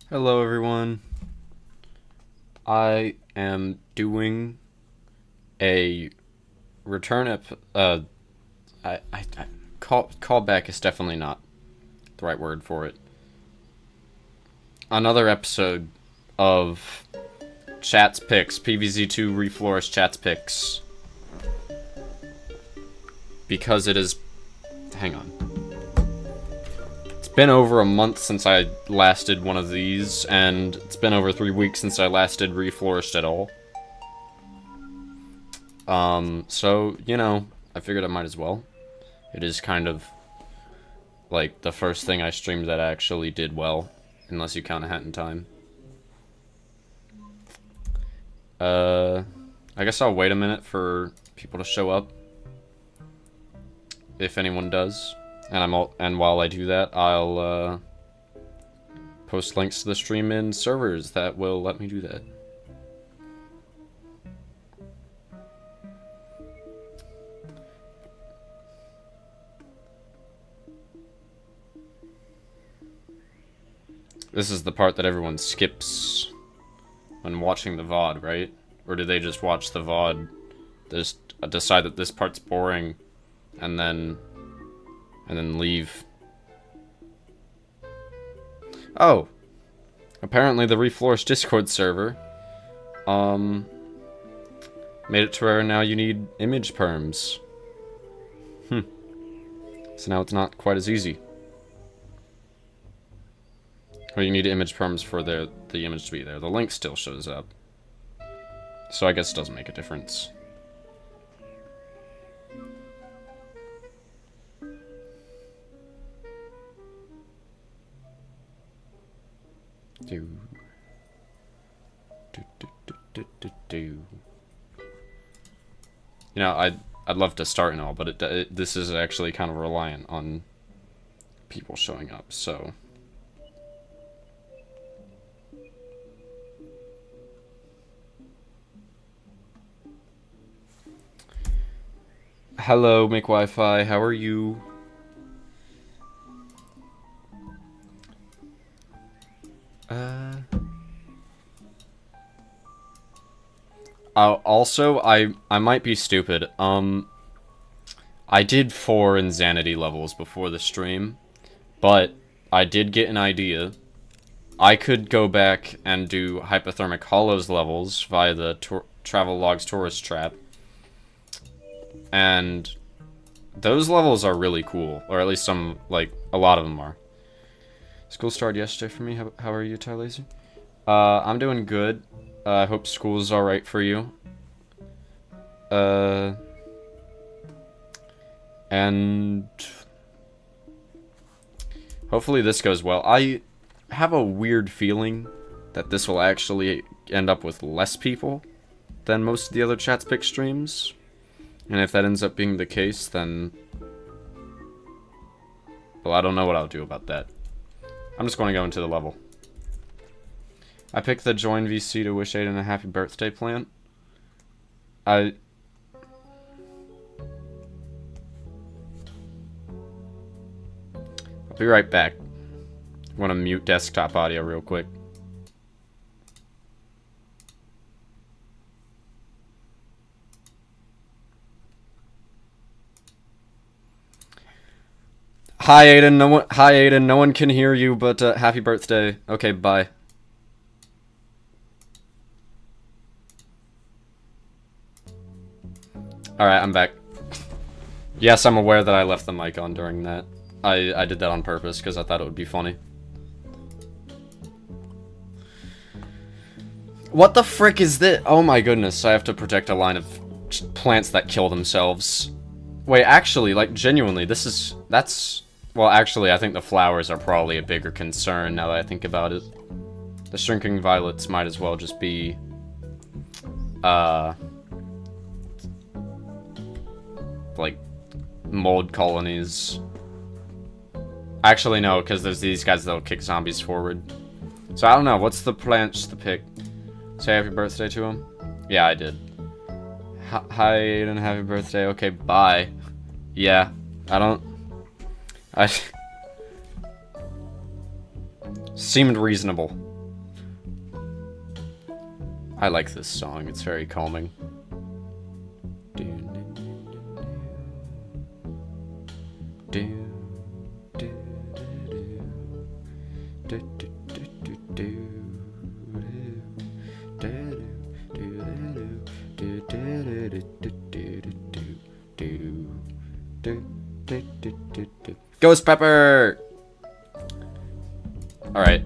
Hello everyone. I am doing a return callback is definitely not the right word for it. Another episode of Chat's Picks, PvZ2 Reflourished Chat's Picks. Because it is hang on. It's been over a month since I last did one of these, and it's been over 3 weeks since I last did Reflourished at all. So, you know, I figured I might as well. It is kind of like the first thing I streamed that actually did well, unless you count a hat in time. I guess I'll wait a minute for people to show up, if anyone does. And while I do that, I'll post links to the stream in servers that will let me do that. This is the part that everyone skips when watching the VOD, right? Or do they just watch the VOD, just decide that this part's boring, and then leave? Oh, apparently the Reflourished Discord server made it to where now you need image perms. So now it's not quite as easy. Or you need image perms for the image to be there. The link still shows up, so I guess it doesn't make a difference. You know, I'd love to start and all, but this is actually kind of reliant on people showing up, so. Hello, Make Wi-Fi. How are you? Also, I might be stupid. I did 4 insanity levels before the stream, but I did get an idea. I could go back and do Hypothermic Hollows levels via the Travel Logs Tourist Trap. And those levels are really cool, or at least some, like, a lot of them are. School started yesterday for me. How are you, Ty Laser? I'm doing good. I hope school's alright for you. And hopefully this goes well. I have a weird feeling that this will actually end up with less people than most of the other Chat's Pick streams. And if that ends up being the case, then, well, I don't know what I'll do about that. I'm just going to go into the level. I picked the Join VC to wish Aiden a happy birthday plant. I'll be right back. I'm going to mute desktop audio real quick. Hi Aiden, no one can hear you, but happy birthday. Okay, bye. Alright, I'm back. Yes, I'm aware that I left the mic on during that. I did that on purpose because I thought it would be funny. What the frick is this? Oh my goodness, I have to protect a line of plants that kill themselves. Wait, actually, like, genuinely, that's... Well, actually, I think the flowers are probably a bigger concern now that I think about it. The shrinking violets might as well just be... like, mold colonies. Actually, no, because there's these guys that'll kick zombies forward. So, I don't know, what's the plants to pick? Say happy birthday to him? Yeah, I did. Hi, Aiden, happy birthday. Okay, bye. Yeah, I... Seemed reasonable. I like this song. It's very calming. Ghost Pepper! Alright.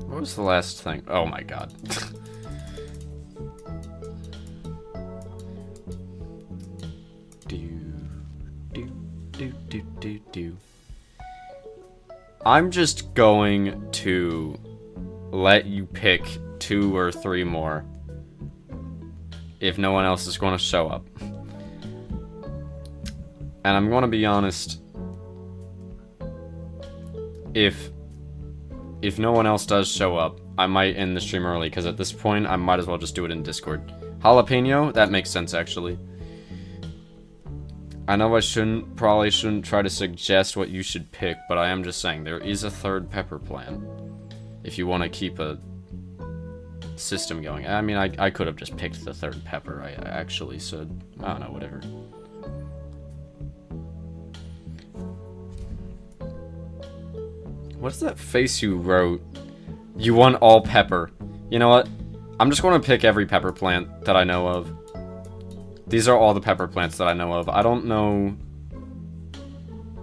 What was the last thing? Oh my god. I'm just going to let you pick 2 or 3 more if no one else is going to show up. And I'm going to be honest, if no one else does show up, I might end the stream early, because at this point, I might as well just do it in Discord. Jalapeno? That makes sense, actually. I know I probably shouldn't try to suggest what you should pick, but I am just saying, there is a 3rd pepper plant. If you want to keep a system going. I mean, I could have just picked the 3rd pepper, I actually said. I don't know, whatever. What's that face you wrote? You want all pepper. You know what? I'm just going to pick every pepper plant that I know of. These are all the pepper plants that I know of. I don't know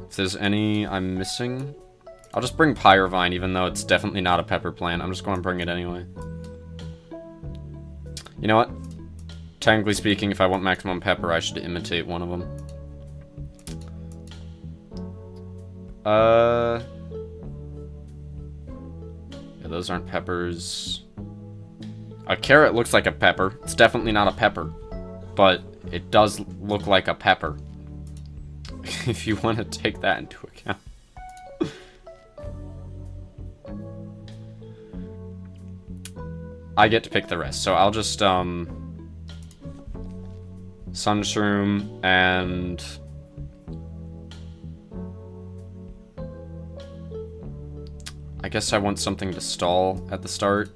if there's any I'm missing. I'll just bring Pyrovine, even though it's definitely not a pepper plant. I'm just going to bring it anyway. You know what? Technically speaking, if I want maximum pepper, I should imitate one of them. Yeah, those aren't peppers. A carrot looks like a pepper. It's definitely not a pepper. But it does look like a pepper. If you want to take that into account. I get to pick the rest, so I'll just, Sunshroom and... I guess I want something to stall at the start.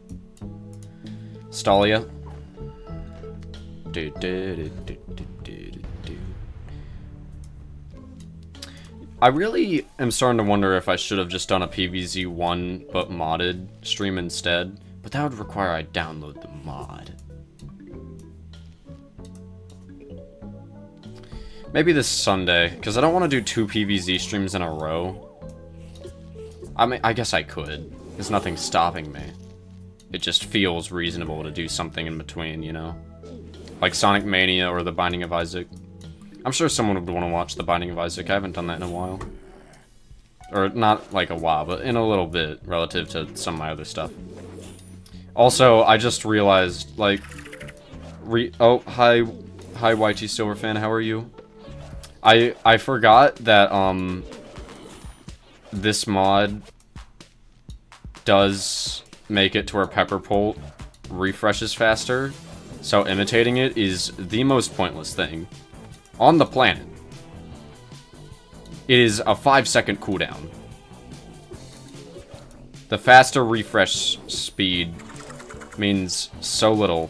Stallia. I really am starting to wonder if I should have just done a PvZ1 but modded stream instead, but that would require I download the mod. Maybe this Sunday, because I don't want to do 2 PvZ streams in a row. I mean, I guess I could. There's nothing stopping me. It just feels reasonable to do something in between, you know? Like Sonic Mania or The Binding of Isaac. I'm sure someone would want to watch The Binding of Isaac. I haven't done that in a while. Or not like a while, but in a little bit relative to some of my other stuff. Also, I just realized, like... Oh, hi YT Silverfan, how are you? I forgot that, this mod does make it to where Pepperpolt refreshes faster, so imitating it is the most pointless thing on the planet. It is a 5-second cooldown. The faster refresh speed means so little.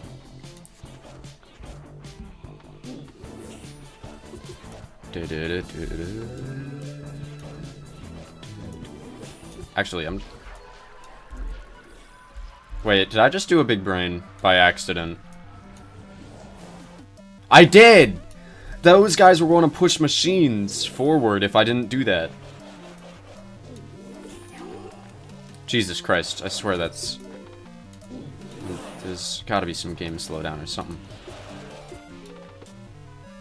Actually, Wait, did I just do a big brain by accident? I did! Those guys were going to push machines forward if I didn't do that. Jesus Christ, I swear that's... There's gotta be some game slowdown or something.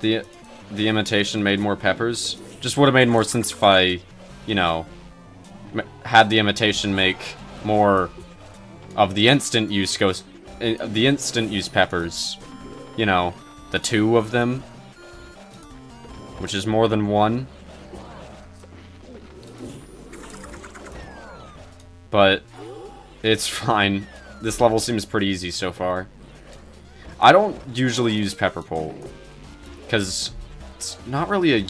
The imitation made more peppers? Just would have made more sense if I, you know, had the imitation make more of the instant use peppers. You know, the 2 of them, which is more than 1. But it's fine. This level seems pretty easy so far. I don't usually use Pepper Pole, because it's not really a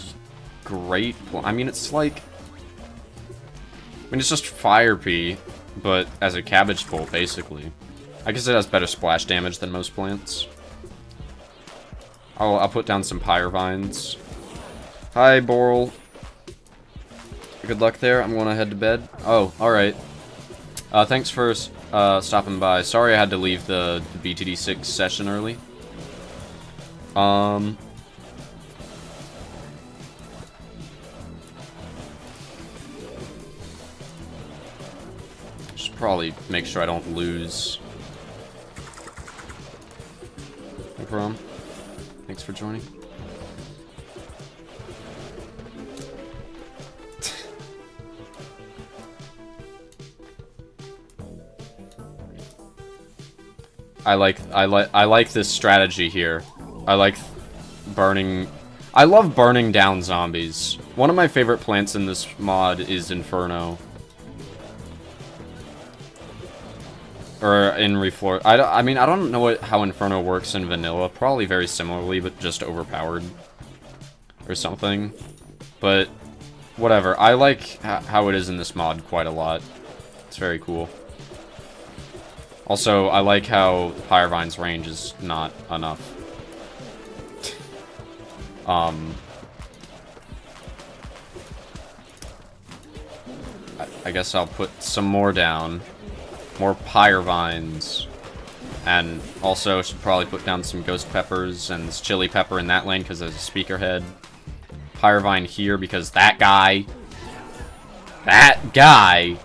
great... I mean, it's like... I mean, it's just Fire Pea, but as a cabbage pole, basically. I guess it has better splash damage than most plants. I'll put down some Pyre Vines. Hi, Boral. Good luck there. I'm going to head to bed. Oh, alright. Thanks for stopping by. Sorry I had to leave the BTD6 session early. Should probably make sure I don't lose. No problem. Thanks for joining. I like this strategy here. I like burning... I love burning down zombies. One of my favorite plants in this mod is Inferno. Or in Reflourished. I mean, I don't know how Inferno works in vanilla. Probably very similarly, but just overpowered. Or something. But, whatever. I like how it is in this mod quite a lot. It's very cool. Also, I like how Pyre Vine's range is not enough. I guess I'll put some more down. More Pyre Vines. And also should probably put down some Ghost Peppers and this Chili Pepper in that lane because there's a Speaker Head. Pyre Vine here because that guy. That guy.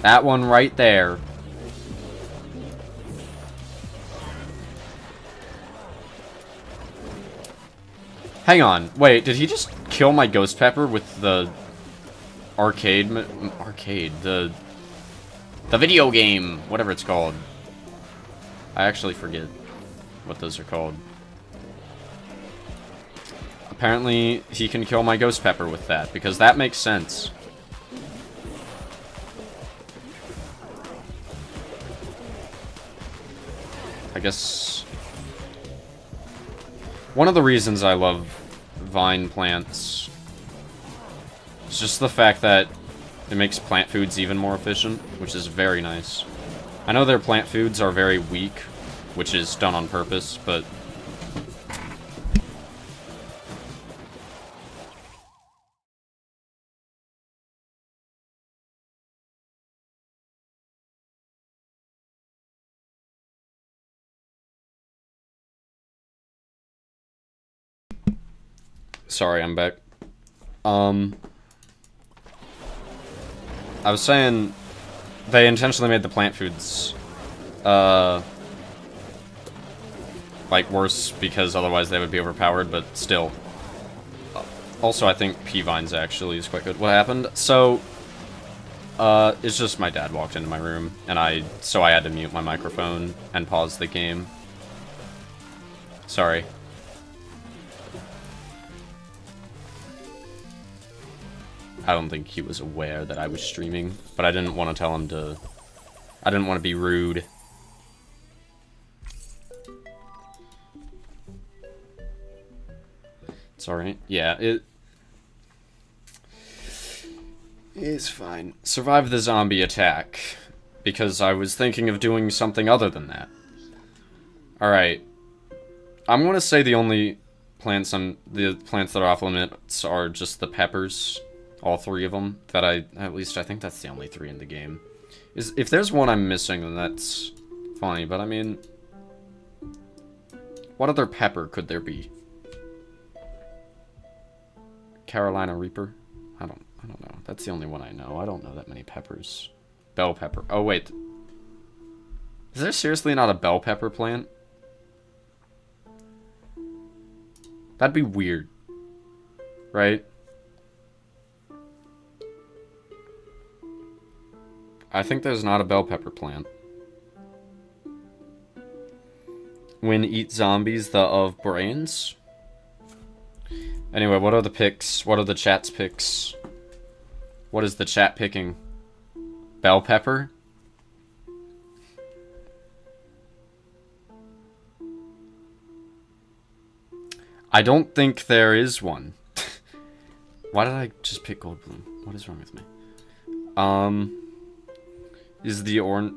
That one right there. Hang on. Wait, did he just kill my Ghost Pepper with the arcade? The video game, whatever it's called. I actually forget what those are called. Apparently, he can kill my Ghost Pepper with that, because that makes sense. I guess... one of the reasons I love vine plants is just the fact that it makes plant foods even more efficient, which is very nice. I know their plant foods are very weak, which is done on purpose, but... Sorry, I'm back. I was saying they intentionally made the plant foods like worse because otherwise they would be overpowered, but still. Also, I think P-Vines actually is quite good. What happened? So it's just my dad walked into my room and so I had to mute my microphone and pause the game. Sorry. I don't think he was aware that I was streaming, but I didn't want to tell him to... I didn't want to be rude. It's alright. Yeah, it's fine. Survive the zombie attack, because I was thinking of doing something other than that. Alright. I'm going to say the only plants that are off limits are just the peppers. All three of them. At least I think that's the only three in the game. If there's one I'm missing, then that's funny, but I mean... what other pepper could there be? Carolina Reaper? I don't know. That's the only one I know. I don't know that many peppers. Bell pepper. Oh, wait. Is there seriously not a bell pepper plant? That'd be weird. Right? I think there's not a bell pepper plant. When eat zombies, the of brains? Anyway, what are the picks? What are the chat's picks? What is the chat picking? Bell pepper? I don't think there is one. Why did I just pick Gold Bloom? What is wrong with me? Is the orange...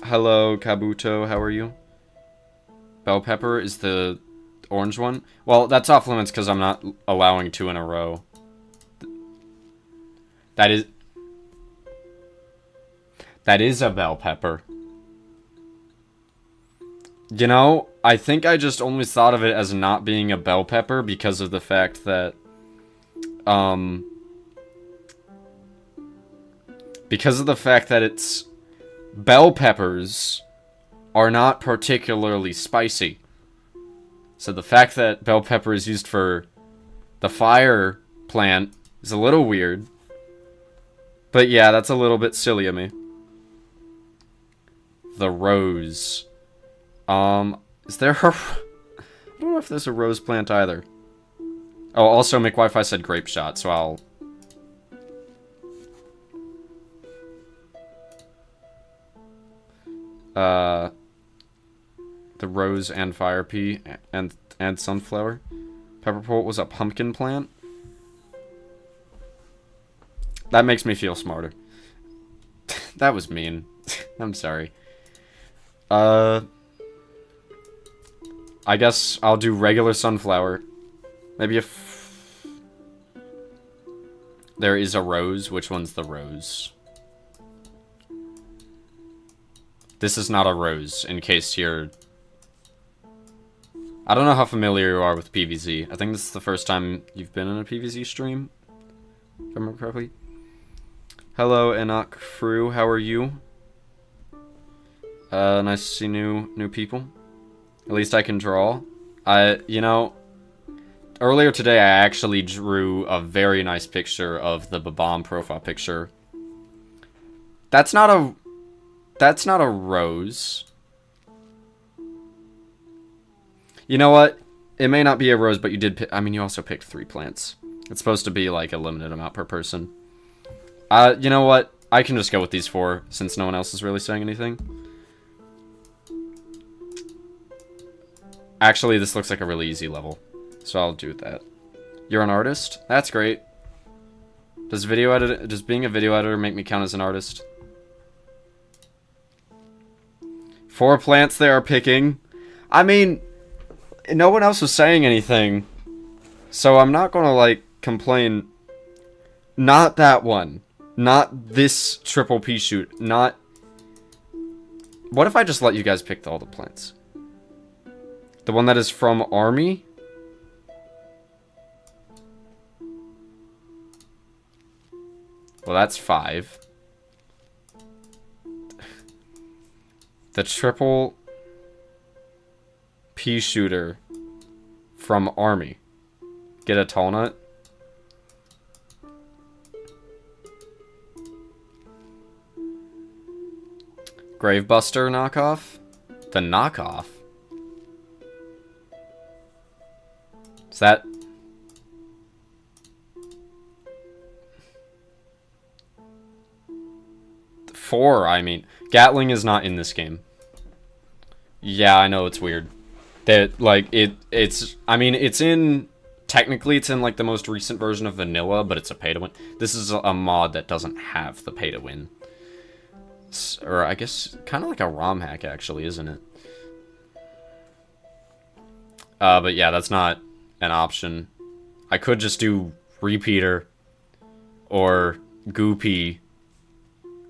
Hello, Kabuto, how are you? Bell pepper is the orange one? Well, that's off limits because I'm not allowing 2 in a row. That is a bell pepper. You know, I think I just only thought of it as not being a bell pepper because of the fact that, it's bell peppers are not particularly spicy. So the fact that bell pepper is used for the fire plant is a little weird. But yeah, that's a little bit silly of me. The rose. Is there a... I don't know if there's a rose plant either. Oh, also McWiFi said grape shot, so I'll... The rose and fire pea and sunflower. Pepperport was a pumpkin plant. That makes me feel smarter. That was mean. I'm sorry. I guess I'll do regular sunflower. Maybe if... There is a rose. Which one's the rose? This is not a rose, in case you're... I don't know how familiar you are with PvZ. I think this is the first time you've been in a PvZ stream, if I remember correctly. Hello, Enoch Fru, how are you? Nice to see new people. At least I can draw. You know, earlier today I actually drew a very nice picture of the Babam profile picture. That's not a rose. You know what? It may not be a rose, but you did pick... I mean, you also picked 3 plants. It's supposed to be, like, a limited amount per person. You know what? I can just go with these 4, since no one else is really saying anything. Actually, this looks like a really easy level, so I'll do that. You're an artist? That's great. Does being a video editor make me count as an artist? 4 plants they are picking. I mean, no one else was saying anything, so I'm not gonna, like, complain. Not that one. Not this triple pea shoot. Not... What if I just let you guys pick all the plants? The one that is from Army? Well, that's 5. The triple pea shooter from Army. Get a tall nut. Gravebuster knockoff? The knockoff? Is that... Four, I mean. Gatling is not in this game. Yeah, I know, it's weird. That, like, it's... I mean, it's in... Technically, it's in, like, the most recent version of Vanilla, but it's a pay-to-win. This is a mod that doesn't have the pay-to-win. Or, I guess, kind of like a ROM hack, actually, isn't it? But yeah, that's not an option. I could just do Repeater. Or Goopy.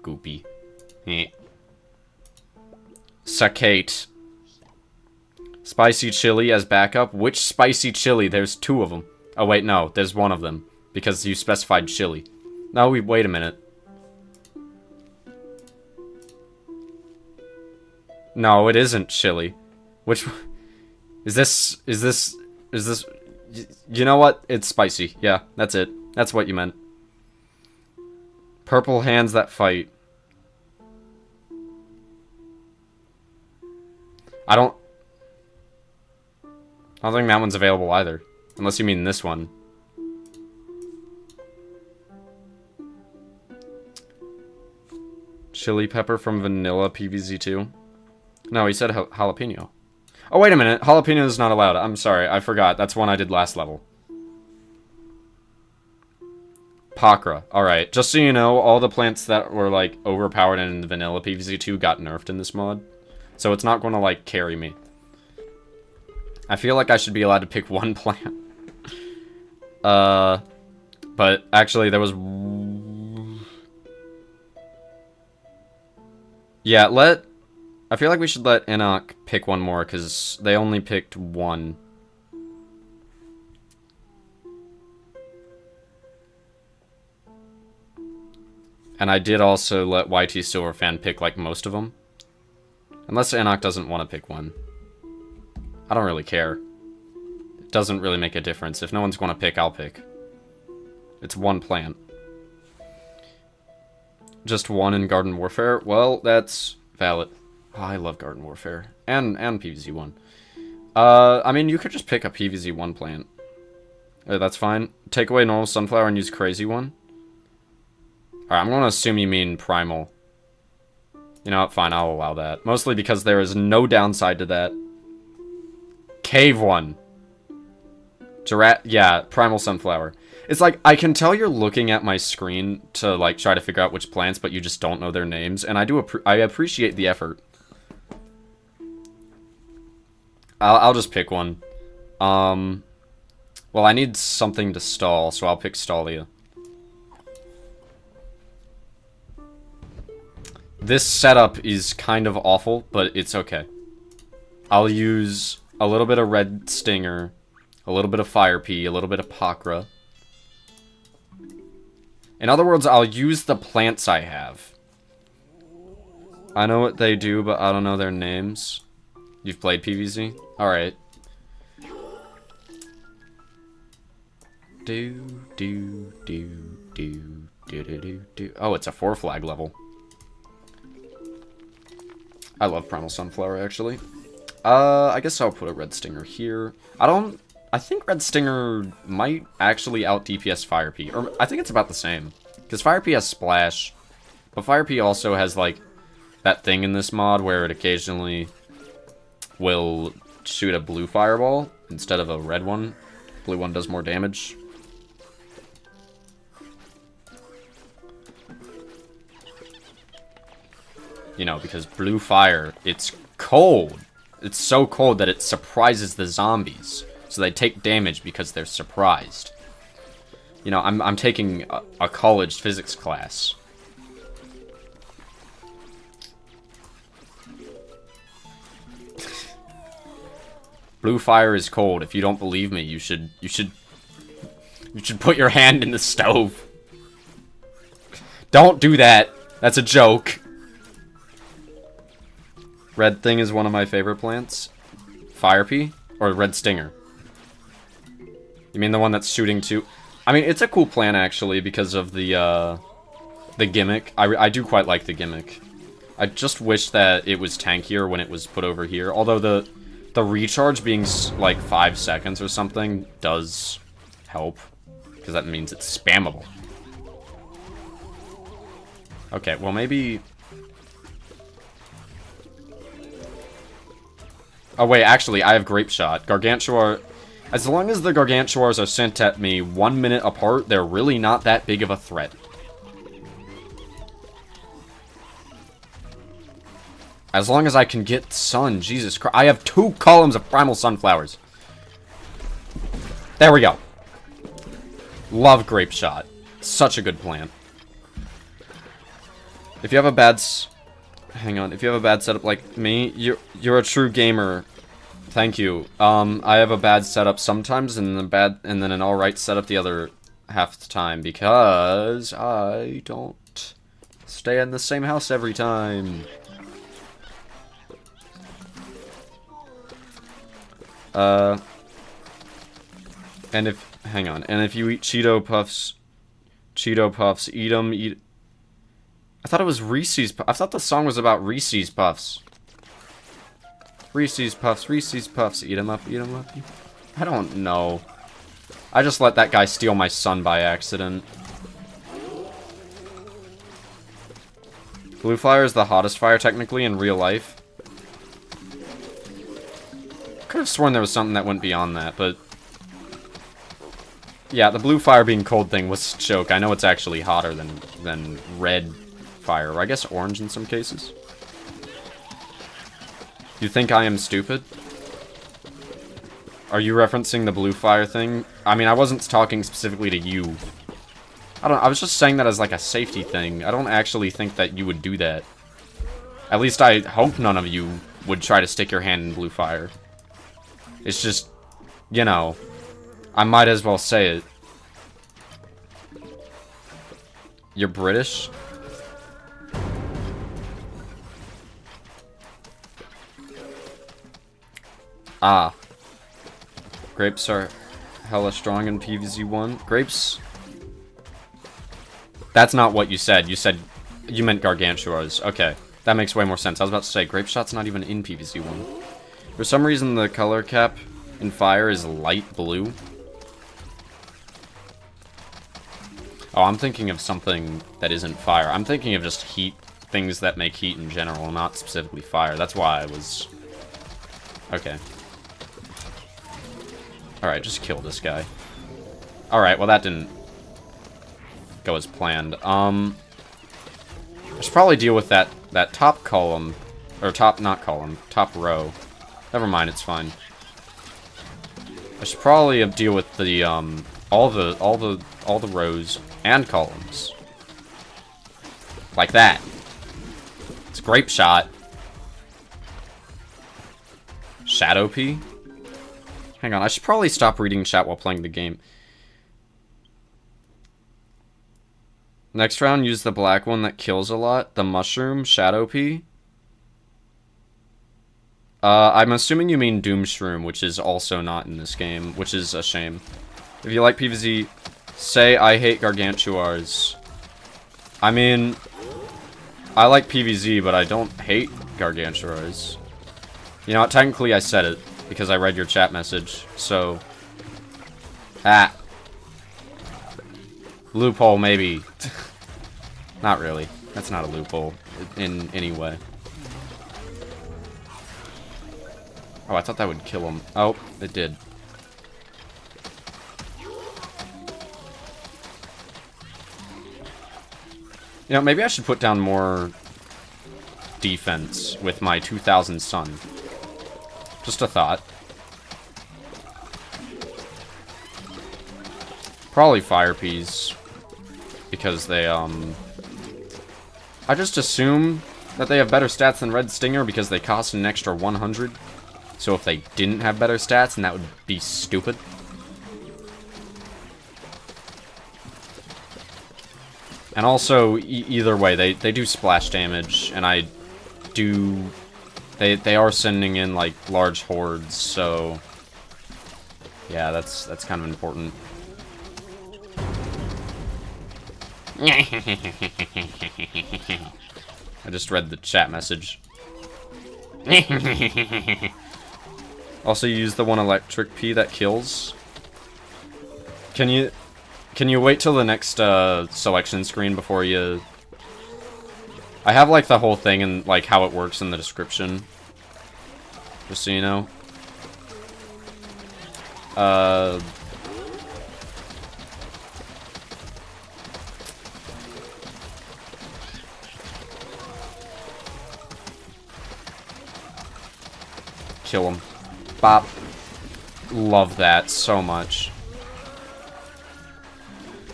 Goopy. Sakate. Spicy chili as backup. Which spicy chili? There's 2 of them. Oh, wait, no. There's 1 of them. Because you specified chili. No, wait a minute. No, it isn't chili. Which... Is this... You know what? It's spicy. Yeah, that's it. That's what you meant. Purple hands that fight. I don't think that one's available either. Unless you mean this one. Chili pepper from Vanilla PvZ2. No, he said jalapeno. Oh, wait a minute. Jalapeno is not allowed. I'm sorry. I forgot. That's one I did last level. Pakra. Alright. Just so you know, all the plants that were, like, overpowered in the vanilla PvZ2 got nerfed in this mod. So it's not going to, like, carry me. I feel like I should be allowed to pick one plant. But actually there was... Yeah, I feel like we should let Enoch pick one more, because they only picked one. And I did also let YT Silverfan pick, like, most of them. Unless Enoch doesn't want to pick one. I don't really care. It doesn't really make a difference. If no one's going to pick, I'll pick. It's one plant. Just one in Garden Warfare? Well, that's valid. Oh, I love Garden Warfare. And PvZ1. I mean, you could just pick a PvZ1 plant. That's fine. Take away normal sunflower and use crazy one. Alright, I'm going to assume you mean primal. You know what? Fine, I'll allow that. Mostly because there is no downside to that. Cave one. Yeah, primal sunflower. It's like, I can tell you're looking at my screen to, like, try to figure out which plants, but you just don't know their names, and I appreciate the effort. I'll just pick one. Well, I need something to stall, so I'll pick Stallia. This setup is kind of awful, but it's okay. I'll use a little bit of Red Stinger, a little bit of Fire Pea, a little bit of Pakra. In other words, I'll use the plants I have. I know what they do, but I don't know their names. You've played PvZ? Alright. Oh, it's a 4-flag level. I love Primal Sunflower, actually. I guess I'll put a Red Stinger here. I think Red Stinger might actually out DPS Fire Pea. Or I think it's about the same. Because Fire Pea has Splash. But Fire Pea also has, like, that thing in this mod where it occasionally will shoot a blue fireball instead of a red one. Blue one does more damage. You know, because blue fire, it's cold. It's so cold that it surprises the zombies. So they take damage because they're surprised. You know, I'm taking a college physics class. Blue fire is cold. If you don't believe me, you should put your hand in the stove. Don't do that. That's a joke. Red thing is one of my favorite plants. Fire Pea or Red Stinger? You mean the one that's shooting too? I mean, it's a cool plant actually because of the gimmick. I do quite like the gimmick. I just wish that it was tankier when it was put over here. Although the recharge being like 5 seconds or something does help, because that means it's spammable. Okay, well maybe. Oh wait, actually, I have Grape Shot. Gargantuar. As long as the Gargantuars are sent at me 1 minute apart, they're really not that big of a threat. As long as I can get sun, Jesus Christ. I have 2 columns of Primal Sunflowers. There we go. Love Grape Shot. Such a good plant. If you have a bad... Hang on. If you have a bad setup like me, you're a true gamer. Thank you. I have a bad setup sometimes, and then an alright setup the other half the time, because I don't stay in the same house every time. And if you eat Cheeto Puffs, eat them, I thought it was Reese's Puffs. I thought the song was about Reese's Puffs. Reese's Puffs, eat them up, eat them up. I don't know. I just let that guy steal my sun by accident. Blue fire is the hottest fire technically in real life. have sworn there was something that went beyond that, but... Yeah, the blue fire being cold thing was a joke. I know it's actually hotter than red fire, or I guess orange in some cases. You think I am stupid? Are you referencing the blue fire thing? I mean, I wasn't talking specifically to you. I was just saying that as like a safety thing. I don't actually think that you would do that. At least I hope none of you would try to stick your hand in blue fire. It's just, you know, I might as well say it. You're British? Ah. Grapes are hella strong in PvZ1. Grapes... That's not what you said. You meant Gargantuars. Okay. That makes way more sense. I was about to say, Grape Shot's not even in PvZ1. For some reason, the color cap in fire is light blue. Oh, I'm thinking of something that isn't fire. I'm thinking of just heat, things that make heat in general, not specifically fire. That's why I was... Okay. Alright, just kill this guy. Alright, well that didn't go as planned. I should probably deal with that top column, or top row. Never mind, it's fine. I should probably deal with the all the rows and columns. Like that. It's Grape Shot. Shadow P? Hang on, I should probably stop reading chat while playing the game. Next round, use the black one that kills a lot. The mushroom, Shadow P. I'm assuming you mean Doom Shroom, which is also not in this game, which is a shame. If you like PvZ, say I hate Gargantuars. I mean, I like PvZ, but I don't hate Gargantuars. You know what, technically I said it, because I read your chat message, so... Ah. Loophole, maybe. Not really. That's not a loophole in any way. Oh, I thought that would kill him. Oh, it did. You know, maybe I should put down more defense with my 2000 Sun. Just a thought. Probably Fire Peas. Because they, I just assume that they have better stats than Red Stinger because they cost an extra 100. So if they didn't have better stats, then that would be stupid. And also, either way, they do splash damage, and I do... They are sending in, like, large hordes, so... Yeah, that's kind of important. I just read the chat message. Also, use the one electric P that kills. Can you wait till the next selection screen before you... I have like the whole thing and like how it works in the description. Just so you know. Kill him. Bop. Love that so much.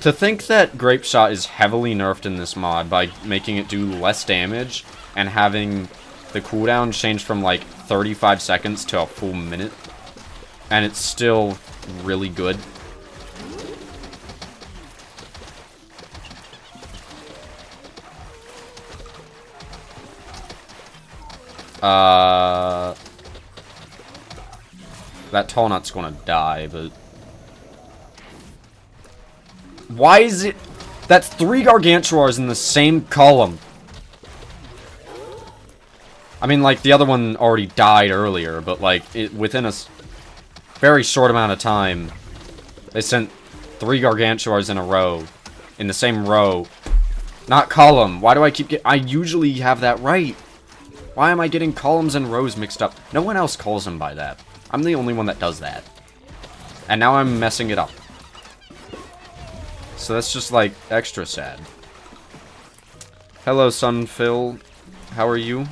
To think that Grape Shot is heavily nerfed in this mod by making it do less damage and having the cooldown change from like 35 seconds to a full minute, and it's still really good. That tall nut's gonna die, but... Why is it... That's 3 Gargantuars in the same column. I mean, like, the other one already died earlier, but, like, within a very short amount of time, they sent 3 Gargantuars in a row. In the same row. Not column. Why do I keep I usually have that right. Why am I getting columns and rows mixed up? No one else calls them by that. I'm the only one that does that. And now I'm messing it up. So that's just, like, extra sad. Hello, Sunphil. How are you?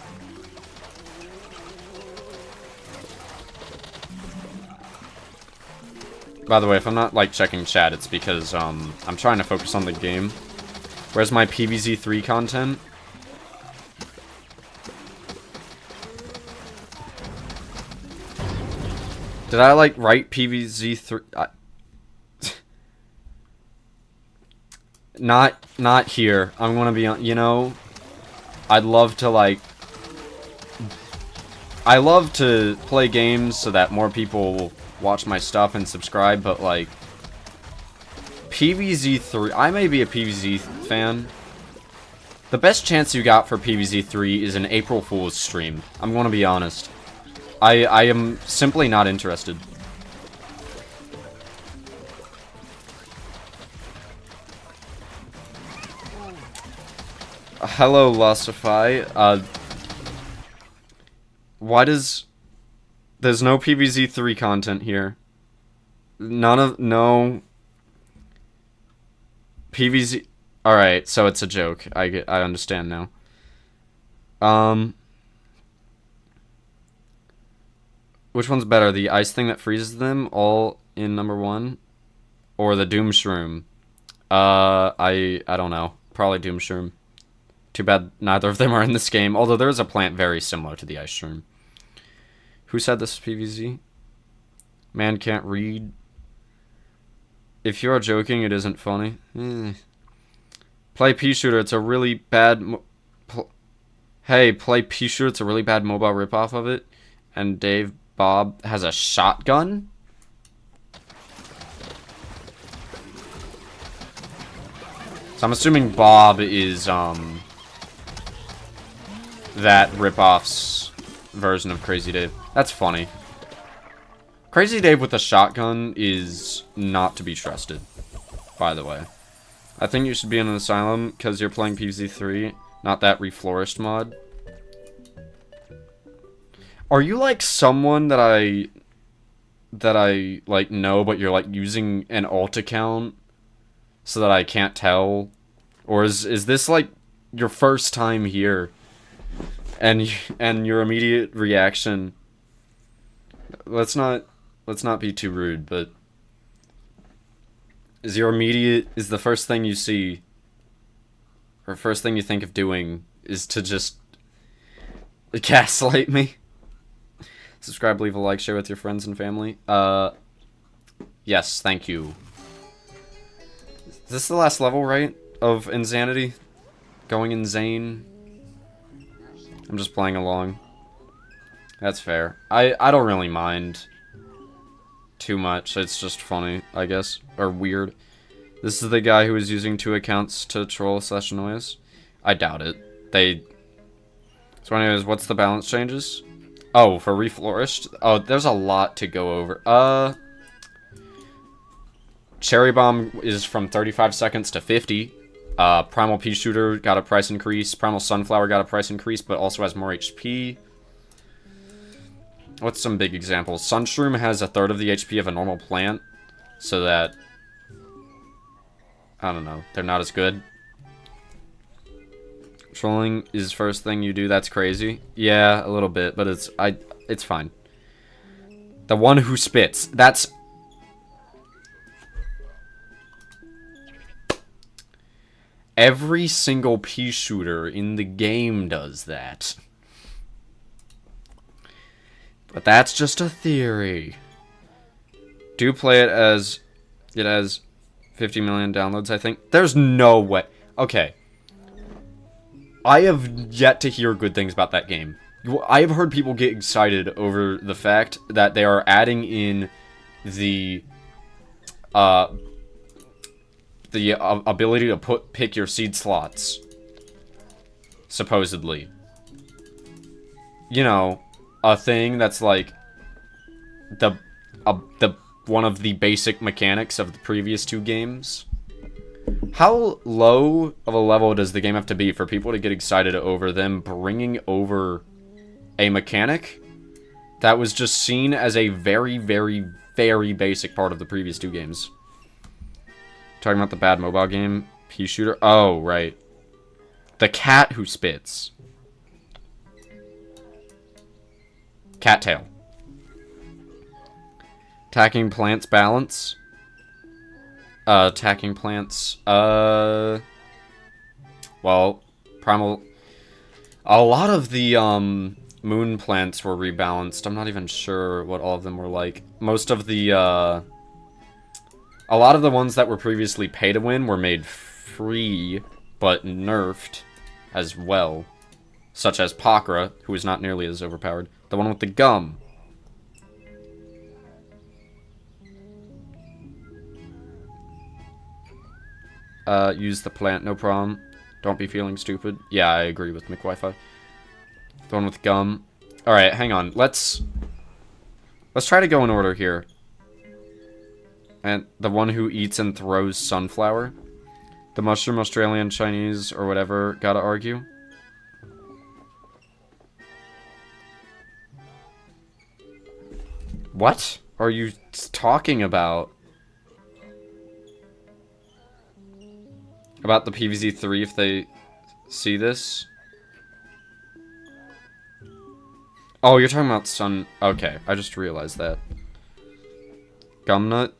By the way, if I'm not, like, checking chat, it's because, I'm trying to focus on the game. Where's my PvZ2 content? Did I, like, write PvZ2? Not here. I'm gonna be on, you know, I'd love to, like, I love to play games so that more people will watch my stuff and subscribe, but, like, PvZ2, I may be a PvZ fan. The best chance you got for PvZ2 is an April Fool's stream. I'm gonna be honest. I am simply not interested. Hello, Lossify. Why does... There's no PvZ2 content here. No... PvZ... Alright, so it's a joke. I understand now. Which one's better? The ice thing that freezes them all in number 1? Or the Doom Shroom? I don't know. Probably Doom Shroom. Too bad neither of them are in this game, although there is a plant very similar to the ice shroom. Who said this is PvZ? Man can't read. If you are joking, it isn't funny. Play Pea Shooter, it's a really bad... Hey, play Pea Shooter, it's a really bad mobile ripoff of it. And Dave Bob has a shotgun? So I'm assuming Bob is, that ripoff's version of Crazy Dave. That's funny. Crazy Dave with a shotgun is not to be trusted, by the way. I think you should be in an asylum because you're playing PvZ2, not that Reflourished mod. Are you like someone that I like know, but you're like using an alt account so that I can't tell? Or is this like your first time here? And your immediate reaction, let's not be too rude, but is the first thing you see, or first thing you think of doing, is to just gaslight me? Subscribe, leave a like, share with your friends and family. Yes, thank you. Is this the last level, right? Of Insanity? Going insane? I'm just playing along. That's fair. I don't really mind too much. It's just funny, I guess. Or weird. This is the guy who is using 2 accounts to troll / noise. I doubt it. So anyways, what's the balance changes? Oh, for Reflourished? Oh, there's a lot to go over. Cherry Bomb is from 35 seconds to 50. Primal Pea Shooter got a price increase. Primal Sunflower got a price increase, but also has more HP. What's some big examples? Sunshroom has 1/3 of the HP of a normal plant, so that... I don't know. They're not as good. Trolling is first thing you do. That's crazy. Yeah, a little bit, but it's fine. The one who spits. That's... Every single pea shooter in the game does that. But that's just a theory. Do play it as... It has 50 million downloads, I think. There's no way. Okay. I have yet to hear good things about that game. I have heard people get excited over the fact that they are adding in the ability to pick your seed slots. Supposedly. You know, a thing that's like the one of the basic mechanics of the previous 2 games. How low of a level does the game have to be for people to get excited over them bringing over a mechanic that was just seen as a very, very, very basic part of the previous 2 games. Talking about the bad mobile game, pea shooter. Oh, right. The cat who spits. Cattail. Attacking plants balance. Attacking plants. Well, primal. A lot of the moon plants were rebalanced. I'm not even sure what all of them were like. Most of the a lot of the ones that were previously pay to win were made free, but nerfed as well. Such as Pakra, who is not nearly as overpowered. The one with the gum. Use the plant, no problem. Don't be feeling stupid. Yeah, I agree with McWiFi. The one with gum. Alright, hang on. Let's try to go in order here. And the one who eats and throws sunflower. The mushroom, Australian, Chinese, or whatever. Gotta argue. What are you talking about? About the PvZ3 if they see this? Oh, you're talking about sun... Okay, I just realized that. Gumnut?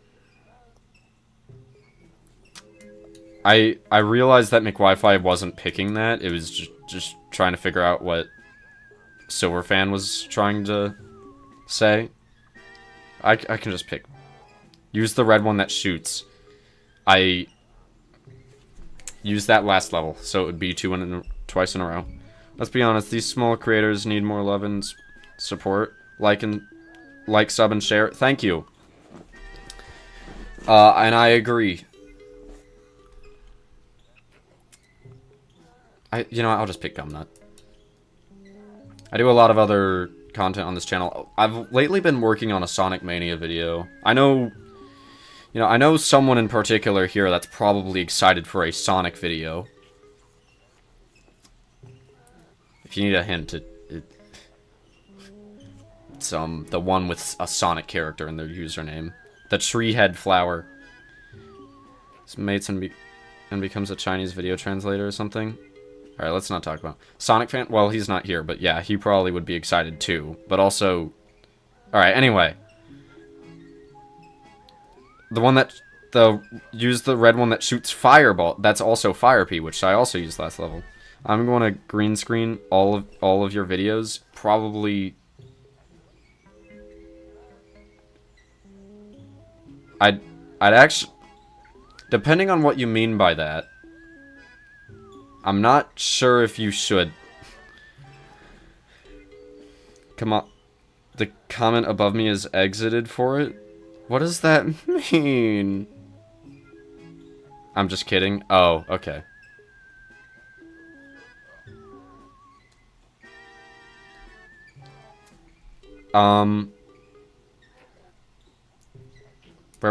I realized that McWiFi wasn't picking that. It was just trying to figure out what Silverfan was trying to say. I can just pick. Use the red one that shoots. I used that last level, so it would be twice in a row. Let's be honest, these small creators need more love and support. Like, sub, and share. Thank you. And I agree. You know what, I'll just pick Gumnut. I do a lot of other content on this channel. I've lately been working on a Sonic Mania video. I know someone in particular here that's probably excited for a Sonic video. If you need a hint, it's the one with a Sonic character in their username. The tree head flower. It's mates and becomes a Chinese video translator or something. Alright, let's not talk about Sonic fan. Well, he's not here, but yeah, he probably would be excited too. But also... Alright, anyway. The one that... Use the red one that shoots fireball. That's also Fire Pea, which I also used last level. I'm going to green screen all of your videos. Probably... I'd actually... Depending on what you mean by that... I'm not sure if you should. Come on. The comment above me is exited for it? What does that mean? I'm just kidding. Oh, okay. Where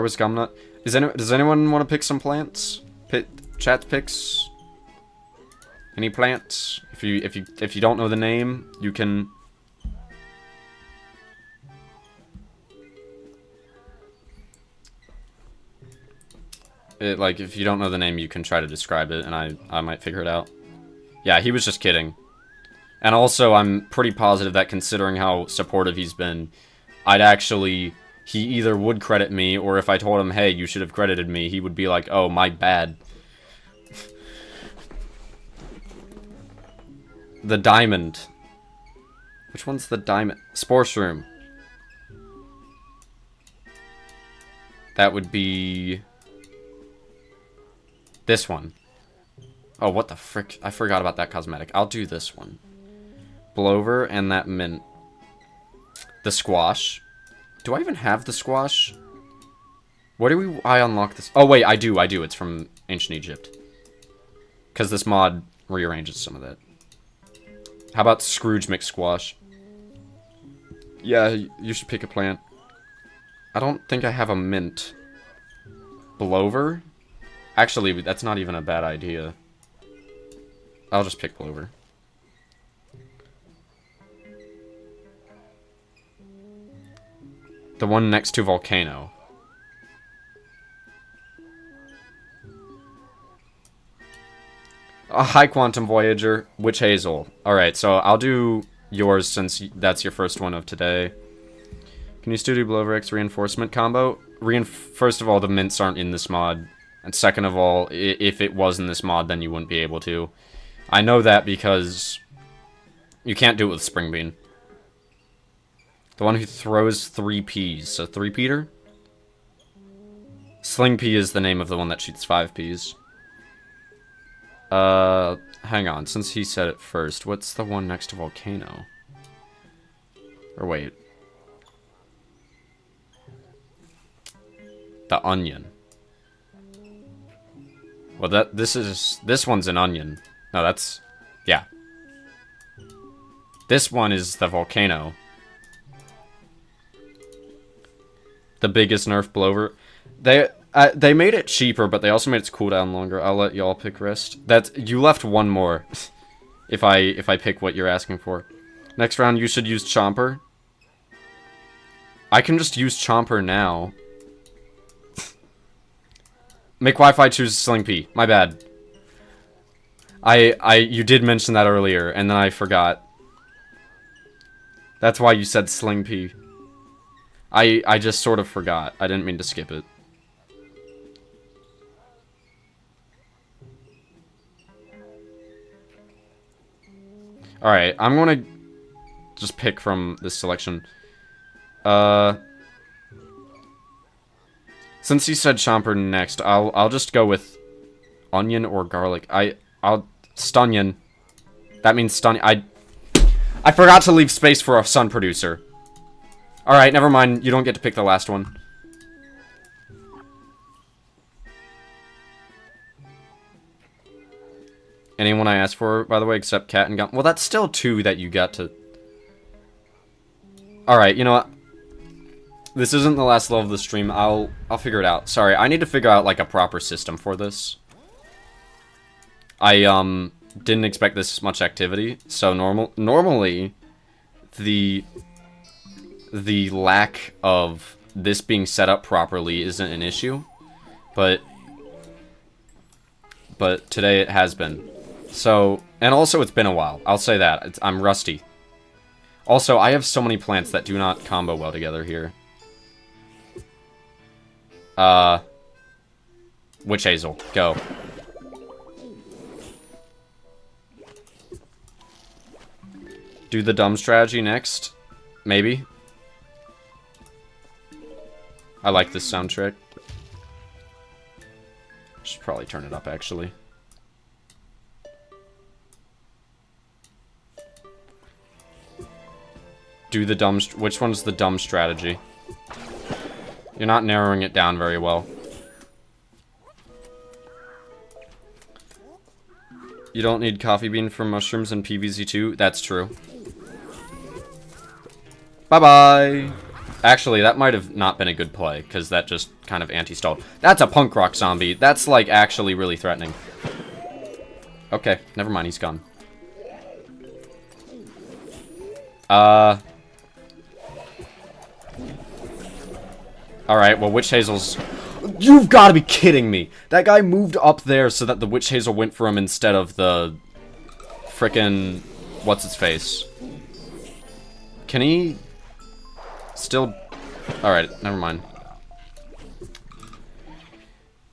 was Gumnut? Does anyone want to pick some plants? Chat picks? Any plants? If you don't know the name, you can... if you don't know the name, you can try to describe it, and I might figure it out. Yeah, he was just kidding. And also, I'm pretty positive that considering how supportive he's been, he either would credit me, or if I told him, hey, you should have credited me, he would be like, oh, my bad. The diamond. Which one's the diamond? Spore Shroom. That would be... this one. Oh, what the frick? I forgot about that cosmetic. I'll do this one. Blover and that mint. The squash. Do I even have the squash? Where do I unlock this? Oh, wait, I do. It's from Ancient Egypt. Because this mod rearranges some of that. How about Scrooge McSquash? Yeah, you should pick a plant. I don't think I have a mint. Blover? Actually, that's not even a bad idea. I'll just pick Blover. The one next to Volcano. A High Quantum Voyager, Witch Hazel. Alright, so I'll do yours since that's your first one of today. Can you still do Blowrex reinforcement combo? First of all, the mints aren't in this mod. And second of all, if it was in this mod, then you wouldn't be able to. I know that because you can't do it with Spring Bean. The one who throws 3 Ps. So 3-peater? Sling P is the name of the one that shoots 5 Ps. Hang on. Since he said it first, what's the one next to Volcano? Or wait. The Onion. Well, this one's an Onion. No, that's, yeah. This one is the Volcano. The biggest nerf blower. They made it cheaper, but they also made its cooldown longer. I'll let y'all pick rest. You left one more. if I pick what you're asking for. Next round, you should use Chomper. I can just use Chomper now. Make Wi-Fi choose Sling P. My bad. You did mention that earlier, and then I forgot. That's why you said Sling P. I just sort of forgot. I didn't mean to skip it. Alright, I'm gonna just pick from this selection. Since you said Chomper next, I'll just go with onion or garlic. I'll Stunyon. That means stun. I forgot to leave space for a sun producer. Alright, never mind. You don't get to pick the last one. Anyone I asked for, by the way, except Cat and Gum. Well, that's still 2 that you got to... Alright, you know what? This isn't the last level of the stream. I'll figure it out. Sorry, I need to figure out, like, a proper system for this. I, didn't expect this much activity. So, normally, the lack of this being set up properly isn't an issue. But today it has been. So, and also it's been a while. I'll say that. I'm rusty. Also, I have so many plants that do not combo well together here. Witch Hazel, go. Do the dumb strategy next? Maybe. I like this soundtrack. Should probably turn it up, actually. Do the dumb... Which one's the dumb strategy? You're not narrowing it down very well. You don't need coffee bean for mushrooms and PvZ2? That's true. Bye-bye! Actually, that might have not been a good play, because that just kind of anti-stalled. That's a punk rock zombie. That's, like, actually really threatening. Okay, never mind, he's gone. Alright, well, Witch Hazel's... You've got to be kidding me! That guy moved up there so that the Witch Hazel went for him instead of the... frickin'... what's-its-face. Can he... still... Alright, never mind.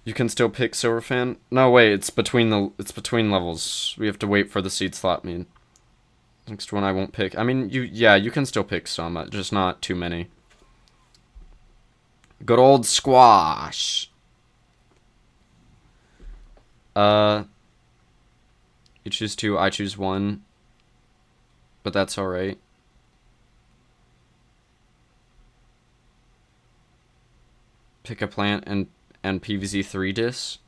You can still pick Silverfan? No, wait, it's between levels. We have to wait for the seed slot mean. Next one I won't pick. I mean, yeah, you can still pick some, just not too many. Good old squash. You choose 2, I choose 1. But that's alright. Pick a plant and PvZ3 dis.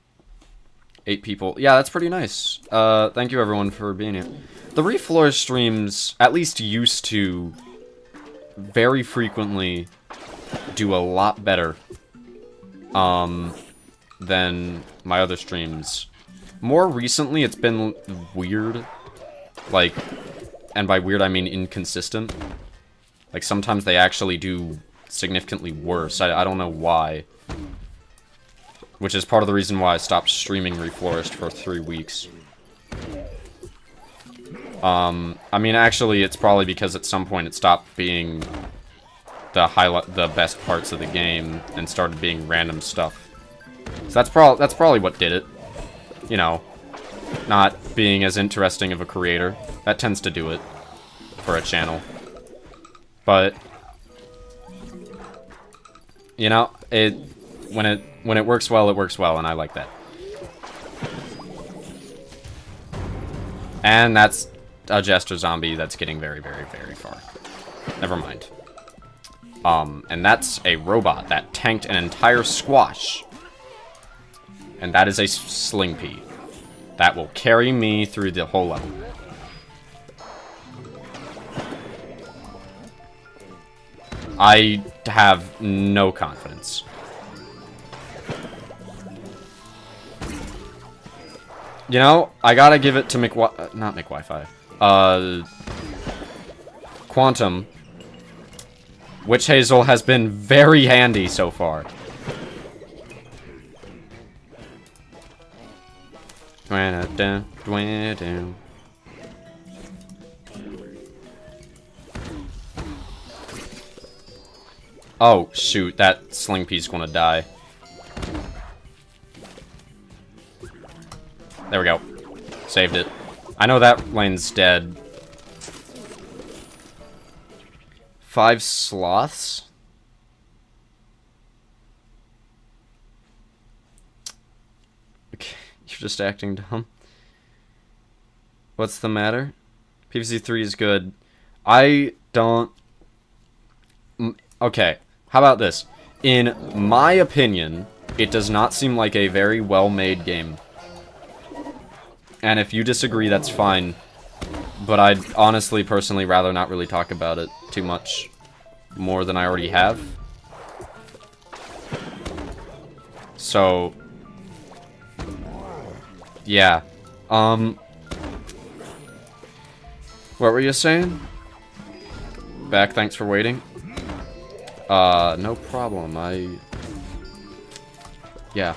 8 people. Yeah, that's pretty nice. Thank you everyone for being here. The Reflourished streams, at least used to, very frequently do a lot better than my other streams. More recently, it's been weird. And by weird I mean inconsistent. Like, sometimes they actually do significantly worse. I don't know why. Which is part of the reason why I stopped streaming Reflourished for 3 weeks. I mean, actually, it's probably because at some point it stopped being the best parts of the game and started being random stuff. So that's probably what did it. You know, not being as interesting of a creator. That tends to do it for a channel. But you know, when it works well, it works well, and I like that. And that's a Jester zombie that's getting very, very, very far. Never mind. And that's a robot that tanked an entire squash. And that is a sling pea. That will carry me through the whole level. I have no confidence. You know, I gotta give it to not McWi-Fi. Quantum. Witch Hazel has been very handy so far. Oh, shoot, that sling piece gonna die. There we go. Saved it. I know that lane's dead. 5 sloths? Okay, you're just acting dumb. What's the matter? PvZ2 is good. I don't... Okay, how about this? In my opinion, it does not seem like a very well-made game. And if you disagree, that's fine. But I'd honestly, personally, rather not really talk about it too much more than I already have. So, yeah. What were you saying? Back, thanks for waiting. No problem. Yeah.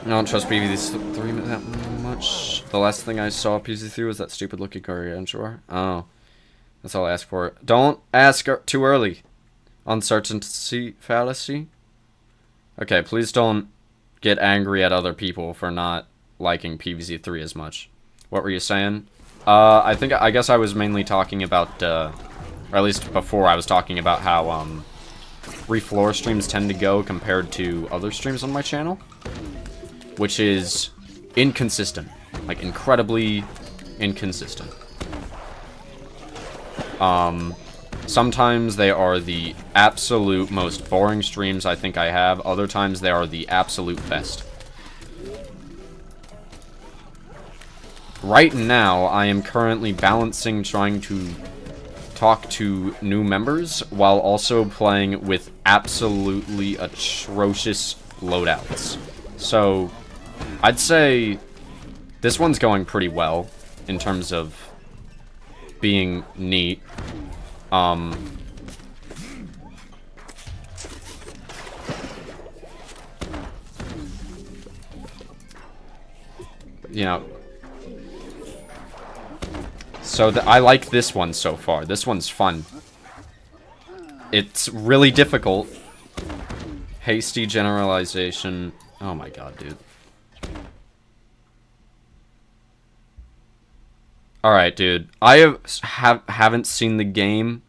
I don't trust PvZ3 that much. The last thing I saw PvZ3 was that stupid looking Gargantuar. Oh. That's all I ask for. Don't ask too early. Uncertainty fallacy. Okay, please don't get angry at other people for not liking PvZ3 as much. What were you saying? I guess I was mainly talking about, or at least before I was talking about how, Refloor streams tend to go compared to other streams on my channel. Which is inconsistent. Like, incredibly inconsistent. Sometimes they are the absolute most boring streams I think I have. Other times they are the absolute best. Right now, I am currently balancing trying to talk to new members while also playing with absolutely atrocious loadouts. So, I'd say this one's going pretty well in terms of being neat. You know, so I like this one so far. This one's fun. It's really difficult. Hasty generalization. Oh my god, dude. Alright, dude. I haven't seen the game.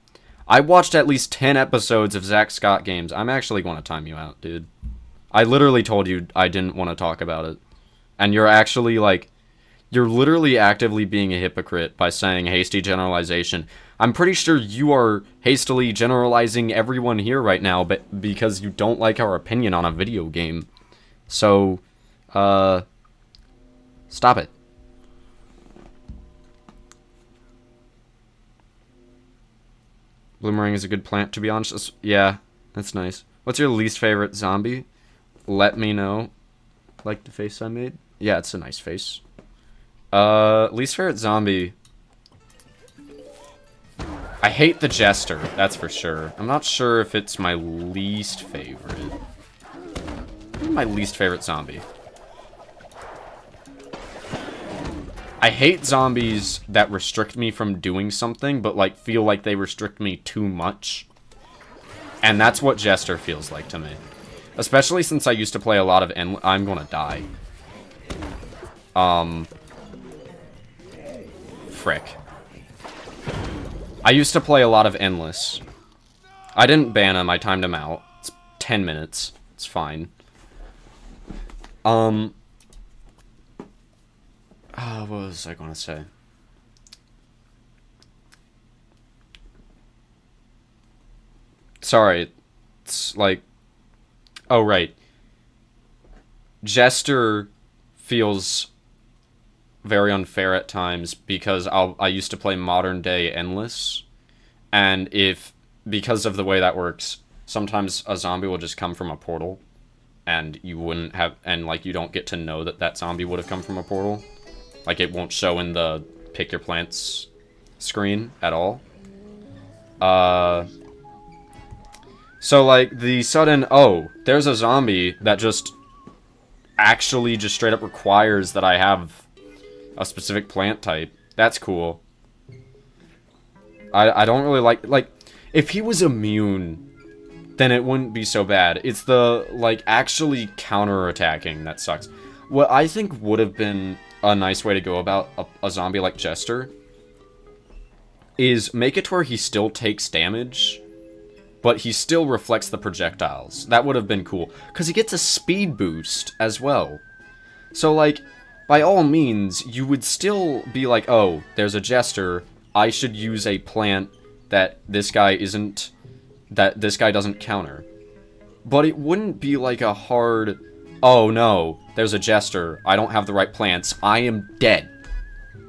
I watched at least 10 episodes of Zach Scott games. I'm actually going to time you out, dude. I literally told you I didn't want to talk about it. And you're actually, like... You're literally actively being a hypocrite by saying hasty generalization. I'm pretty sure you are hastily generalizing everyone here right now, but because you don't like our opinion on a video game. So, stop it. Bloomerang is a good plant, to be honest. Yeah, that's nice. What's your least favorite zombie? Let me know. Like the face I made? Yeah, it's a nice face. Least favorite zombie. I hate the Jester, that's for sure. I'm not sure if it's my least favorite. My least favorite zombie. I hate zombies that restrict me from doing something, but, like, feel like they restrict me too much. And that's what Jester feels like to me. Especially since I used to play a lot of I'm gonna die. Frick. I used to play a lot of Endless. I didn't ban him, I timed him out. It's 10 minutes. It's fine. What was I gonna say? Sorry. It's like... Oh, right. Jester feels very unfair at times because I used to play modern day Endless, and because of the way that works, sometimes a zombie will just come from a portal, and you wouldn't have, and like you don't get to know that zombie would have come from a portal. Like it won't show in the pick your plants screen at all. So like the sudden, oh, there's a zombie that just actually just straight up requires that I have a specific plant type. That's cool. I don't really like, if he was immune, then it wouldn't be so bad. It's the, like, actually counter-attacking that sucks. What I think would have been a nice way to go about a zombie like Jester is make it to where he still takes damage, but he still reflects the projectiles. That would have been cool. Because he gets a speed boost as well. So, like, by all means, you would still be like, oh, there's a Jester, I should use a plant that this guy doesn't counter. But it wouldn't be like a hard, oh no, there's a Jester, I don't have the right plants, I am dead.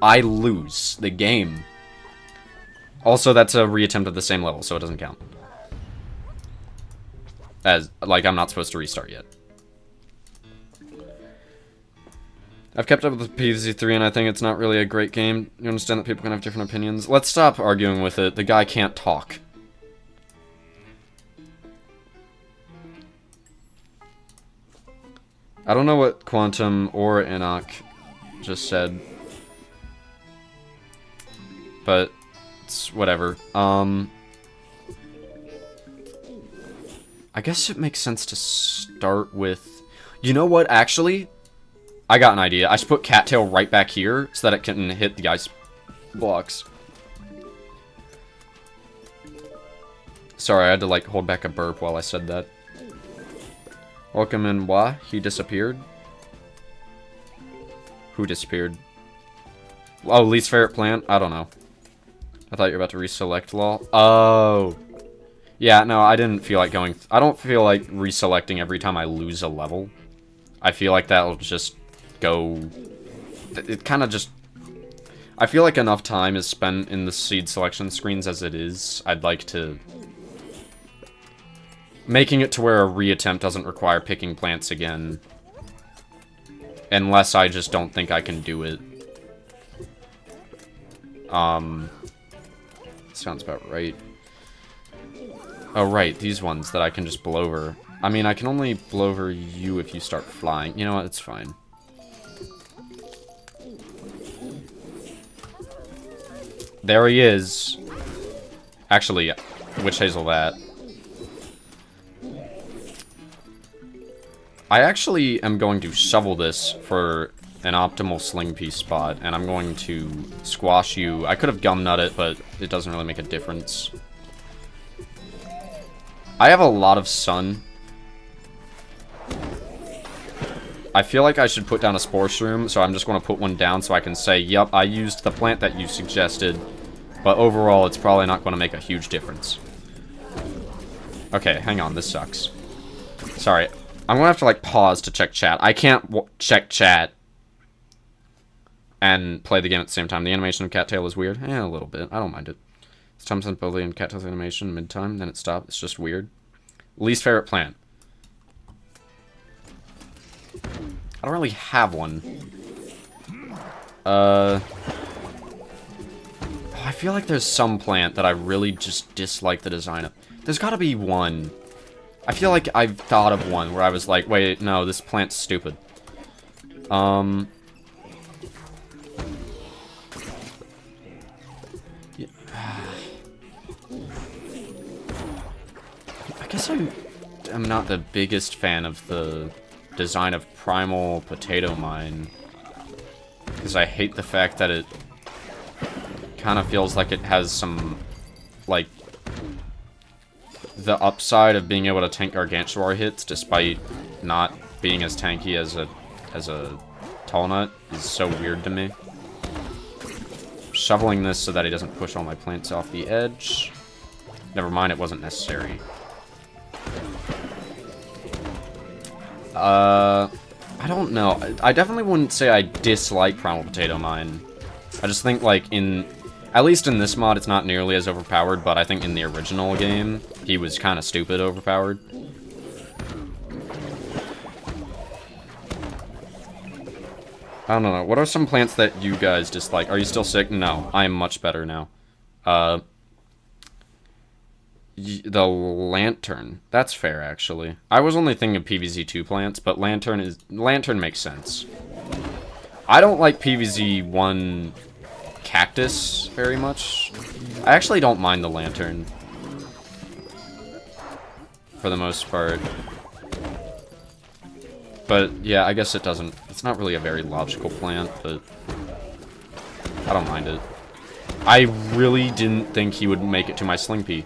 I lose the game. Also, that's a reattempt of the same level, so it doesn't count. As, like, I'm not supposed to restart yet. I've kept up with PvZ2 and I think it's not really a great game. You understand that people can have different opinions? Let's stop arguing with it. The guy can't talk. I don't know what Quantum or Enoch just said. But it's whatever. I guess it makes sense to start with... You know what, actually? I got an idea. I should put Cattail right back here so that it can hit the ice blocks. Sorry, I had to, like, hold back a burp while I said that. Welcome in, Wah. He disappeared. Who disappeared? Oh, least favorite plant? I don't know. I thought you were about to reselect, lol. Oh. Yeah, no, I didn't feel like going... I don't feel like reselecting every time I lose a level. I feel like that'll just go... It kind of just... I feel like enough time is spent in the seed selection screens as it is. I'd like to... Making it to where a reattempt doesn't require picking plants again. Unless I just don't think I can do it. Sounds about right. Oh, right, these ones that I can just blow over. I mean, I can only blow over you if you start flying. You know what, it's fine. There he is. Actually, Witch Hazel that. I actually am going to shovel this for an optimal sling piece spot, and I'm going to squash you. I could have gum nut it, but it doesn't really make a difference. I have a lot of sun. I feel like I should put down a spore shroom, so I'm just going to put one down so I can say, yep, I used the plant that you suggested, but overall it's probably not going to make a huge difference. Okay, hang on, this sucks. Sorry, I'm going to have to, like, pause to check chat. I can't check chat and play the game at the same time. The animation of Cattail is weird. A little bit. I don't mind it. It's time spent building Cattail's animation mid-time, then it stopped. It's just weird. Least favorite plant. I don't really have one. I feel like there's some plant that I really just dislike the design of. There's gotta be one. I feel like I've thought of one where I was like, wait, no, this plant's stupid. Yeah. I guess I'm not the biggest fan of the design of Primal Potato Mine. Because I hate the fact that it kind of feels like it has some, like, the upside of being able to tank Gargantuar hits despite not being as tanky as a Tall Nut is so weird to me. Shoveling this so that he doesn't push all my plants off the edge. Never mind, it wasn't necessary. I don't know. I definitely wouldn't say I dislike Primal Potato Mine. I just think, like, at least in this mod, it's not nearly as overpowered, but I think in the original game, he was kind of stupid overpowered. I don't know. What are some plants that you guys dislike? Are you still sick? No, I am much better now. The Lantern. That's fair, actually. I was only thinking of PvZ2 plants, but Lantern makes sense. I don't like PvZ1 Cactus very much. I actually don't mind the Lantern. For the most part. But, yeah, I guess it doesn't... It's not really a very logical plant, but... I don't mind it. I really didn't think he would make it to my Sling Pea.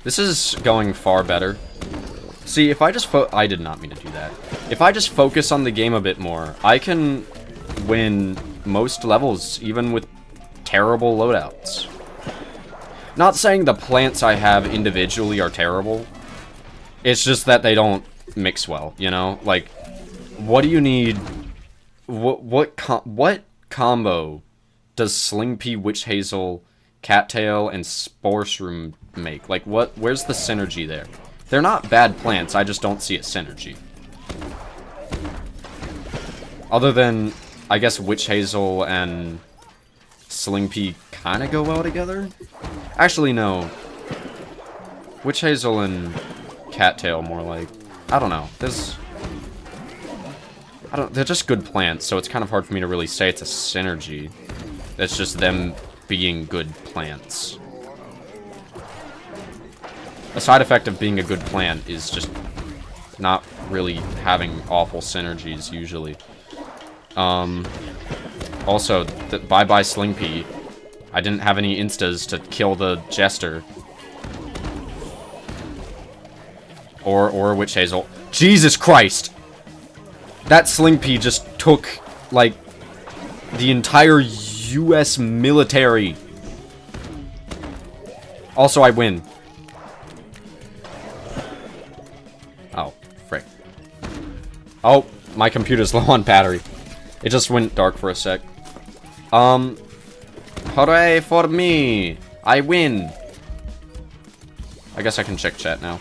This is going far better. See, if I just I did not mean to do that. If I just focus on the game a bit more, I can win most levels, even with terrible loadouts. Not saying the plants I have individually are terrible. It's just that they don't mix well, you know? Like, what do you need... What combo does Sling Pea, Witch Hazel, Cattail, and Spore Shroom make? Like, where's the synergy there? They're not bad plants, I just don't see a synergy. Other than, I guess, Witch Hazel and Sling Pea kind of go well together? Actually, no. Witch Hazel and Cattail more like... I don't know. They're just good plants, so it's kind of hard for me to really say it's a synergy. It's just them being good plants. A side effect of being a good plant is just not really having awful synergies, usually. Also, bye-bye Sling Pea. I didn't have any instas to kill the Jester. Or Witch Hazel. Jesus Christ! That Sling Pea just took, like, the entire US military. Also, I win. Oh, frick. Oh, my computer's low on battery. It just went dark for a sec. Hooray for me! I win! I guess I can check chat now.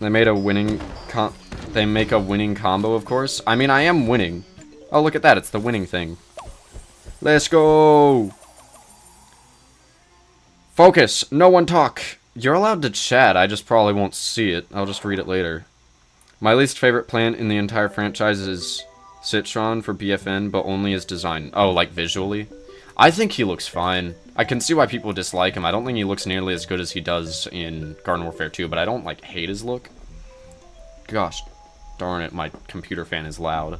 They made a winning they make a winning combo, of course. I mean, I am winning. Oh, look at that. It's the winning thing. Let's go! Focus! No one talk! You're allowed to chat. I just probably won't see it. I'll just read it later. My least favorite plant in the entire franchise is Citron for BFN, but only his design. Oh, like visually? I think he looks fine. I can see why people dislike him. I don't think he looks nearly as good as he does in Garden Warfare 2, but I don't, like, hate his look. Gosh darn it, my computer fan is loud.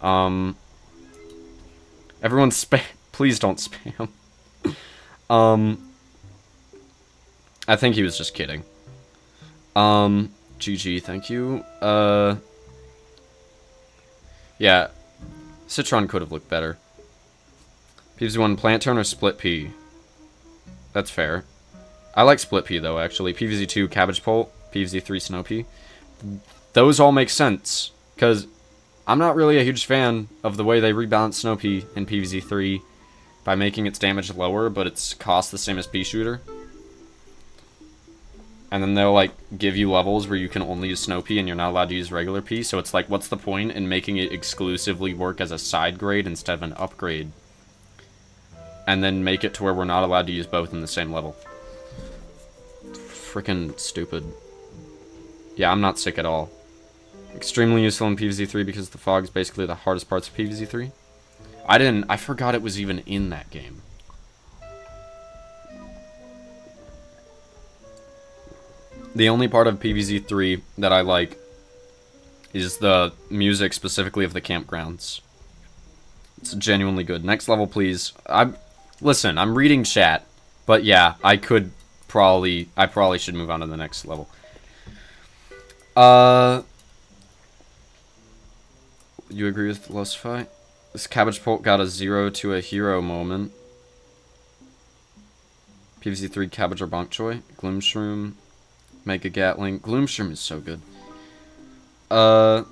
Everyone please don't spam. I think he was just kidding. GG, thank you. Yeah. Citron could have looked better. PvZ1 Plant Turn or Split Pea? That's fair. I like Split Pea, though, actually. PvZ2 Cabbage Pult, PvZ3 Snow Pea. Those all make sense, because I'm not really a huge fan of the way they rebalance Snow Pea in PvZ3 by making its damage lower, but its cost the same as Pea Shooter. And then they'll, like, give you levels where you can only use Snow Pea and you're not allowed to use regular Pea. So it's like, what's the point in making it exclusively work as a side grade instead of an upgrade? And then make it to where we're not allowed to use both in the same level. Freaking stupid. Yeah, I'm not sick at all. Extremely useful in PvZ3 because the fog is basically the hardest parts of PvZ3. I forgot it was even in that game. The only part of PvZ3 that I like is the music, specifically of the campgrounds. It's genuinely good. Next level, please. Listen, I'm reading chat, but yeah, I probably should move on to the next level. You agree with Philosophy? This Cabbage Pulp got a 0 to a hero moment. PvZ3 Cabbage or Bonk Choy. Gloomshroom. Mega Gatling. Gloomshroom is so good. I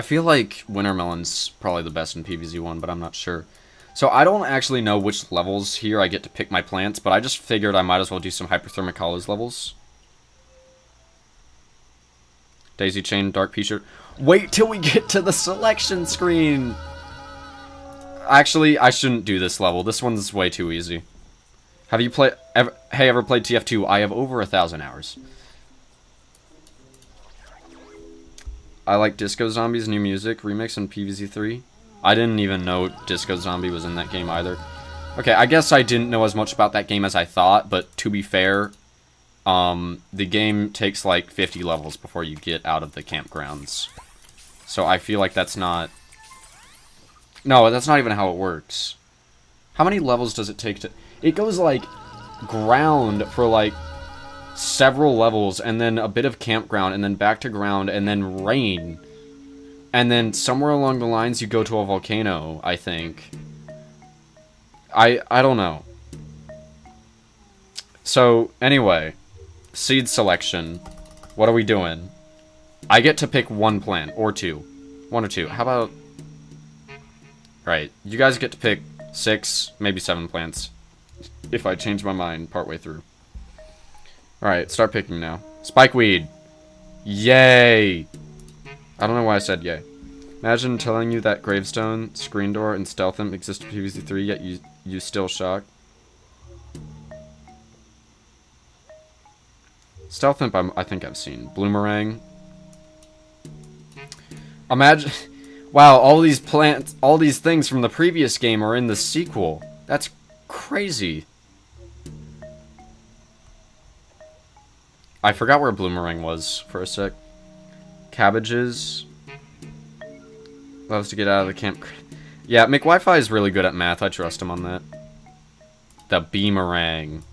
feel like Wintermelon's probably the best in PvZ1, but I'm not sure. So I don't actually know which levels here I get to pick my plants, but I just figured I might as well do some Hyperthermic Hollows levels. Daisy Chain, Dark Pea Shirt. Wait till we get to the selection screen! Actually, I shouldn't do this level. This one's way too easy. Have you ever played TF2? I have over 1,000 hours. I like Disco Zombie's new music remix in PvZ3. I didn't even know Disco Zombie was in that game either. Okay, I guess I didn't know as much about that game as I thought, but to be fair, the game takes like 50 levels before you get out of the campgrounds. So I feel like that's not... No, that's not even how it works. How many levels does it take to... It goes like ground for like several levels, and then a bit of campground, and then back to ground, and then rain. And then somewhere along the lines you go to a volcano, I think. I don't know. So, anyway. Seed selection. What are we doing? I get to pick one plant, or two. One or two. How about... Right, you guys get to pick 6, maybe 7 plants. If I change my mind partway through. Alright, start picking now. Spikeweed! Yay! I don't know why I said yay. Imagine telling you that Gravestone, Screen Door, and Stealth Imp exist in PvZ3, yet you still shocked. Stealth Imp I think I've seen. Bloomerang. Imagine... Wow, all these things from the previous game are in the sequel. That's crazy. I forgot where Bloomerang was for a sec. Cabbages. Loves to get out of the camp. Yeah, McWiFi is really good at math. I trust him on that. The Beamerang.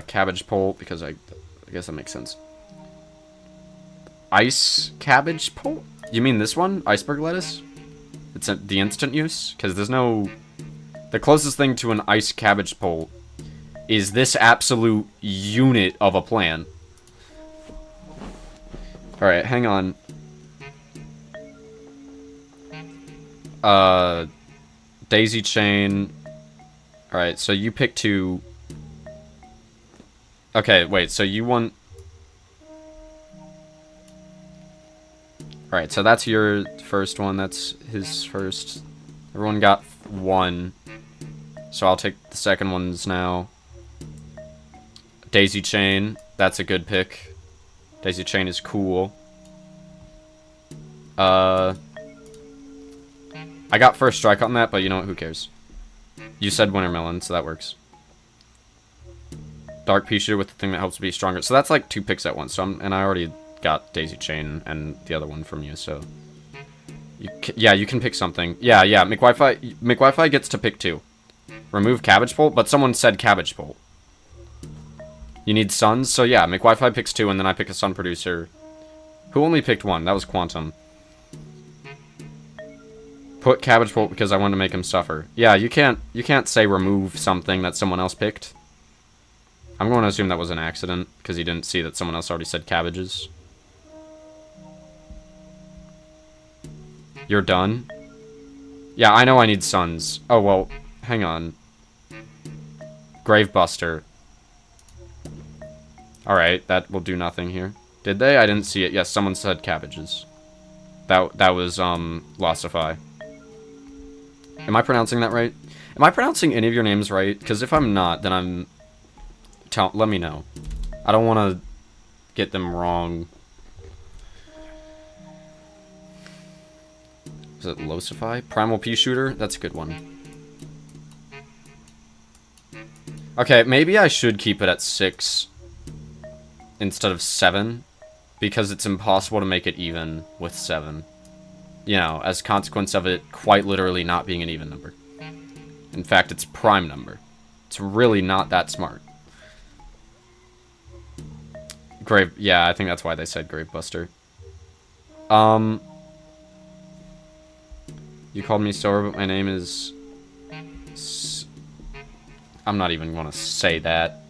Cabbage Pulp, because I guess that makes sense. Ice Cabbage Pulp? You mean this one? Iceberg Lettuce? It's the instant use? Because there's no... The closest thing to an Ice Cabbage Pulp is this absolute unit of a plant. Alright, hang on. Daisy Chain. Alright, so you pick 2. Okay, wait, so you want... Alright, so that's your first one, that's his first. Everyone got 1. So I'll take the second ones now. Daisy Chain, that's a good pick. Daisy Chain is cool. I got first strike on that, but you know what, who cares? You said Wintermelon, so that works. Dark Pea Shooter with the thing that helps be stronger. So that's like 2 picks at once. So and I already got Daisy Chain and the other one from you, so... Yeah, you can pick something. Yeah, McWiFi gets to pick 2. Remove Cabbage Pulp, but someone said Cabbage Pulp. You need Suns? So yeah, McWiFi picks 2, and then I pick a Sun Producer. Who only picked 1? That was Quantum. Put Cabbage Pulp because I wanted to make him suffer. Yeah, you can't say remove something that someone else picked. I'm going to assume that was an accident, because he didn't see that someone else already said cabbages. You're done? Yeah, I know I need Suns. Oh, well, hang on. Gravebuster. Alright, that will do nothing here. Did they? I didn't see it. Yes, someone said cabbages. That was, Lossify. Am I pronouncing that right? Am I pronouncing any of your names right? Because if I'm not, then I'm... let me know. I don't want to get them wrong. Is it Lossify? Primal Pea Shooter? That's a good one. Okay, maybe I should keep it at 6 instead of 7, because it's impossible to make it even with 7. You know, as a consequence of it quite literally not being an even number. In fact, it's prime number. It's really not that smart. Yeah, I think that's why they said Gravebuster. You called me Sober, but my name is... I'm not even gonna say that.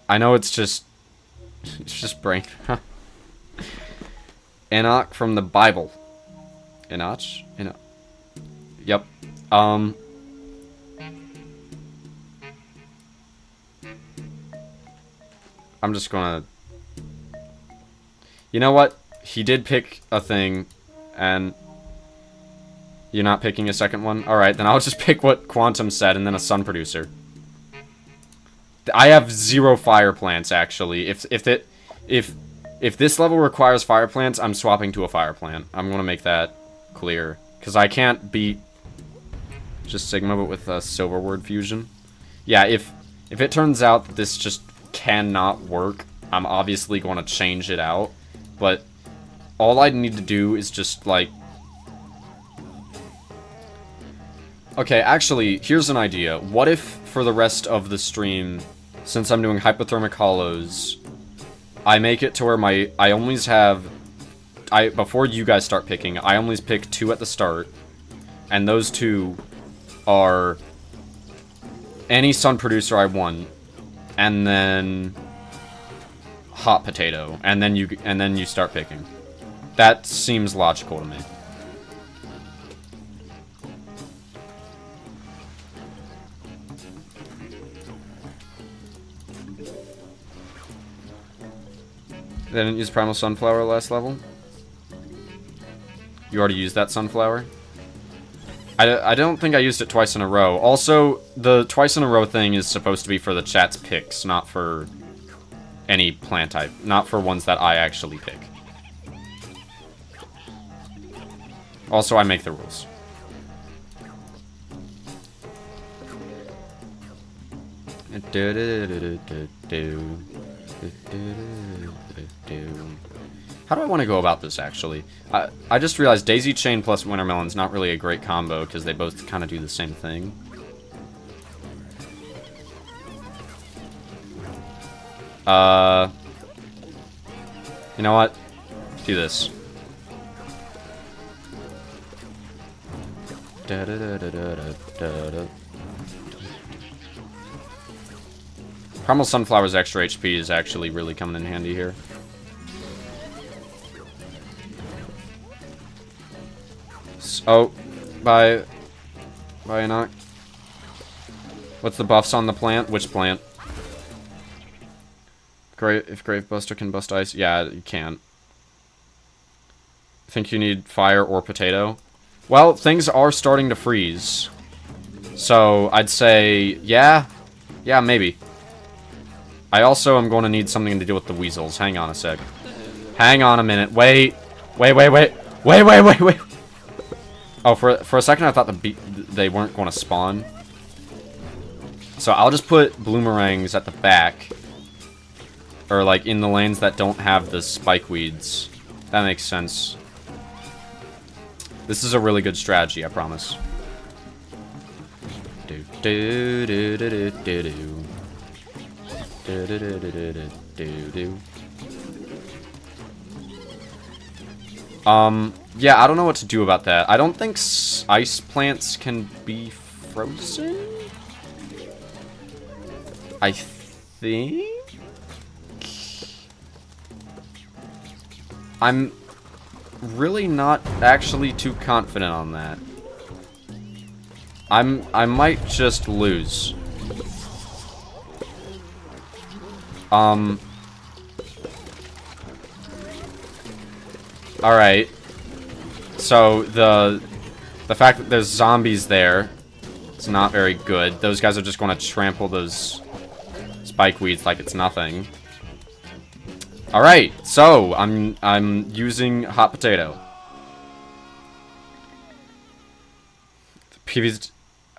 I know it's just... It's just brain. Enoch from the Bible. Enoch? Enoch. Yep. I'm just gonna... You know what? He did pick a thing, and... You're not picking a second one? Alright, then I'll just pick what Quantum said, and then a sun producer. I have 0 fire plants, actually. If this level requires fire plants, I'm swapping to a fire plant. I'm gonna make that clear. Because I can't beat just Sigma, but with a Silver Word Fusion. Yeah, if it turns out that this just cannot work, I'm obviously going to change it out. But all I need to do is just, like... Okay, actually, here's an idea. What if, for the rest of the stream, since I'm doing Hypothermic Hollows, I make it to where I always have... before you guys start picking, I always pick 2 at the start, and those 2 are any sun producer I want, and then hot potato, and then you start picking. That seems logical to me. They didn't use Primal Sunflower last level? You already used that Sunflower? I don't think I used it twice in a row. Also, the twice in a row thing is supposed to be for the chat's picks, not for any plant type. Not for ones that I actually pick. Also, I make the rules. How do I want to go about this, actually? I just realized Daisy Chain plus Wintermelon's not really a great combo, because they both kind of do the same thing. You know what? Do this. Primal Sunflower's extra HP is actually really coming in handy here. Oh, bye Enoch. What's the buffs on the plant? Which plant? If Gravebuster can bust ice? Yeah, you can't. Think you need fire or potato? Well, things are starting to freeze. So, I'd say, yeah, maybe. I also am going to need something to deal with the weasels. Hang on a sec. Hang on a minute. Wait. Oh, for a second I thought they weren't going to spawn. So I'll just put bloomerangs at the back. Or, like, in the lanes that don't have the spike weeds. That makes sense. This is a really good strategy, I promise. Yeah, I don't know what to do about that. I don't think ice plants can be frozen? I think? I'm really not actually too confident on that. I might just lose. Alright. So, the fact that there's zombies there, it's not very good. Those guys are just going to trample those spike weeds like it's nothing. Alright, so, I'm using hot potato. PvZ...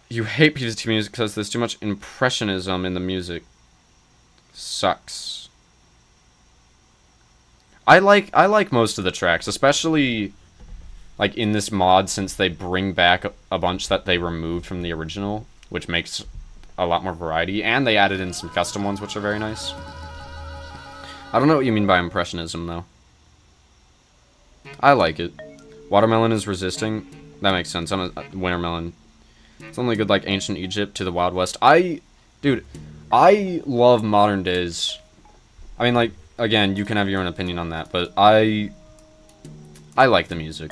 You hate PvZ2 music because there's too much impressionism in the music. Sucks. I like most of the tracks, especially like in this mod, since they bring back a bunch that they removed from the original, which makes a lot more variety, and they added in some custom ones, which are very nice. I don't know what you mean by impressionism, though. I like it. Watermelon is resisting. That makes sense. I'm a wintermelon. It's only good like ancient Egypt to the Wild West. Dude, I love modern days. I mean, like, again, you can have your own opinion on that, but I like the music.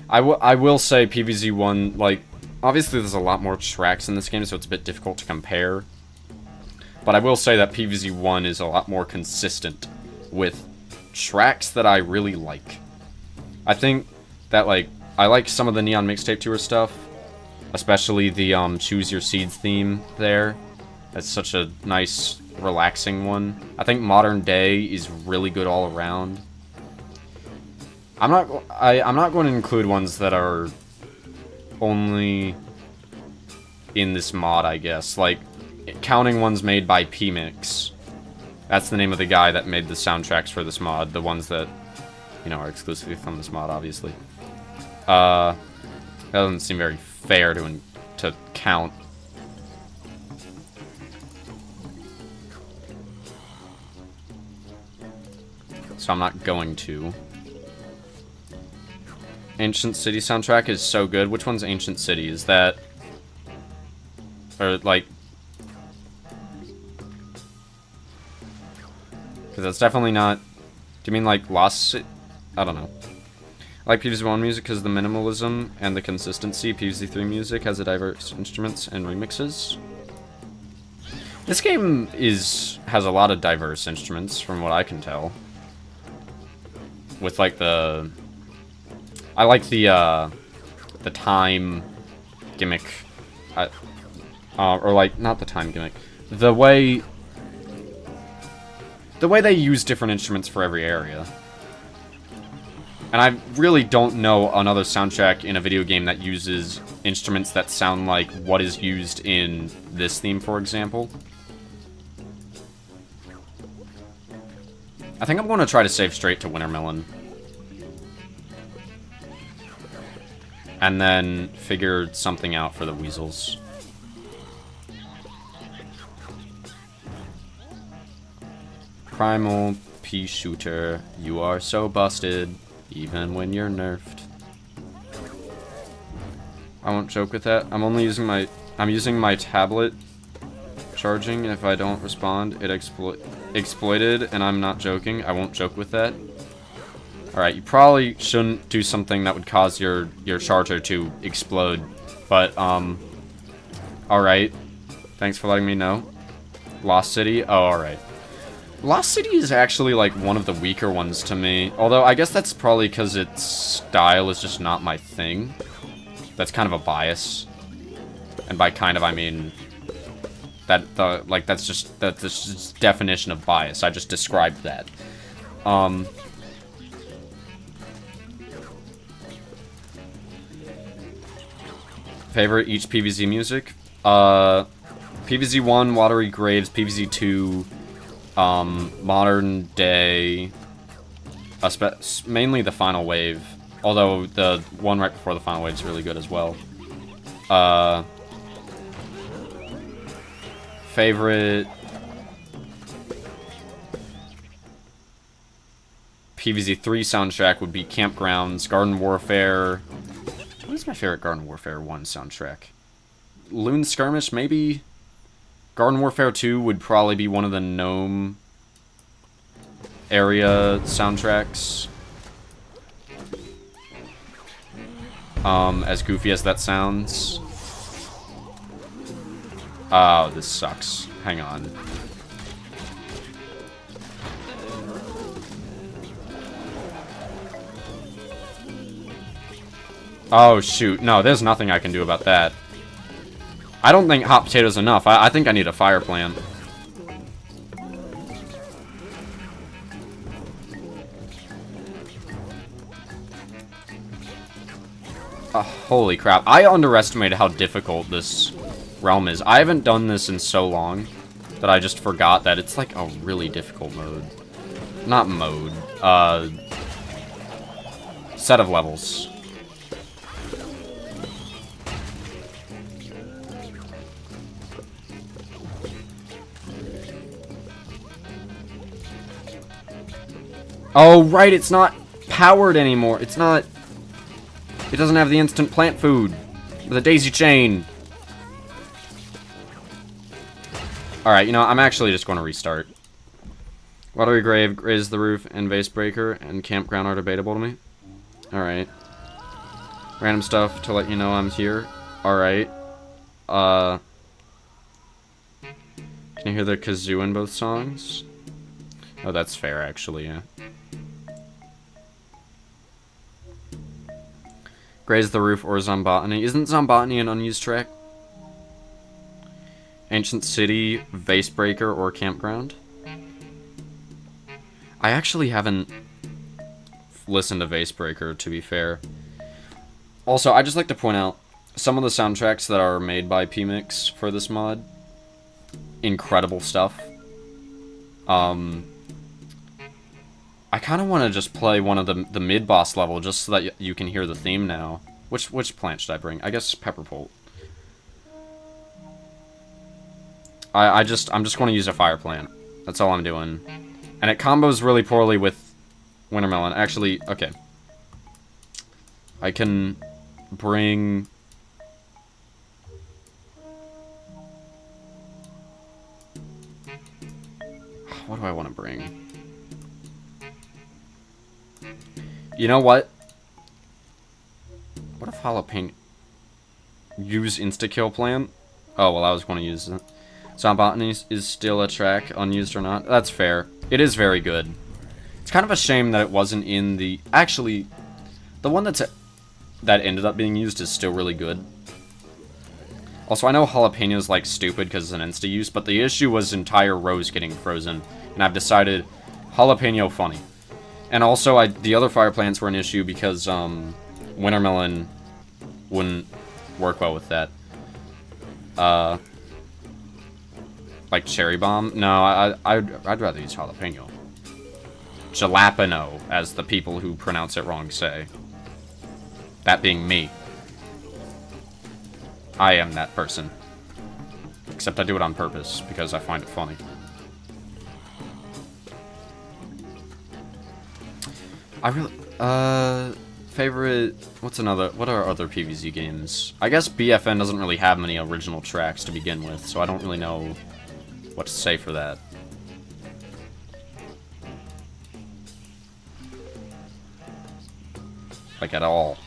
I will say PvZ1, like, obviously there's a lot more tracks in this game, so it's a bit difficult to compare. But I will say that PvZ1 is a lot more consistent with tracks that I really like. I think that, like, I like some of the Neon Mixtape Tour stuff, especially the Choose Your Seeds theme there. That's such a nice, relaxing one. I think Modern Day is really good all around. I'm not going to include ones that are only in this mod, I guess. Like, counting ones made by PMix. That's the name of the guy that made the soundtracks for this mod. The ones that, you know, are exclusively from this mod, obviously. That doesn't seem very fair to count. So I'm not going to. Ancient City soundtrack is so good. Which one's Ancient City? Is that... Or, like... Because that's definitely not... Do you mean, like, Lost City? I don't know. I like PvZ1 music because of the minimalism and the consistency. PvZ3 music has a diverse instruments and remixes. This game has a lot of diverse instruments, from what I can tell. With, like, the... I like the time gimmick. Or, like, not the time gimmick. The way they use different instruments for every area. And I really don't know another soundtrack in a video game that uses instruments that sound like what is used in this theme, for example. I think I'm going to try to save straight to Wintermelon. And then figure something out for the weasels. Primal pea shooter, you are so busted, even when you're nerfed. I won't joke with that. I'm using my tablet charging. If I don't respond, it exploited, and I'm not joking. I won't joke with that. Alright, you probably shouldn't do something that would cause your charger to explode. But, alright. Thanks for letting me know. Lost City? Oh, alright. Lost City is actually, like, one of the weaker ones to me. Although, I guess that's probably because its style is just not my thing. That's kind of a bias. And by kind of, I mean... that's just definition of bias. I just described that. Favorite each PvZ music? PvZ1, Watery Graves, PvZ2, Modern Day, mainly the Final Wave, although the one right before the Final Wave is really good as well. Favorite PvZ3 soundtrack would be Campgrounds, Garden Warfare. What is my favorite Garden Warfare 1 soundtrack? Loon Skirmish, maybe? Garden Warfare 2 would probably be one of the Gnome area soundtracks. As goofy as that sounds. Oh, this sucks. Hang on. Oh, shoot. No, there's nothing I can do about that. I don't think hot potatoes enough. I think I need a fire plant. Holy crap. I underestimated how difficult this realm is. I haven't done this in so long that I just forgot that it's like a really difficult mode. Not mode. Set of levels. Oh, right, it's not powered anymore. It's not... It doesn't have the instant plant food. The daisy chain. Alright, you know, I'm actually just going to restart. Watery Grave, Graze the Roof, and Vase Breaker, and Campground are debatable to me. Alright. Random stuff to let you know I'm here. Alright. Can you hear the kazoo in both songs? Oh, that's fair, actually, yeah. Graze the Roof or Zombotany. Isn't Zombotany an unused track? Ancient City, Vasebreaker, or Campground? I actually haven't listened to Vasebreaker, to be fair. Also, I'd just like to point out, some of the soundtracks that are made by PMix for this mod, incredible stuff. I kind of want to just play one of the mid-boss level, just so that you can hear the theme now. Which plant should I bring? I guess Pepperpult. I'm just going to use a fire plant. That's all I'm doing. And it combos really poorly with Wintermelon. Actually, okay. I can bring... What do I want to bring? You know what? What if jalapeno... Use insta-kill plant? Oh, well, I was going to use it. Zombotany is still a track, unused or not. That's fair. It is very good. It's kind of a shame that it wasn't in the... Actually, the one that ended up being used is still really good. Also, I know jalapeno's like stupid because it's an insta-use, but the issue was entire rows getting frozen. And I've decided jalapeno funny. And also, the other fire plants were an issue because Wintermelon wouldn't work well with that. Like Cherry Bomb? No, I'd rather use jalapeno. Jalapeno, as the people who pronounce it wrong say. That being me. I am that person. Except I do it on purpose, because I find it funny. I really... Favorite... What are other PvZ games? I guess BFN doesn't really have many original tracks to begin with, so I don't really know what to say for that. Like, at all.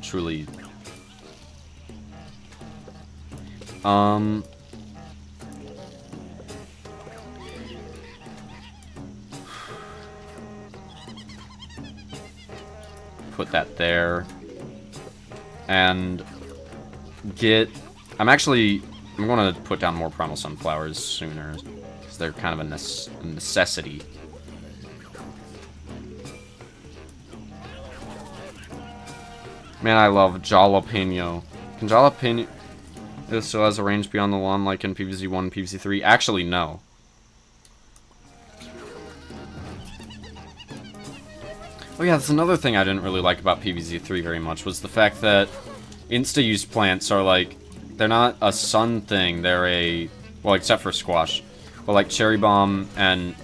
Truly. Put that there. And get... I'm going to put down more Primal Sunflowers sooner, because they're kind of a necessity. Man, I love jalapeno. Can jalapeno... It still has a range beyond the lawn like in PvZ1 and PvZ3? Actually, no. Oh yeah, that's another thing I didn't really like about PvZ3 very much, was the fact that insta-use plants are like... They're not a sun thing, they're a... Well, except for squash. But like Cherry Bomb and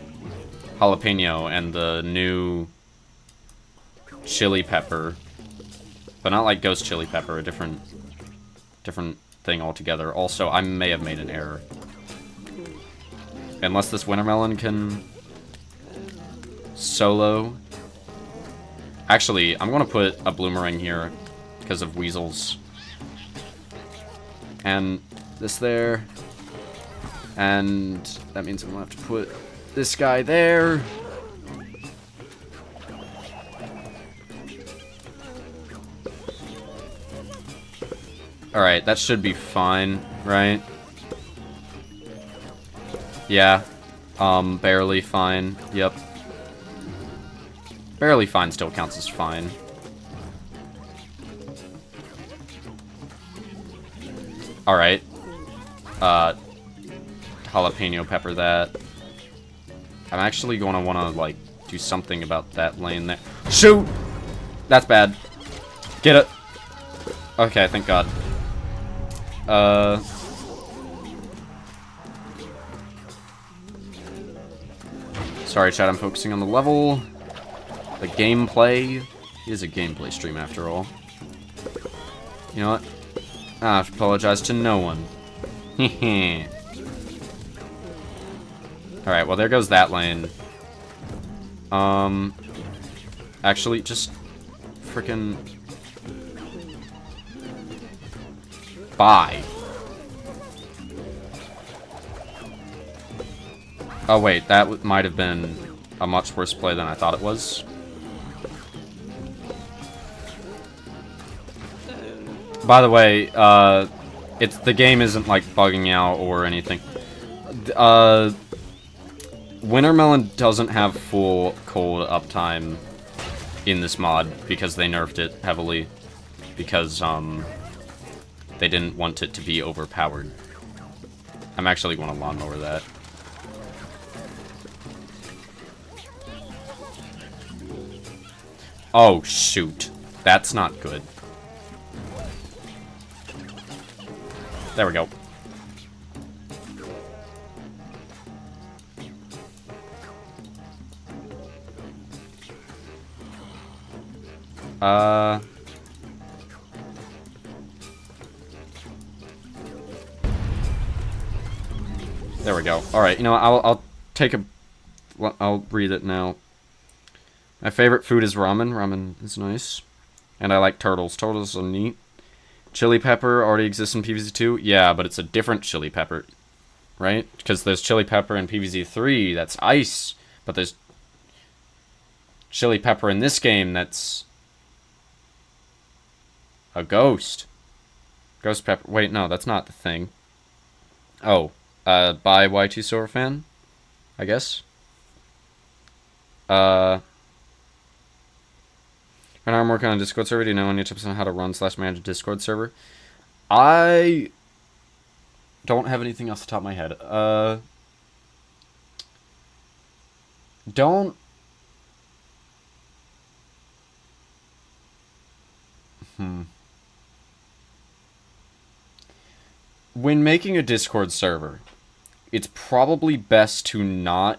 jalapeno and the new chili pepper. But not like Ghost Chili Pepper, a different thing altogether. Also, I may have made an error. Unless this Wintermelon can solo. Actually, I'm going to put a Bloomerang here because of weasels. And this there. And that means I'm going to have to put this guy there. Alright, that should be fine, right? Yeah. Barely fine. Yep. Barely fine still counts as fine. Alright. Jalapeno pepper that. I'm actually gonna wanna, like, do something about that lane there. Shoot! That's bad. Get it. Okay, thank God. Sorry, chat, I'm focusing on the level. The gameplay. It is a gameplay stream, after all. You know what? I have to apologize to no one. Alright, well, there goes that lane. Actually, just frickin' bye. Oh, wait, that might have been a much worse play than I thought it was. By the way, the game isn't, like, bugging out or anything. Wintermelon doesn't have full cold uptime in this mod because they nerfed it heavily. Because, they didn't want it to be overpowered. I'm actually going to lawnmower that. Oh, shoot. That's not good. There we go. There we go. Alright, you know, I'll take a... I'll read it now. My favorite food is ramen. Ramen is nice. And I like turtles. Turtles are neat. Chili pepper already exists in PvZ2? Yeah, but it's a different chili pepper. Right? Because there's chili pepper in PvZ3 that's ice. But there's chili pepper in this game that's a ghost. Ghost pepper. Wait, no, that's not the thing. Oh. By Y2 Silverfan? I guess. Right now I'm working on a Discord server. Do you know any tips on how to run / manage a Discord server? I don't have anything off the top of my head. Don't... When making a Discord server, it's probably best to not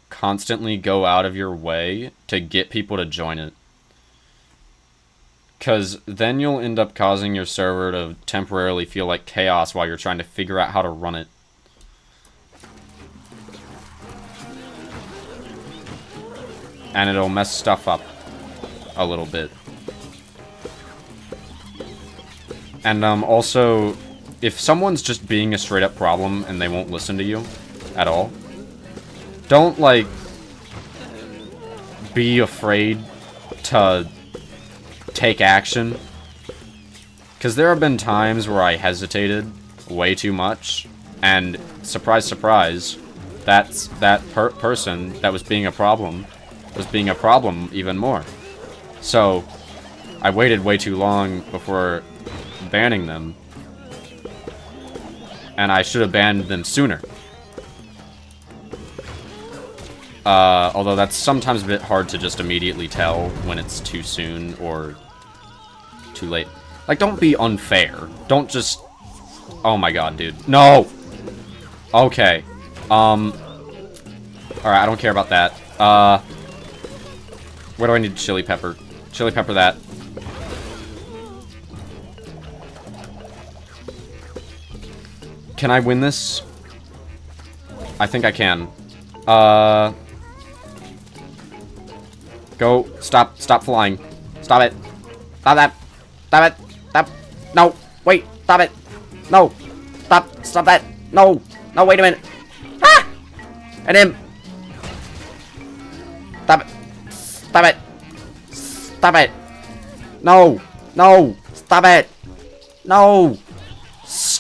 constantly go out of your way to get people to join it. Because then you'll end up causing your server to temporarily feel like chaos while you're trying to figure out how to run it. And it'll mess stuff up a little bit. And also, if someone's just being a straight up problem and they won't listen to you at all, don't, like, be afraid to take action. Because there have been times where I hesitated way too much, and surprise, surprise, that person that was being a problem even more. So, I waited way too long before banning them, and I should have banned them sooner. Although that's sometimes a bit hard to just immediately tell when it's too soon or too late. Like, don't be unfair. Don't just... Oh my god, dude. No! Okay. Alright, I don't care about that. Where do I need chili pepper? Chili pepper that. Can I win this? I think I can. Go. Stop. Stop flying. Stop it. Stop that. Stop it. Stop. No. Wait. Stop it. No. Stop. Stop that. No. No, wait a minute. Ah! And him. Stop it. Stop it. Stop it. No. No. Stop it. No.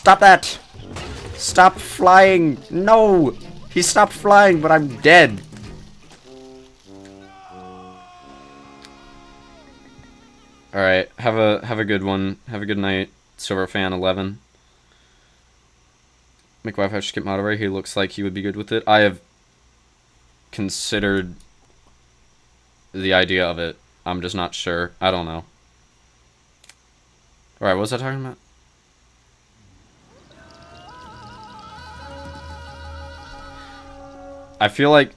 Stop that! Stop flying! No! He stopped flying, but I'm dead. Alright, have a good one. Have a good night, Silverfan 11. Make Wi-Fi skip moderator. He looks like he would be good with it. I have considered the idea of it. I'm just not sure. I don't know. Alright, what was I talking about? I feel like...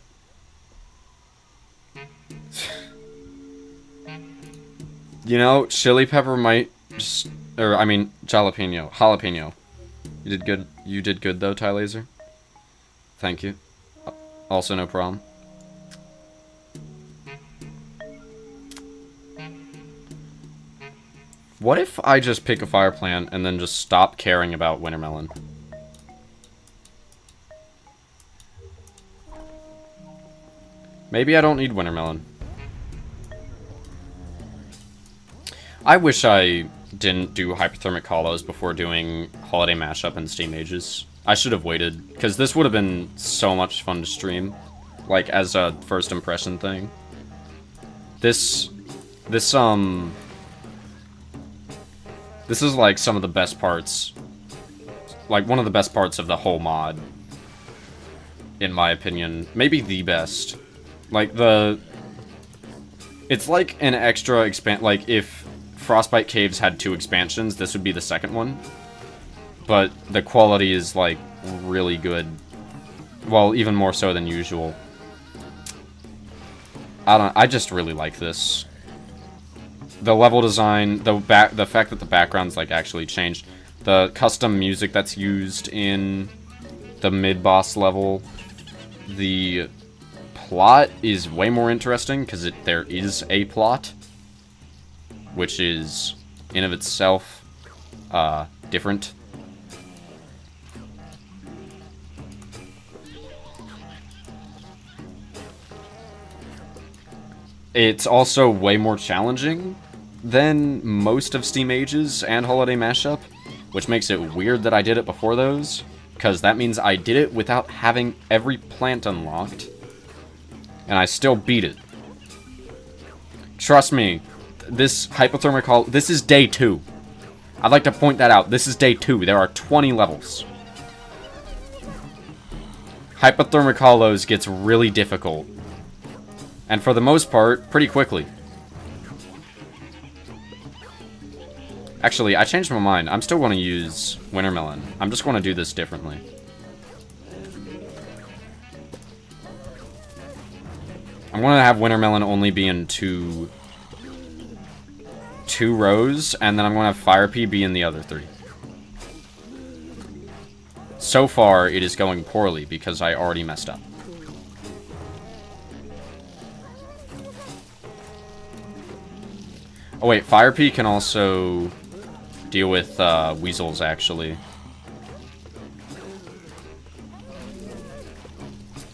you know, chili pepper might just... or, I mean, jalapeno. Jalapeno. You did good. You did good, though, Ty Laser. Thank you. Also, no problem. What if I just pick a fire plant and then just stop caring about Wintermelon? Maybe I don't need Wintermelon. I wish I didn't do hypothermic hollows before doing Holiday Mashup and Steam Ages. I should have waited, because this would have been so much fun to stream. Like, as a first impression thing. This is like some of the best parts. Like, one of the best parts of the whole mod. In my opinion. Maybe the best. Like, it's like an extra like, if Frostbite Caves had 2 expansions, this would be the second one. But the quality is, like, really good. Well, even more so than usual. I just really like this. The level design, the fact that the background's, like, actually changed. The custom music that's used in the mid-boss level. The plot is way more interesting, because there is a plot. Which is, in of itself, different. It's also way more challenging than most of Steam Ages and Holiday Mashup, which makes it weird that I did it before those, because that means I did it without having every plant unlocked, and I still beat it. Trust me, this hypothermic hollow, this is day 2. I'd like to point that out. This is day 2. There are 20 levels. Hypothermic hollows gets really difficult. And for the most part, pretty quickly. Actually, I changed my mind. I'm still going to use Wintermelon. I'm just going to do this differently. I'm going to have Wintermelon only be in two rows, and then I'm going to have Fire Pea be in the other 3. So far, it is going poorly because I already messed up. Oh wait, Fire Pea can also deal with weasels, actually.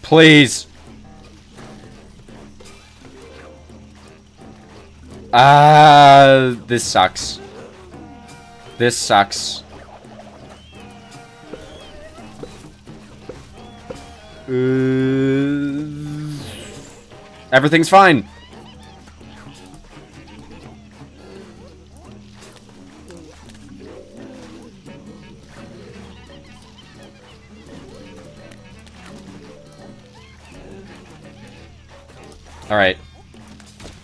Please! This sucks. This sucks. Everything's fine. Alright.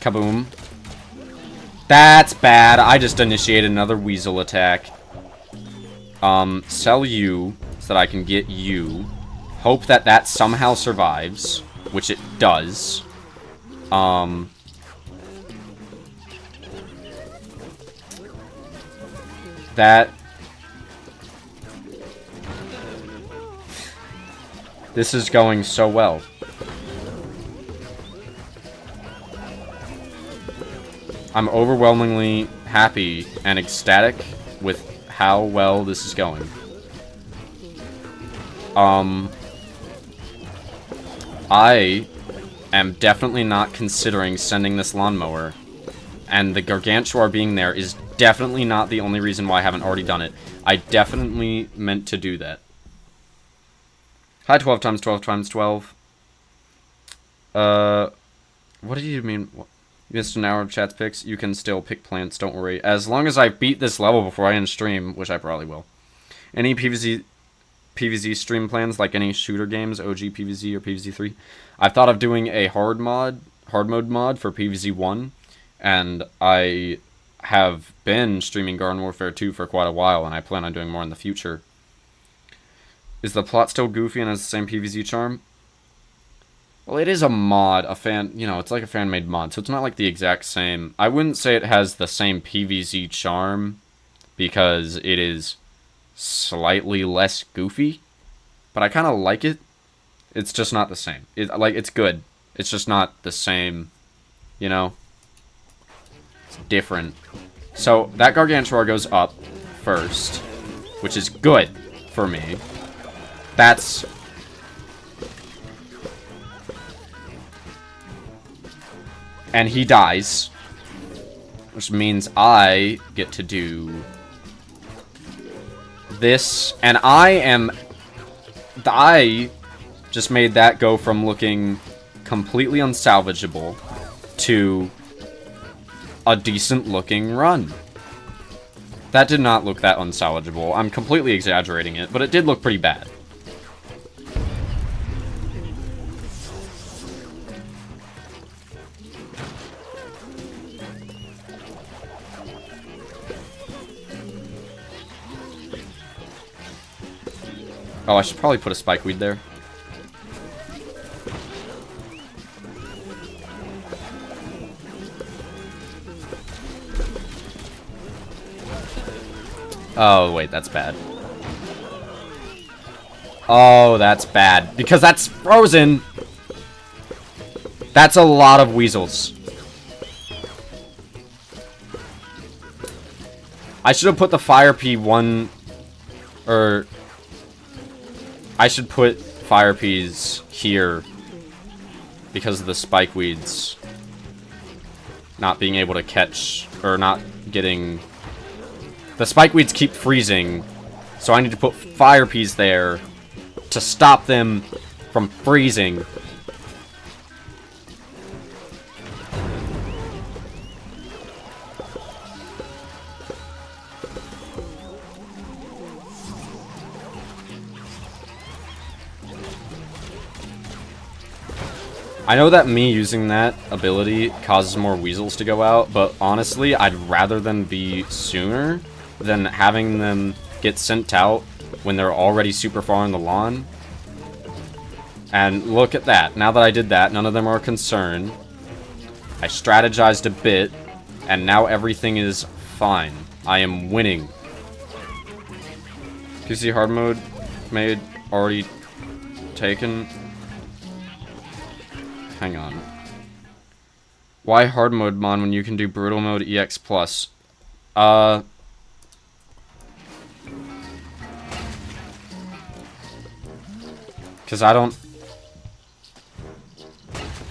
Kaboom. That's bad. I just initiated another weasel attack. Sell you so that I can get you. Hope that that somehow survives, which it does. This is going so well. I'm overwhelmingly happy and ecstatic with how well this is going. I am definitely not considering sending this lawnmower, and the Gargantuar being there is definitely not the only reason why I haven't already done it. I definitely meant to do that. Hi, 12 times 12 times 12. What do you mean? You missed an hour of chat's picks. You can still pick plants, don't worry. As long as I beat this level before I end stream, which I probably will. Any PvZ stream plans, like any shooter games, OG PvZ or PvZ3? I've thought of doing a hard mode mod for PvZ1, and I have been streaming Garden Warfare 2 for quite a while, and I plan on doing more in the future. Is the plot still goofy and has the same PvZ charm? Well, it is a mod, it's like a fan-made mod, so it's not like the exact same. I wouldn't say it has the same PvZ charm, because it is slightly less goofy, but I kind of like it. It's just not the same. It's good. It's just not the same, you know? It's different. So, that Gargantuar goes up first, which is good for me. That's... And he dies, which means I get to do this, and I just made that go from looking completely unsalvageable to a decent looking run. That did not look that unsalvageable. I'm completely exaggerating it, but it did look pretty bad. Oh, I should probably put a spikeweed there. Oh, wait, that's bad. Oh, that's bad. Because that's frozen! That's a lot of weasels. I should have put the fire P1... Or... I should put fire peas here because of the spikeweeds not being able to catch, or not getting... The spikeweeds keep freezing, so I need to put fire peas there to stop them from freezing. I know that me using that ability causes more weasels to go out, but honestly, I'd rather them be sooner than having them get sent out when they're already super far on the lawn. And look at that. Now that I did that, none of them are concerned. I strategized a bit, and now everything is fine. I am winning. PC hard mode made already taken. Hang on. Why hard mode mod when you can do brutal mode EX plus? Because I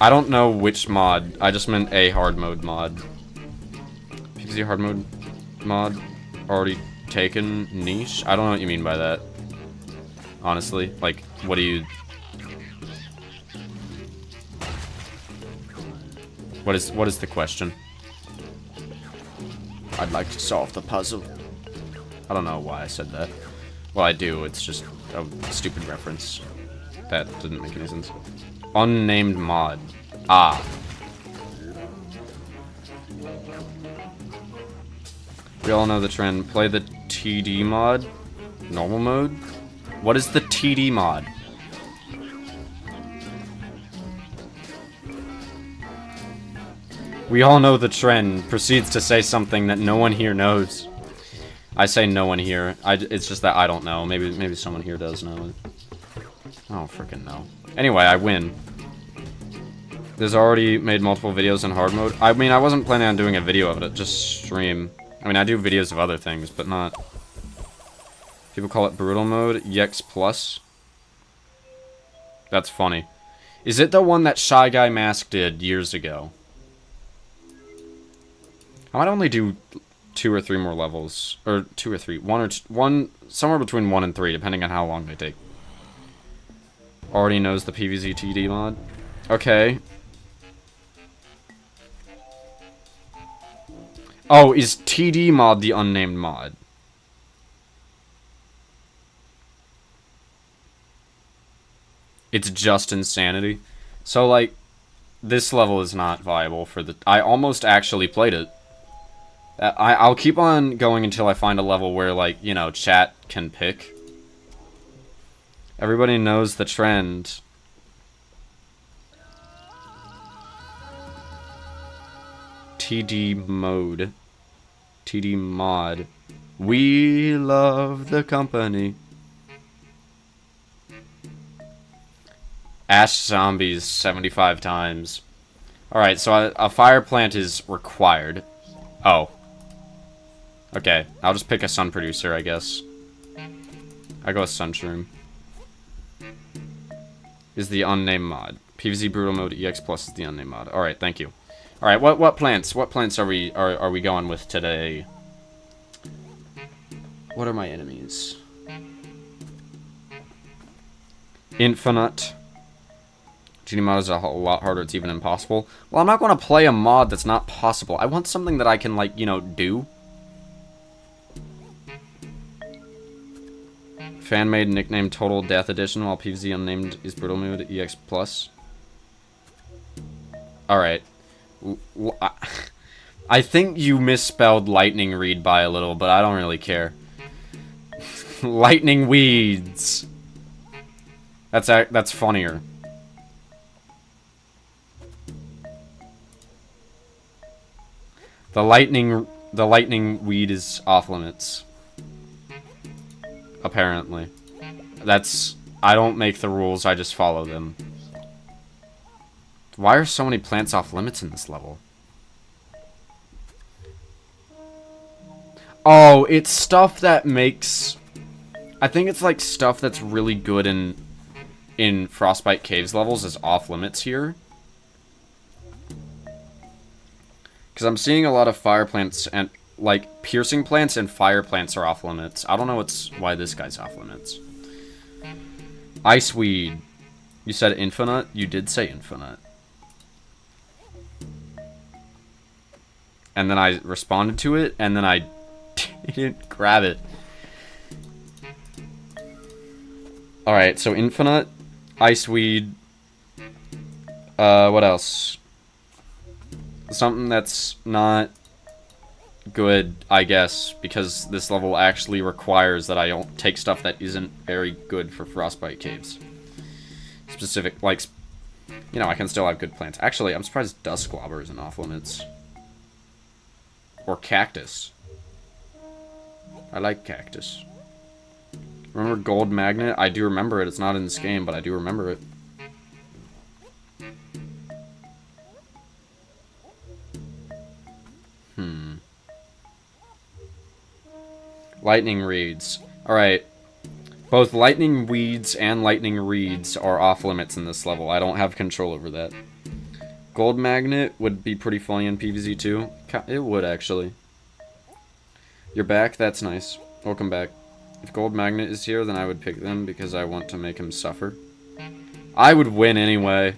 don't know which mod. I just meant a hard mode mod. PvZ hard mode mod already taken niche? I don't know what you mean by that. Honestly, like, what do you... What is the question? I'd like to solve the puzzle. I don't know why I said that. Well, I do. It's just a stupid reference. That didn't make any sense. Unnamed mod. Ah. We all know the trend. Play the TD mod. Normal mode. What is the TD mod? We all know the trend. Proceeds to say something that no one here knows. I say no one here. It's just that I don't know. Maybe someone here does know. I don't freaking know. Anyway, I win. There's already made multiple videos in hard mode. I mean, I wasn't planning on doing a video of it. Just stream. I mean, I do videos of other things, but not... People call it brutal mode. EX plus. That's funny. Is it the one that Shy Guy Mask did years ago? I might only do 2 or 3 more levels. Or 2 or 3. 1 or 2, 1, somewhere between 1 and 3, depending on how long they take. Already knows the PvZ2 mod. Okay. Oh, is TD mod the unnamed mod? It's just insanity. So, like, this level is not viable for the... I almost actually played it. I'll keep on going until I find a level where, like, you know, chat can pick. Everybody knows the trend. TD mode. TD mod. We love the company. Ash zombies 75 times. Alright, so a fire plant is required. Oh. Okay, I'll just pick a sun producer, I guess. I go with sunshroom. Is the unnamed mod. PvZ brutal mode EX plus is the unnamed mod. Alright, thank you. Alright, what plants? What plants are we going with today? What are my enemies? Infinite. Genie mod is a lot harder, it's even impossible. Well, I'm not going to play a mod that's not possible. I want something that I can, like, you know, do. Fan-made nickname Total Death Edition, while PvZ unnamed is Brutal Mood EX+. Alright. I think you misspelled Lightning Reed by a little, but I don't really care. Lightning Weeds. That's funnier. The lightning weed is off limits. Apparently. I don't make the rules, I just follow them. Why are so many plants off limits in this level? Oh, it's stuff that makes... I think it's like stuff that's really good in Frostbite Caves levels is off limits here. Because I'm seeing a lot of fire plants and, like, piercing plants and fire plants are off limits. I don't know why this guy's off limits. Iceweed. You said infinite? You did say infinite. And then I responded to it, and then I didn't grab it. Alright, so infinite, iceweed, what else? Something that's not good, I guess, because this level actually requires that I don't take stuff that isn't very good for Frostbite Caves. Specific, like, you know, I can still have good plants. Actually, I'm surprised Dusklobber isn't off limits. Or Cactus. I like Cactus. Remember Gold Magnet? I do remember it. It's not in this game, but I do remember it. Lightning Reeds. Alright. Both Lightning Weeds and Lightning Reeds are off limits in this level. I don't have control over that. Gold Magnet would be pretty funny in PvZ2. It would, actually. You're back? That's nice. Welcome back. If Gold Magnet is here, then I would pick them because I want to make him suffer. I would win anyway.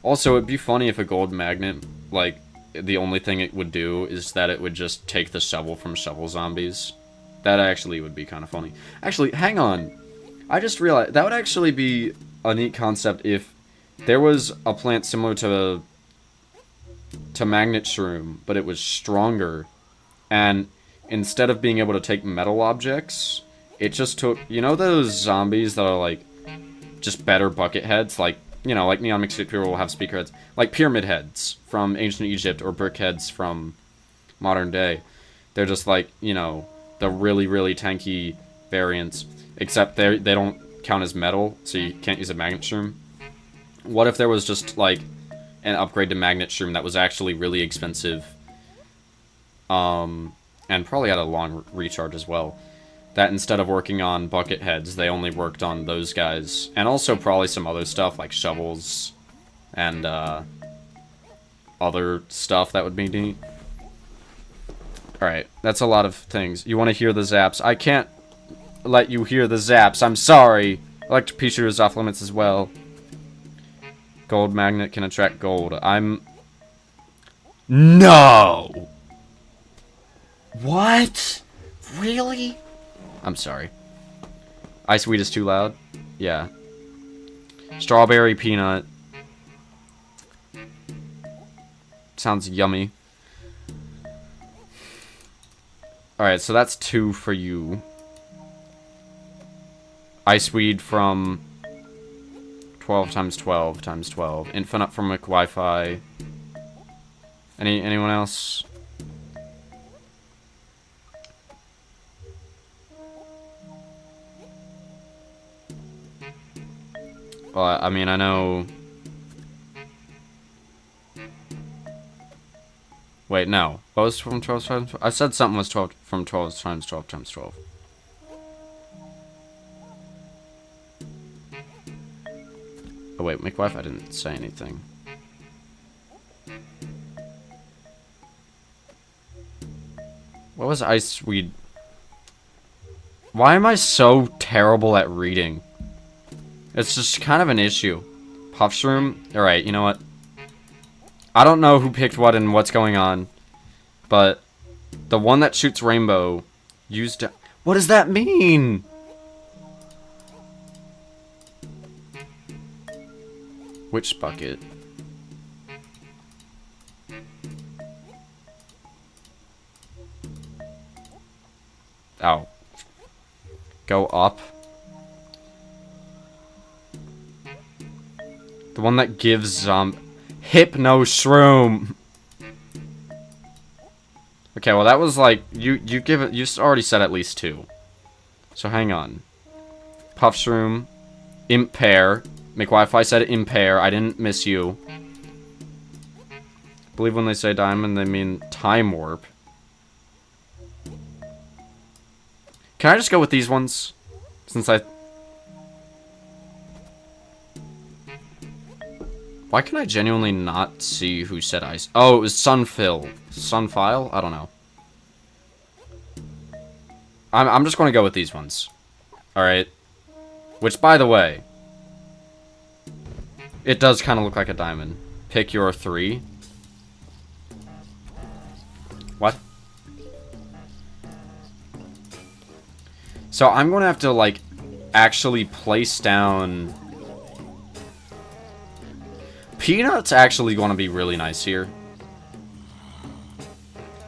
Also, it'd be funny if a Gold Magnet, like, the only thing it would do is that it would just take the shovel from shovel zombies. That actually would be kind of funny. Actually, hang on. I just realized that would actually be a neat concept if there was a plant similar to Magnet Shroom, but it was stronger. And instead of being able to take metal objects, it just took... You know those zombies that are, like, just better bucket heads? Like, you know, like Neon Mixed People will have speaker heads. Like pyramid heads from ancient Egypt or brick heads from modern day. They're just like, you know, the really, really tanky variants. Except they don't count as metal, so you can't use a Magnet Shroom. What if there was just, like, an upgrade to Magnet Shroom that was actually really expensive? And probably had a long recharge as well. That instead of working on bucket heads, they only worked on those guys. And also probably some other stuff, like shovels and, other stuff that would be neat. Alright, that's a lot of things. You want to hear the zaps. I can't let you hear the zaps. I'm sorry. Electric pea shooter is off limits as well. Gold magnet can attract gold. No! What? Really? I'm sorry. Ice weed is too loud? Yeah. Strawberry peanut. Sounds yummy. Alright, so that's 2 for you. Iceweed from 12 times 12 times 12. Infinite from Wi-Fi. Anyone else? Well, I mean, I know... Wait, no. What was from 12 times 12? I said something was 12 from 12 times 12 times 12. Oh wait, McWife, I didn't say anything. What was Iceweed? Why am I so terrible at reading? It's just kind of an issue. Puffshroom? Alright, you know what? I don't know who picked what and what's going on, but the one that shoots rainbow used... What does that mean? Which bucket? Oh. Go up. The one that gives, Hypno Shroom. Okay, well that was like, you give it, you already said at least 2. So hang on. Puff Shroom. Imp Pear. McWifi said Impair. I didn't miss you. I believe when they say diamond, they mean time warp. Can I just go with these ones? Since I... Why can I genuinely not see who said ice? Oh, it was Sunfill. Sunfile? I don't know. I'm just going to go with these ones. Alright. Which, by the way... It does kind of look like a diamond. Pick your 3. What? So I'm going to have to, like, actually place down... Peanut's actually going to be really nice here.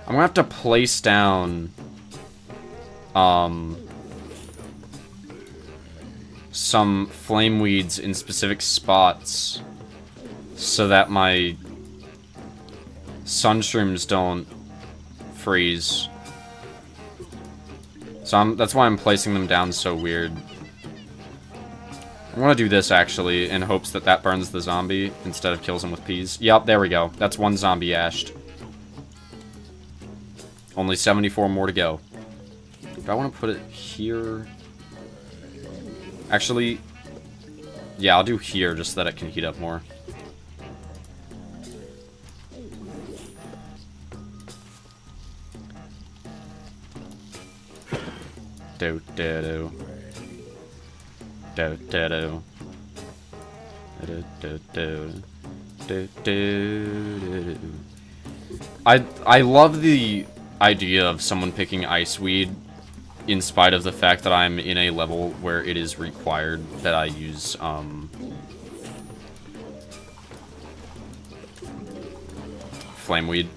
I'm going to have to place down... some flame weeds in specific spots so that my sunshrooms don't freeze. So that's why I'm placing them down so weird. I want to do this actually in hopes that that burns the zombie instead of kills him with peas. Yep, there we go. That's 1 zombie ashed. Only 74 more to go. Do I want to put it here? Actually, yeah, I'll do here just so that it can heat up more. Do do do. Do do do. Do do do. Do do do. I love the idea of someone picking Iceweed in spite of the fact that I'm in a level where it is required that I use, Flameweed.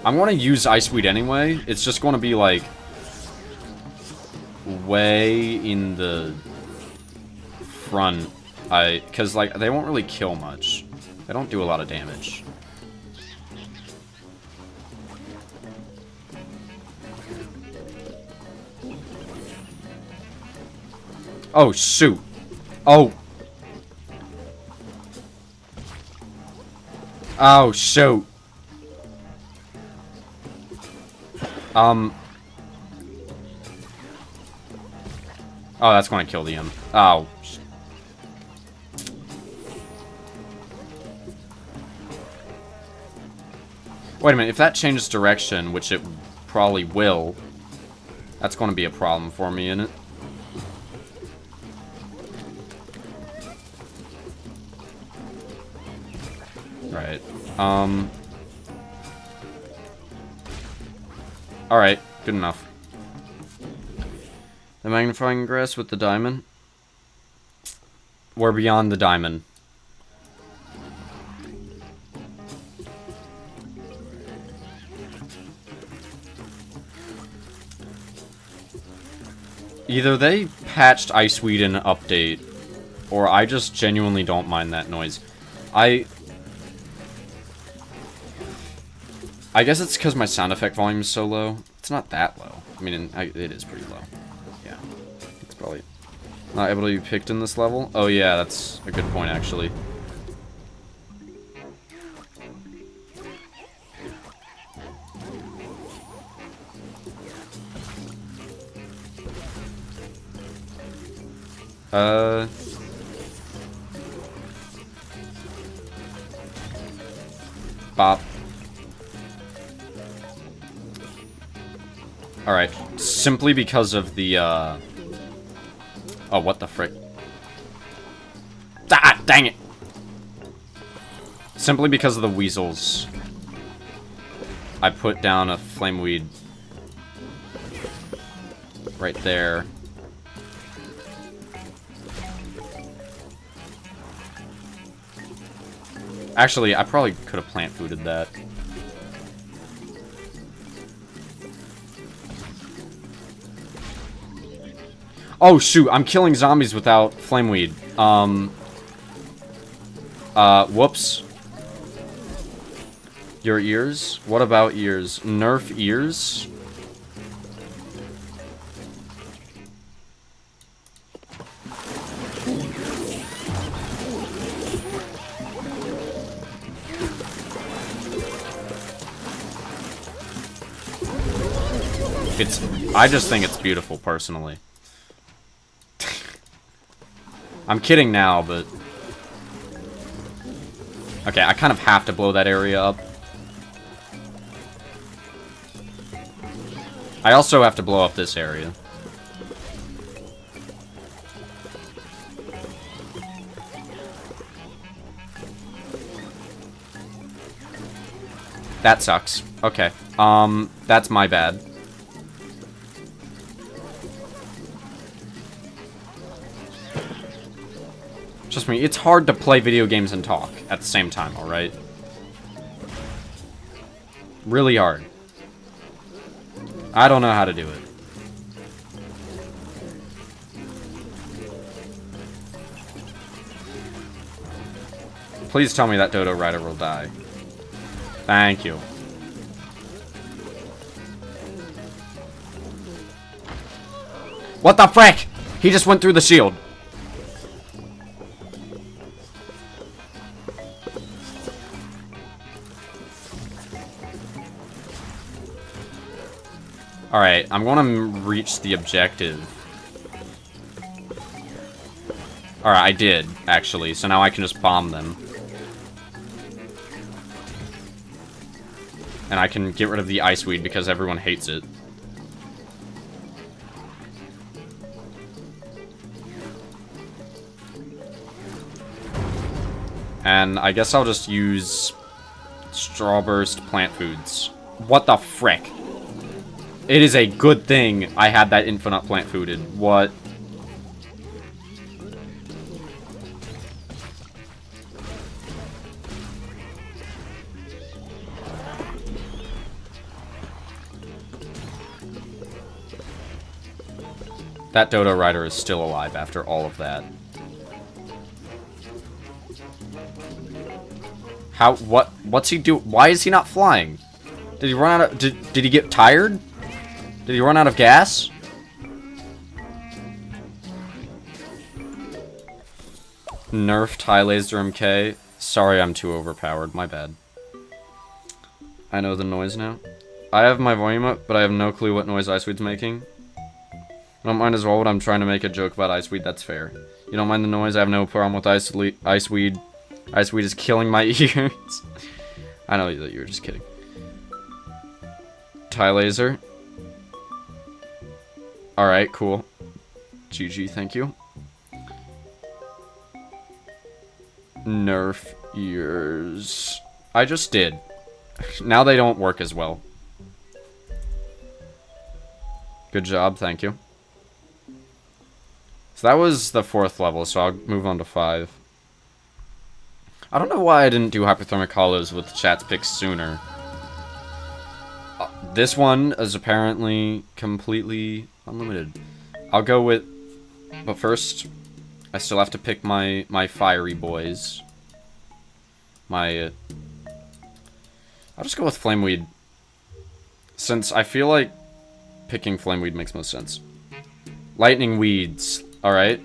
I'm going to use Iceweed anyway. It's just going to be, like, way in the front. Because, like, they won't really kill much. They don't do a lot of damage. Oh, shoot. Oh. Oh, shoot. Oh, that's going to kill the imp. Oh. Wait a minute, if that changes direction, which it probably will, that's going to be a problem for me, isn't it? Right. Alright, good enough. The magnifying glass with the diamond. We're beyond the diamond. Either they patched Iceweed in an update, or I just genuinely don't mind that noise. I guess it's because my sound effect volume is so low. It's not that low. I mean, it is pretty low. Yeah. It's probably not able to be picked in this level. Oh yeah, that's a good point, actually. Bop. Alright, simply because of the, oh, what the frick. Ah, dang it! Simply because of the weasels, I put down a flameweed right there. Actually, I probably could have plant fooded that. Oh shoot, I'm killing zombies without flameweed. Whoops. Your ears? What about ears? Nerf ears? I just think it's beautiful, personally. I'm kidding now, but... Okay, I kind of have to blow that area up. I also have to blow up this area. That sucks. Okay. That's my bad. Trust me, it's hard to play video games and talk at the same time, alright? Really hard. I don't know how to do it. Please tell me that Dodo Rider will die. Thank you. What the frick? He just went through the shield. Alright, I'm gonna reach the objective. Alright, I did, actually, so now I can just bomb them. And I can get rid of the Iceweed because everyone hates it. And I guess I'll just use Strawburst plant foods. What the frick? It is a good thing I had that infinite plant fooded. What? That Dodo Rider is still alive after all of that. How, what's he do? Why is he not flying? Did he run out of, did he get tired? Did he run out of gas? Nerfed high laser MK. Sorry, I'm too overpowered. My bad. I know the noise now. I have my volume up, but I have no clue what noise Iceweed's making. I don't mind as well, but I'm trying to make a joke about Iceweed. That's fair. You don't mind the noise? I have no problem with Iceweed. Iceweed is killing my ears. I know that you were just kidding. TIE laser. Alright, cool. GG, thank you. Nerf ears. I just did. Now they don't work as well. Good job, thank you. So that was the 4th level, so I'll move on to 5. I don't know why I didn't do hyperthermic hollows with chat's picks sooner. This one is apparently completely unlimited. I'll go with... But first, I still have to pick my fiery boys. I'll just go with Flameweed. Since I feel like picking Flameweed makes most sense. Lightning Weeds. Alright.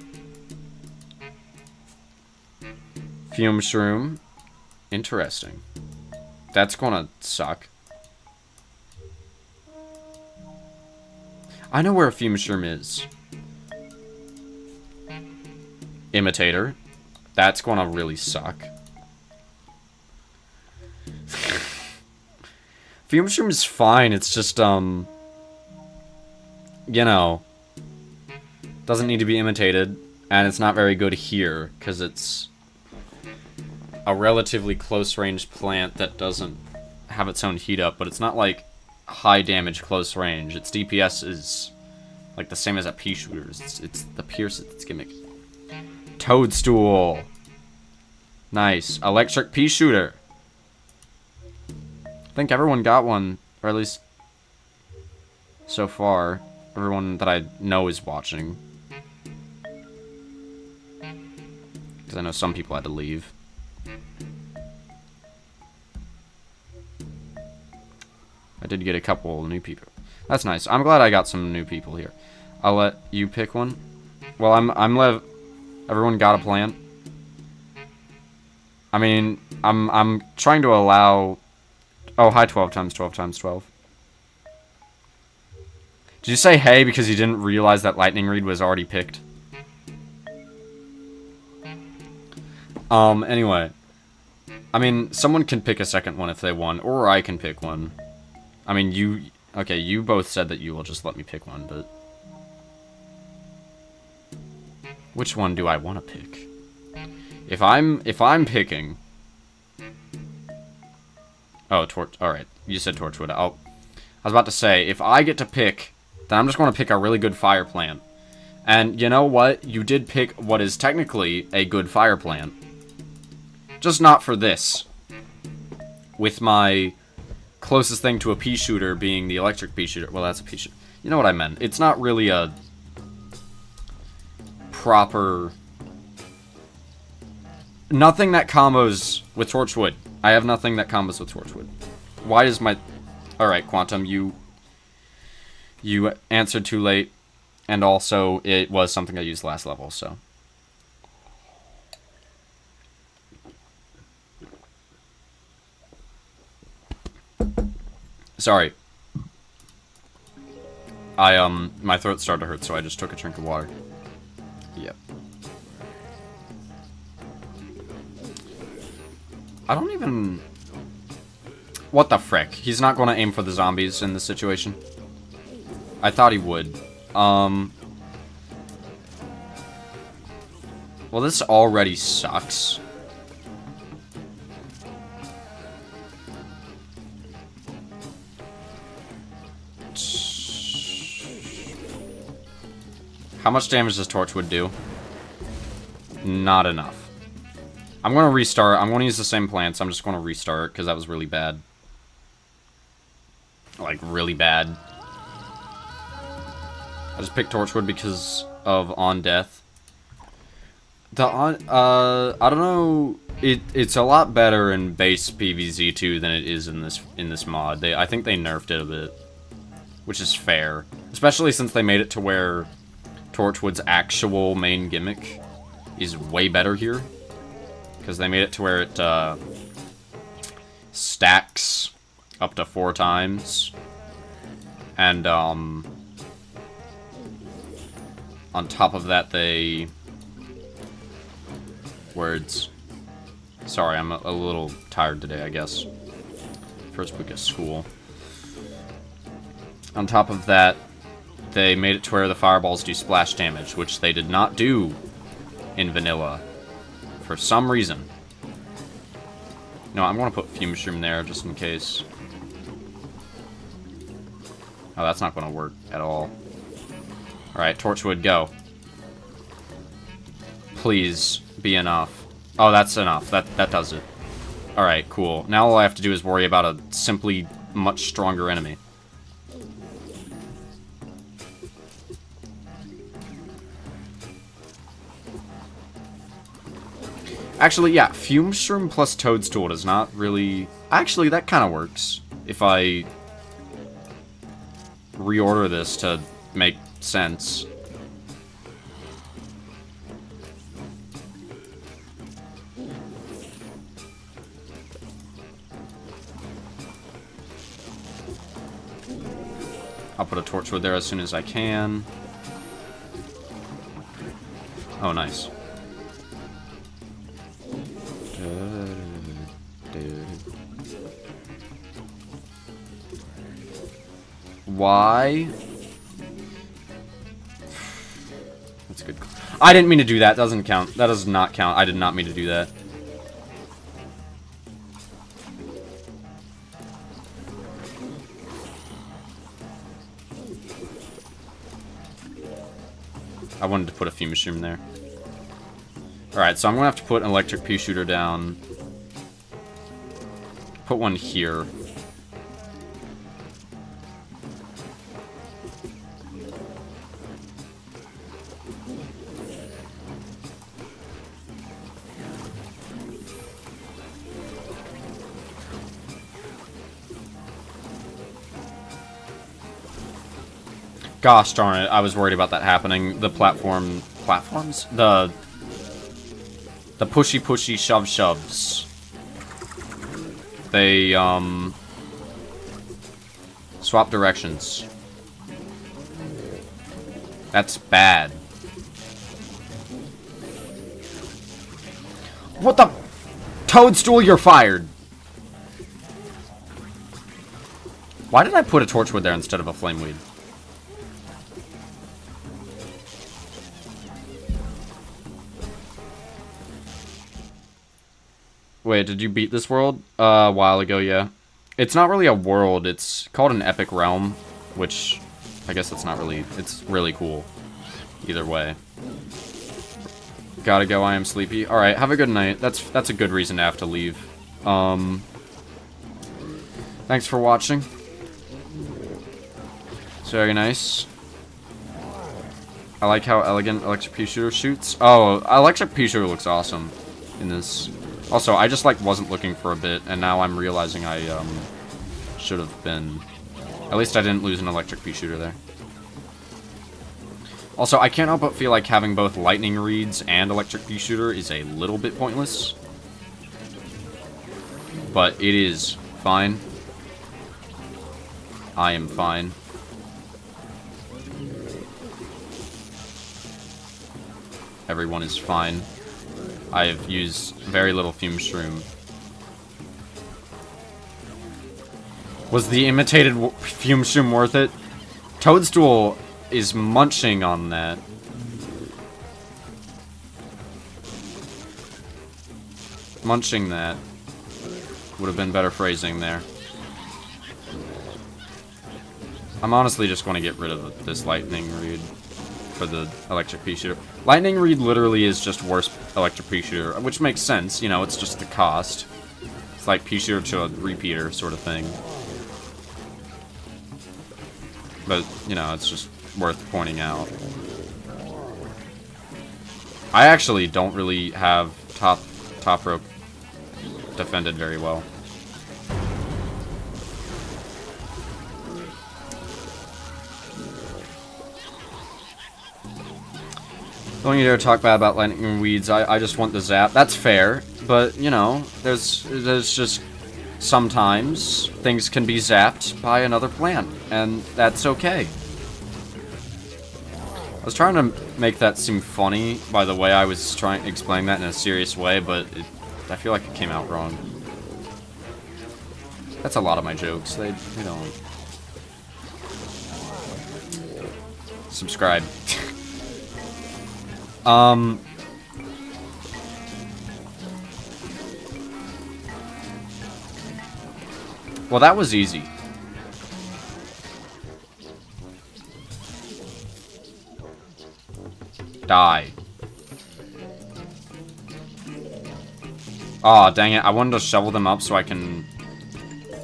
Fume Shroom. Interesting. That's gonna suck. I know where a Fume Shroom is. Imitator. That's gonna really suck. Fume Shroom is fine, it's just, you know, doesn't need to be imitated, and it's not very good here, because it's a relatively close-range plant that doesn't have its own heat up, but it's not, like, high damage close range. Its DPS is, like, the same as a pea shooter's. It's the pierce its gimmick. Toadstool! Nice. Electric pea shooter! I think everyone got one, or at least so far, everyone that I know is watching. Because I know some people had to leave. I did get a couple new people. That's nice. I'm glad I got some new people here. I'll let you pick one. Well, everyone got a plant. I mean, I'm trying to allow... Oh, hi, 12 times 12 times 12. Did you say hey because you didn't realize that Lightning Reed was already picked? Anyway. I mean, someone can pick a second one if they want, or I can pick one. I mean, okay, you both said that you will just let me pick one, but... Which one do I want to pick? If I'm picking... Oh, alright, you said Torchwood. I was about to say, if I get to pick, then I'm just going to pick a really good fire plant. And you know what? You did pick what is technically a good fire plant. Just not for this. With my closest thing to a pea shooter being the electric pea shooter. Well, that's a pea shooter. You know what I meant. It's not really a proper... Nothing that combos with Torchwood. I have nothing that combos with Torchwood. Why is my... Alright, Quantum, you answered too late. And also, it was something I used last level, so... Sorry. My throat started to hurt, so I just took a drink of water. Yep. I don't even... What the frick? He's not going to aim for the zombies in this situation. I thought he would. Well, this already sucks. How much damage does Torchwood do? Not enough. I'm going to restart. I'm going to use the same plants. I'm just going to restart because that was really bad. Like, really bad. I just picked Torchwood because of On Death. I don't know. It's a lot better in base PvZ2 than it is in this mod. I think they nerfed it a bit, which is fair, especially since they made it to where Torchwood's actual main gimmick is way better here. Because they made it to where it stacks up to 4 times. And on top of that, they... Words. Sorry, I'm a little tired today, I guess. First week of school. On top of that, they made it to where the fireballs do splash damage, which they did not do in vanilla for some reason. No, I'm going to put Fume Shroom there just in case. Oh, that's not going to work at all. Alright, Torchwood, go. Please be enough. Oh, that's enough. That does it. Alright, cool. Now all I have to do is worry about a simply much stronger enemy. Actually, yeah, Fume Shroom plus Toadstool does not really... Actually, that kind of works. If I reorder this to make sense. I'll put a Torchwood there as soon as I can. Oh, nice. Why? That's good. I didn't mean to do that. Doesn't count. That does not count. I did not mean to do that. I wanted to put a Fume Shroom there. Alright, so I'm gonna have to put an electric pea shooter down. Put one here. Gosh darn it, I was worried about that happening. The platforms? The pushy shoves. They, swap directions. That's bad. What the? Toadstool, you're fired. Why did I put a Torchwood there instead of a Flameweed? Wait, did you beat this world? A while ago, yeah. It's not really a world, it's called an epic realm, which I guess it's not really, it's really cool. Either way. Gotta go, I am sleepy. Alright, have a good night. That's a good reason to have to leave. Thanks for watching. It's very nice. I like how elegant Electric Pea Shooter shoots. Oh, Electric Pea Shooter looks awesome in this. Also, I just, like, wasn't looking for a bit, and now I'm realizing I, should have been. At least I didn't lose an Electric Pea Shooter there. Also, I can't help but feel like having both Lightning Reeds and Electric Pea Shooter is a little bit pointless. But it is fine. I am fine. Everyone is fine. I've used very little Fume Shroom. Was the imitated Fume Shroom worth it? Toadstool is munching on that. Munching that. Would have been better phrasing there. I'm honestly just going to get rid of this Lightning Reed for the Electric Pea Shooter. Lightning Reed literally is just worse Electric Pea Shooter, which makes sense, you know, it's just the cost. It's like Pea Shooter to a repeater sort of thing. But, you know, it's just worth pointing out. I actually don't really have top rope defended very well. Don't need to talk bad about Lightning Weeds. I just want the zap. That's fair, but you know, there's just sometimes things can be zapped by another plant, and that's okay. I was trying to make that seem funny by the way I was trying to explain that in a serious way, but I feel like it came out wrong. That's a lot of my jokes. They don't. subscribe. Well, that was easy. Die. Aw, dang it. I wanted to shovel them up so I can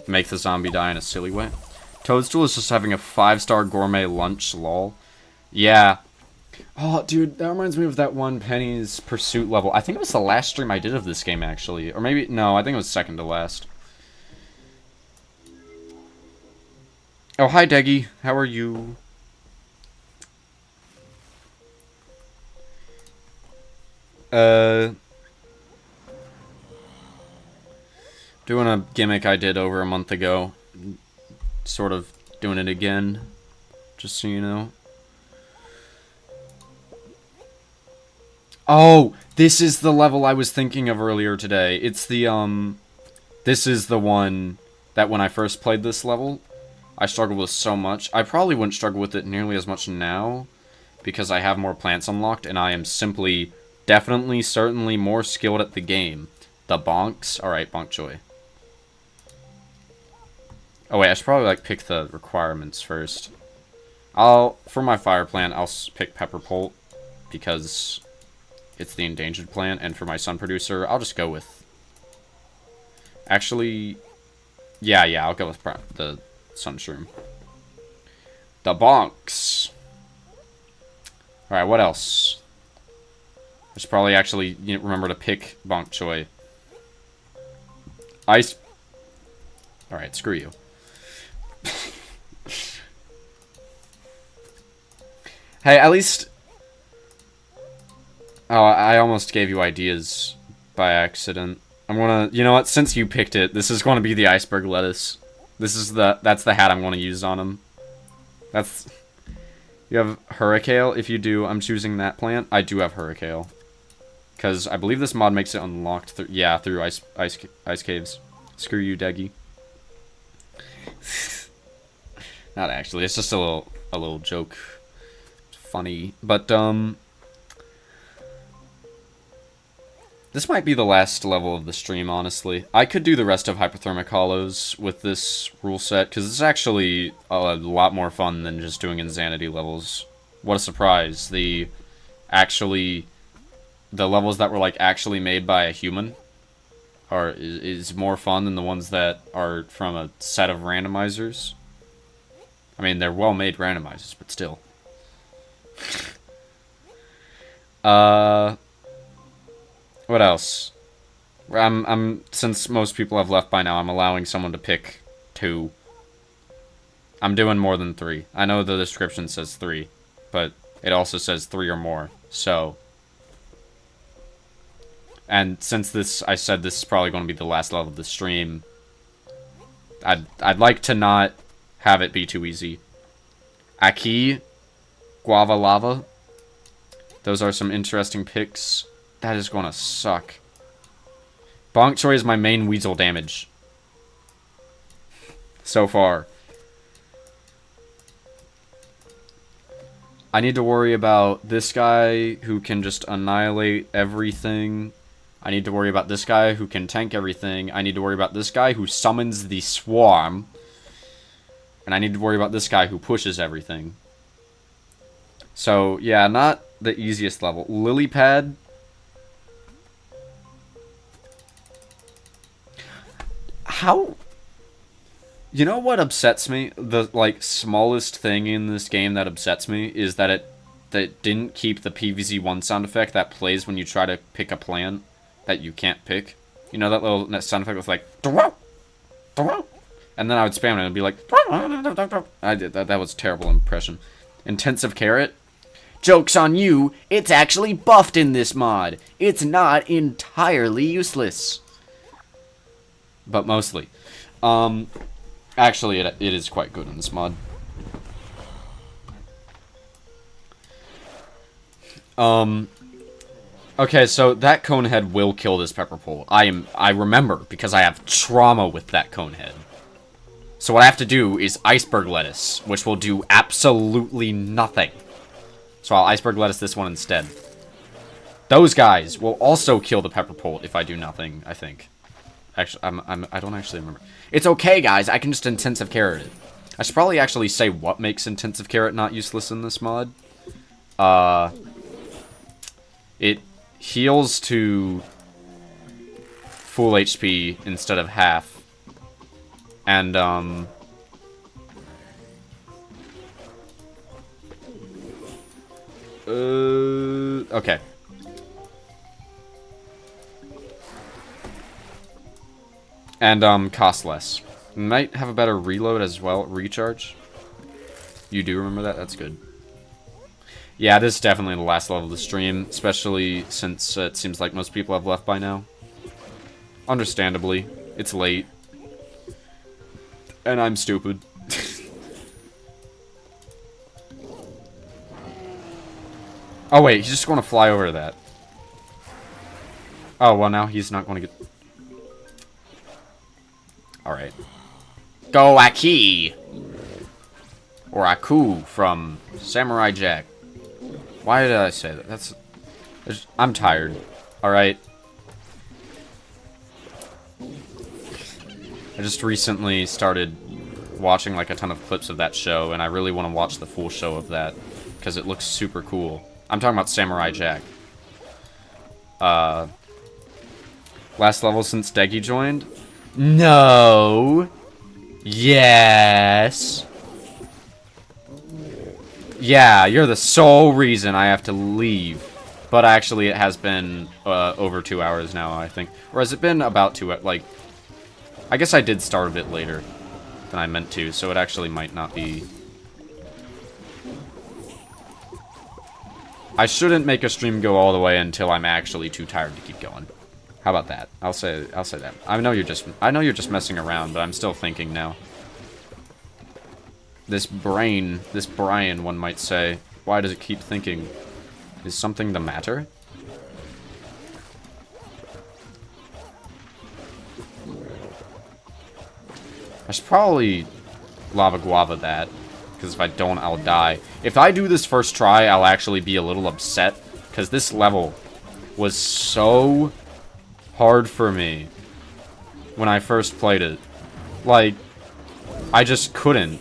make the zombie die in a silly way. Toadstool is just having a 5-star gourmet lunch, lol. Yeah. Oh, dude, that reminds me of that one Penny's Pursuit level. I think it was the last stream I did of this game, actually. Or maybe, no, I think it was second to last. Oh, hi, Deggy. How are you? Doing a gimmick I did over a month ago. Sort of doing it again. Just so you know. Oh, this is the level I was thinking of earlier today. It's the, this is the one that when I first played this level, I struggled with so much. I probably wouldn't struggle with it nearly as much now, because I have more plants unlocked, and I am simply, definitely, certainly more skilled at the game. The bonks. Alright, bonk joy. Oh wait, I should probably, like, pick the requirements first. For my fire plant, I'll pick pepper pult, because it's the endangered plant, and for my sun producer, I'll just go with... Actually, yeah, I'll go with the sunshroom. The bonks. Alright, what else? I should probably actually remember to pick bonk choy. Ice... Alright, screw you. Hey, at least... Oh, I almost gave you ideas by accident. I'm gonna... You know what? Since you picked it, this is gonna be the iceberg lettuce. This is that's the hat I'm gonna use on him. That's... You have Hurricane? If you do, I'm choosing that plant. I do have Hurricane. Because I believe this mod makes it unlocked through... Yeah, through ice caves. Screw you, Deggy. Not actually. It's just a little joke. It's funny. But, this might be the last level of the stream, honestly. I could do the rest of Hyperthermic Hollows with this rule set, because it's actually a lot more fun than just doing Insanity levels. What a surprise. The levels that were, like, actually made by a human is more fun than the ones that are from a set of randomizers. I mean, they're well-made randomizers, but still. What else? Since most people have left by now, I'm allowing someone to pick 2. I'm doing more than 3. I know the description says 3, but it also says 3 or more, so... And since I said this is probably going to be the last level of the stream, I'd like to not have it be too easy. Aki, Guava Lava. Those are some interesting picks. That is gonna suck. Bonk Choy is my main weasel damage. So far. I need to worry about this guy who can just annihilate everything. I need to worry about this guy who can tank everything. I need to worry about this guy who summons the swarm. And I need to worry about this guy who pushes everything. So, yeah, not the easiest level. Lily Pad. How... You know what upsets me? The, like, smallest thing in this game that upsets me is that it didn't keep the PvZ1 sound effect that plays when you try to pick a plant that you can't pick. You know that little sound effect was like... And then I would spam it and it'd be like... I did that. That was a terrible impression. Intensive Carrot. Joke's on you. It's actually buffed in this mod. It's not entirely useless. But mostly. Actually, it is quite good in this mod. Okay, so that Conehead will kill this Pepper Pole. I remember, because I have trauma with that Conehead. So what I have to do is Iceberg Lettuce, which will do absolutely nothing. So I'll iceberg lettuce this one instead. Those guys will also kill the pepper pult if I do nothing, I think. Actually, I don't actually remember. It's okay, guys. I can just intensive carrot it. I should probably actually say what makes intensive carrot not useless in this mod. It heals to full HP instead of half. And, okay. And, cost less. Might have a better reload as well, recharge. You do remember that? That's good. Yeah, this is definitely the last level of the stream, especially since it seems like most people have left by now. Understandably, it's late. And I'm stupid. Oh wait, he's just going to fly over that. Oh, well now he's not going to get... Alright. Go Aki! Or Aku from Samurai Jack. Why did I say that? I'm tired. Alright. I just recently started watching like a ton of clips of that show, and I really want to watch the full show of that, because it looks super cool. I'm talking about Samurai Jack. Last level since Deggy joined? No. Yes. Yeah, you're the sole reason I have to leave. But actually, it has been over 2 hours now, I think. Or has it been about 2 hours? Like, I guess I did start a bit later than I meant to, so it actually might not be... I shouldn't make a stream go all the way until I'm actually too tired to keep going. How about that? I'll say that. I know you're just messing around, but I'm still thinking now. This Brian, one might say, why does it keep thinking? Is something the matter? I should probably lava guava that, because if I don't, I'll die. If I do this first try, I'll actually be a little upset, because this level was so hard for me when I first played it. Like, I just couldn't.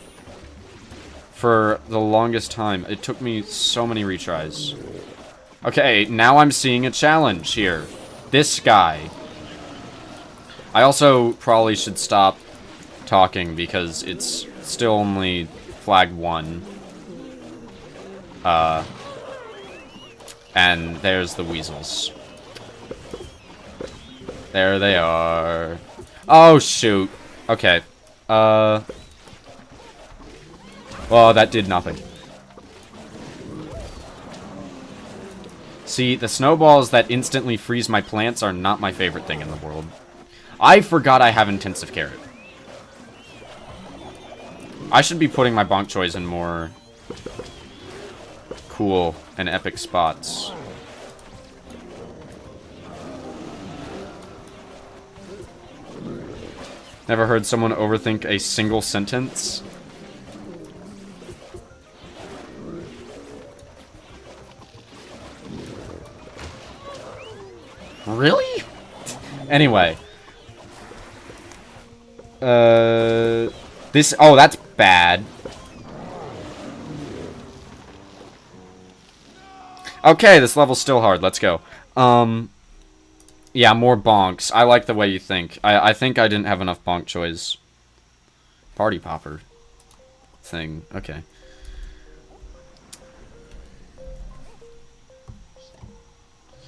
For the longest time. It took me so many retries. Okay, now I'm seeing a challenge here. This guy. I also probably should stop talking because it's still only flag 1. And there's the weasels. There they are. Oh, shoot. Okay. Well, that did nothing. See, the snowballs that instantly freeze my plants are not my favorite thing in the world. I forgot I have intensive carrot. I should be putting my bonk choys in more cool and epic spots. Never heard someone overthink a single sentence? Really? Anyway. This... Oh, that's bad. Okay, this level's still hard. Let's go. Yeah, more bonks. I like the way you think. I think I didn't have enough bonk choice. Party popper thing. Okay.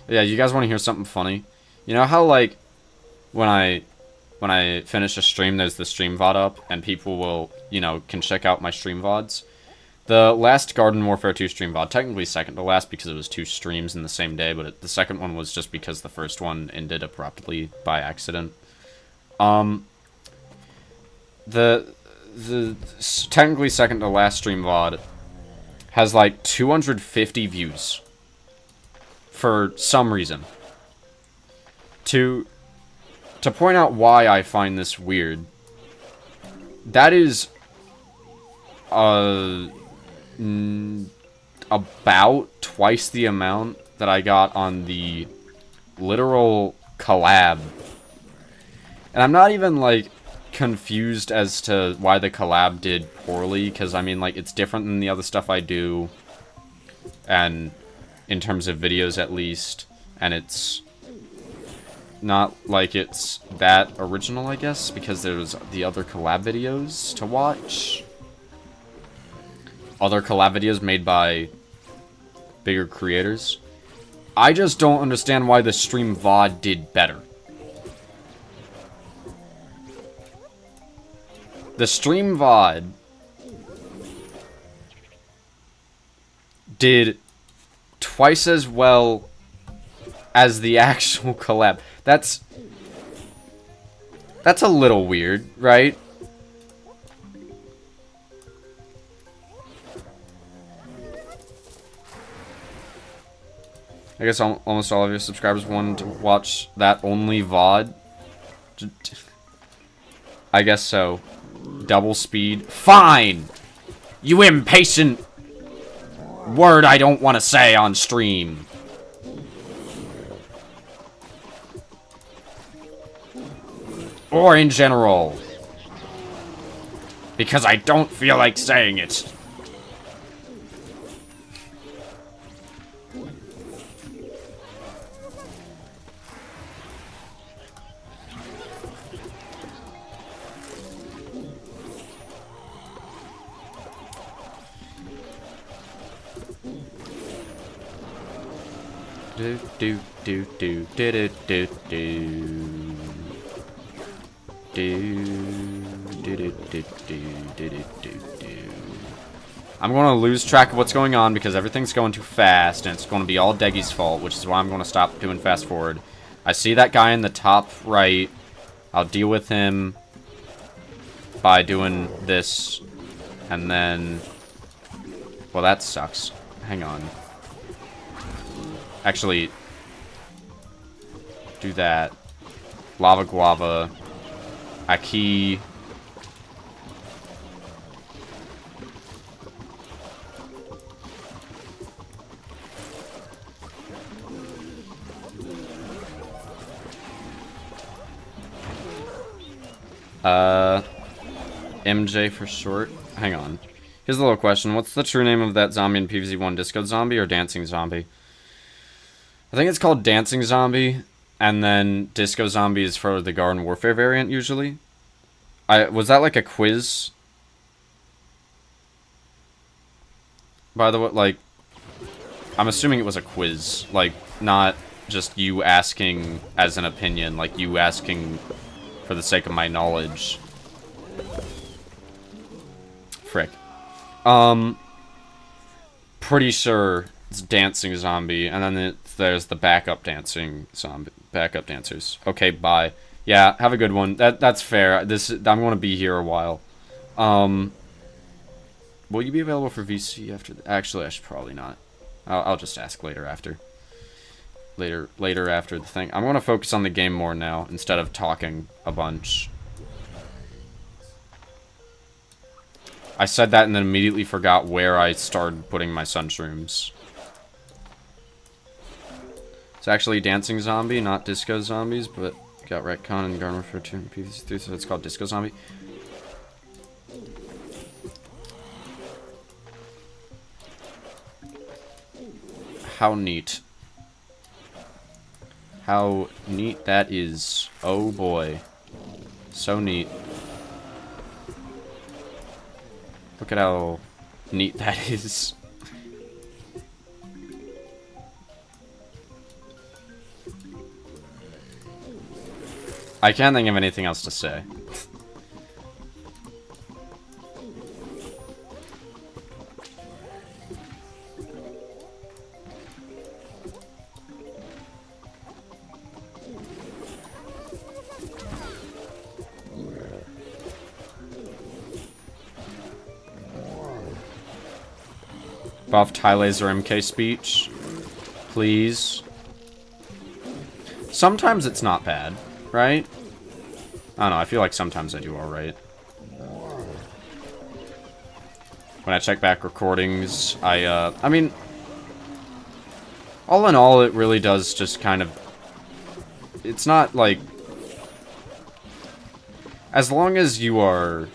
Yeah, you guys want to hear something funny? You know how, like, when I finish a stream, there's the stream VOD up, and people will, you know, can check out my stream VODs? The last Garden Warfare 2 stream VOD, technically second to last because it was 2 streams in the same day, but the second one was just because the first one ended abruptly by accident. The technically second to last stream VOD has, like, 250 views. For some reason. To point out why I find this weird, that is about twice the amount that I got on the literal collab. And I'm not even, like, confused as to why the collab did poorly, because, I mean, like, it's different than the other stuff I do, and in terms of videos, at least, and it's not like it's that original, I guess, because there's the other collab videos to watch. Other collab videos made by bigger creators. I just don't understand why the stream VOD did better. The stream VOD did twice as well as the actual collab. That's a little weird, right? I guess almost all of your subscribers wanted to watch that only VOD. I guess so. Double speed. Fine! You impatient word I don't want to say on stream. Or in general. Because I don't feel like saying it. Do do do do do do do I'm going to lose track of what's going on because everything's going too fast, and it's going to be all Deggy's fault, which is why I'm going to stop doing fast forward. I see that guy in the top right. I'll deal with him by doing this, and then... Well, that sucks. Hang on. Actually, do that. Lava Guava. Aki. MJ for short. Hang on. Here's a little question. What's the true name of that zombie in PvZ1? Disco Zombie or Dancing Zombie? I think it's called Dancing Zombie, and then Disco Zombie is for the Garden Warfare variant, usually. Was that like a quiz? By the way, like, I'm assuming it was a quiz. Like, not just you asking as an opinion, like you asking for the sake of my knowledge. Frick. Pretty sure it's Dancing Zombie, and then there's the backup dancing zombie, backup dancers. Okay, bye. Yeah, have a good one. That's fair. I'm gonna be here a while. Will you be available for VC after? Actually, I should probably not. I'll just ask later after. Later after the thing. I'm gonna focus on the game more now instead of talking a bunch. I said that and then immediately forgot where I started putting my sunshrooms. It's actually Dancing Zombie, not Disco Zombies, but got retcon and Garden for 2 and PvZ2, so it's called Disco Zombie. How neat. How neat that is. Oh boy. So neat. Look at how neat that is. I can't think of anything else to say. Buff Tylaser MK speech. Please. Sometimes it's not bad, right? I don't know, I feel like sometimes I do alright. when I check back recordings, I mean, all in all, it really does just kind of, it's not like, as long as you are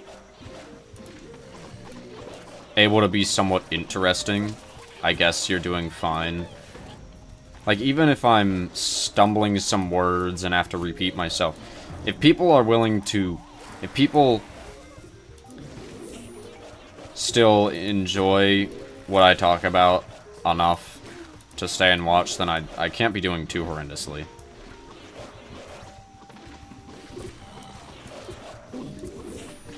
able to be somewhat interesting, I guess you're doing fine. Like, even if I'm stumbling some words and have to repeat myself, if people are willing to, if people still enjoy what I talk about enough to stay and watch, then I can't be doing too horrendously.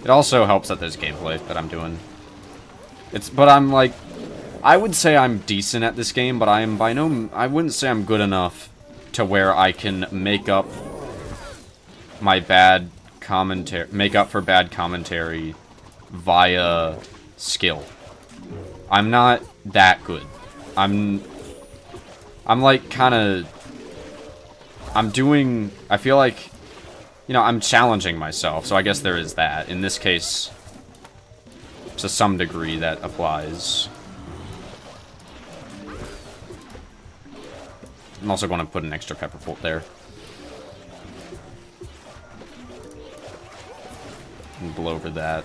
It also helps that there's gameplay that I'm doing. But I'm like, I would say I'm decent at this game, but I am by no, I wouldn't say I'm good enough to where I can make up my bad commentary, make up for bad commentary via skill. I'm not that good. I'm like kind of, I feel like, you know, I'm challenging myself, so I guess there is that. In this case, to some degree, that applies. I'm also going to put an extra pepper bolt there. And blow over that.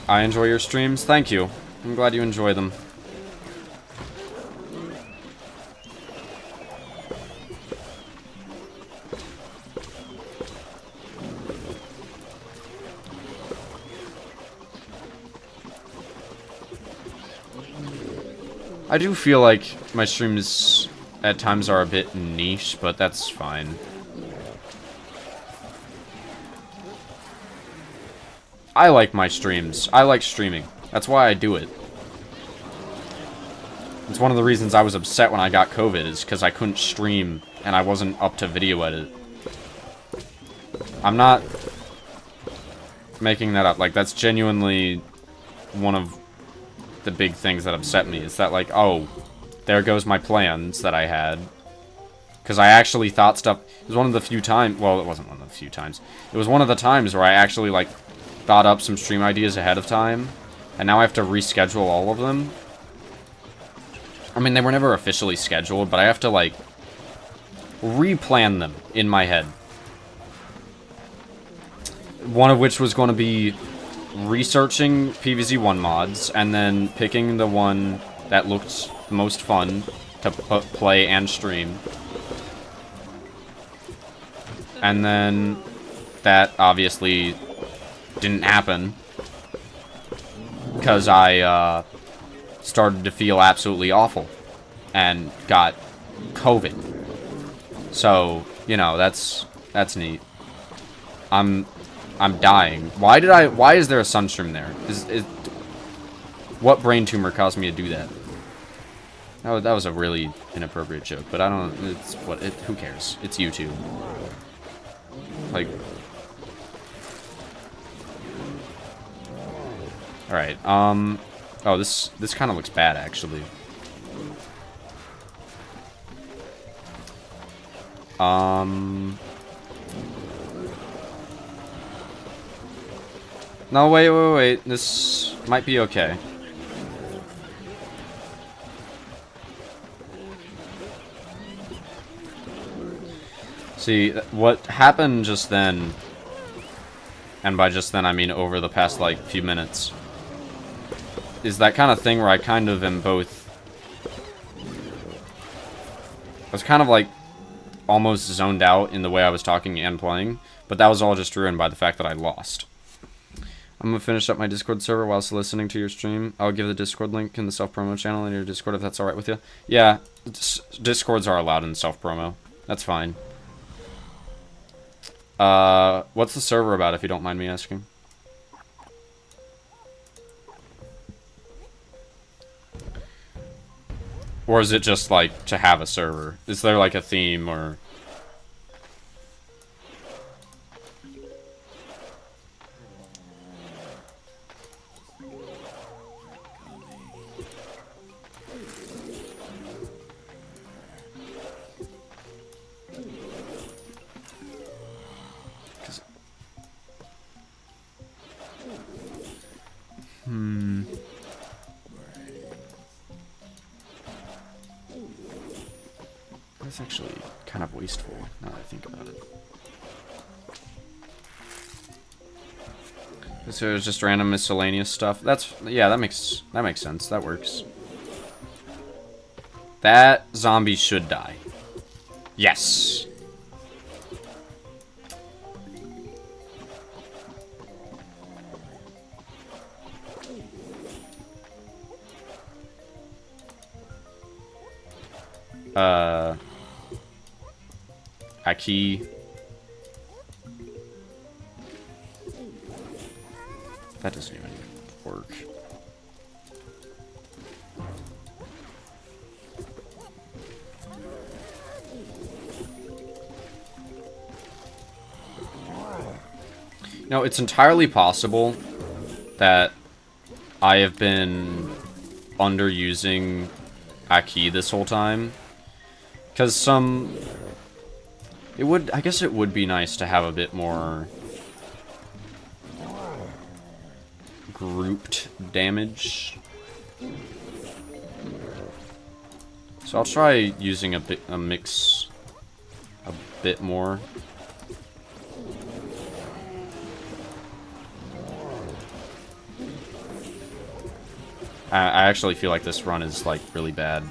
I enjoy your streams. Thank you. I'm glad you enjoy them. I do feel like my streams at times are a bit niche, but that's fine. I like my streams. I like streaming. That's why I do it. It's one of the reasons I was upset when I got COVID, is because I couldn't stream and I wasn't up to video edit. I'm not making that up. Like, that's genuinely one of the big things that upset me. Is that, like, oh, there goes my plans that I had. Because I actually thought stuff. It was one of the few times. Well, it wasn't one of the few times. It was one of the times where I actually, like, thought up some stream ideas ahead of time. And now I have to reschedule all of them. I mean, they were never officially scheduled, but I have to, like, replan them in my head. One of which was going to be researching PvZ1 mods, and then picking the one that looked most fun to play and stream. And then that obviously didn't happen, because I started to feel absolutely awful and got COVID. So, you know, that's neat. I'm dying. Why is there a sunstream there? What brain tumor caused me to do that? That was a really inappropriate joke, but I don't, who cares? It's YouTube. Like, alright, oh, this kind of looks bad, actually. No, wait. This might be okay. See, what happened just then, and by just then I mean over the past, like, few minutes, is that kind of thing where I kind of am both... I was kind of, like, almost zoned out in the way I was talking and playing, but that was all just ruined by the fact that I lost. I'm going to finish up my Discord server whilst listening to your stream. I'll give the Discord link in the self-promo channel in your Discord if that's alright with you. Yeah, Discords are allowed in self-promo. That's fine. What's the server about, if you don't mind me asking? Or is it just, like, to have a server? Is there, like, a theme, or... wasteful, now that I think about it. So it's just random miscellaneous stuff. Yeah, that makes sense. That works. That zombie should die. Yes. Aki. That doesn't even work. No, it's entirely possible that I have been underusing Aki this whole time. Because I guess it would be nice to have a bit more grouped damage. So I'll try using a mix a bit more. I actually feel like this run is, like, really bad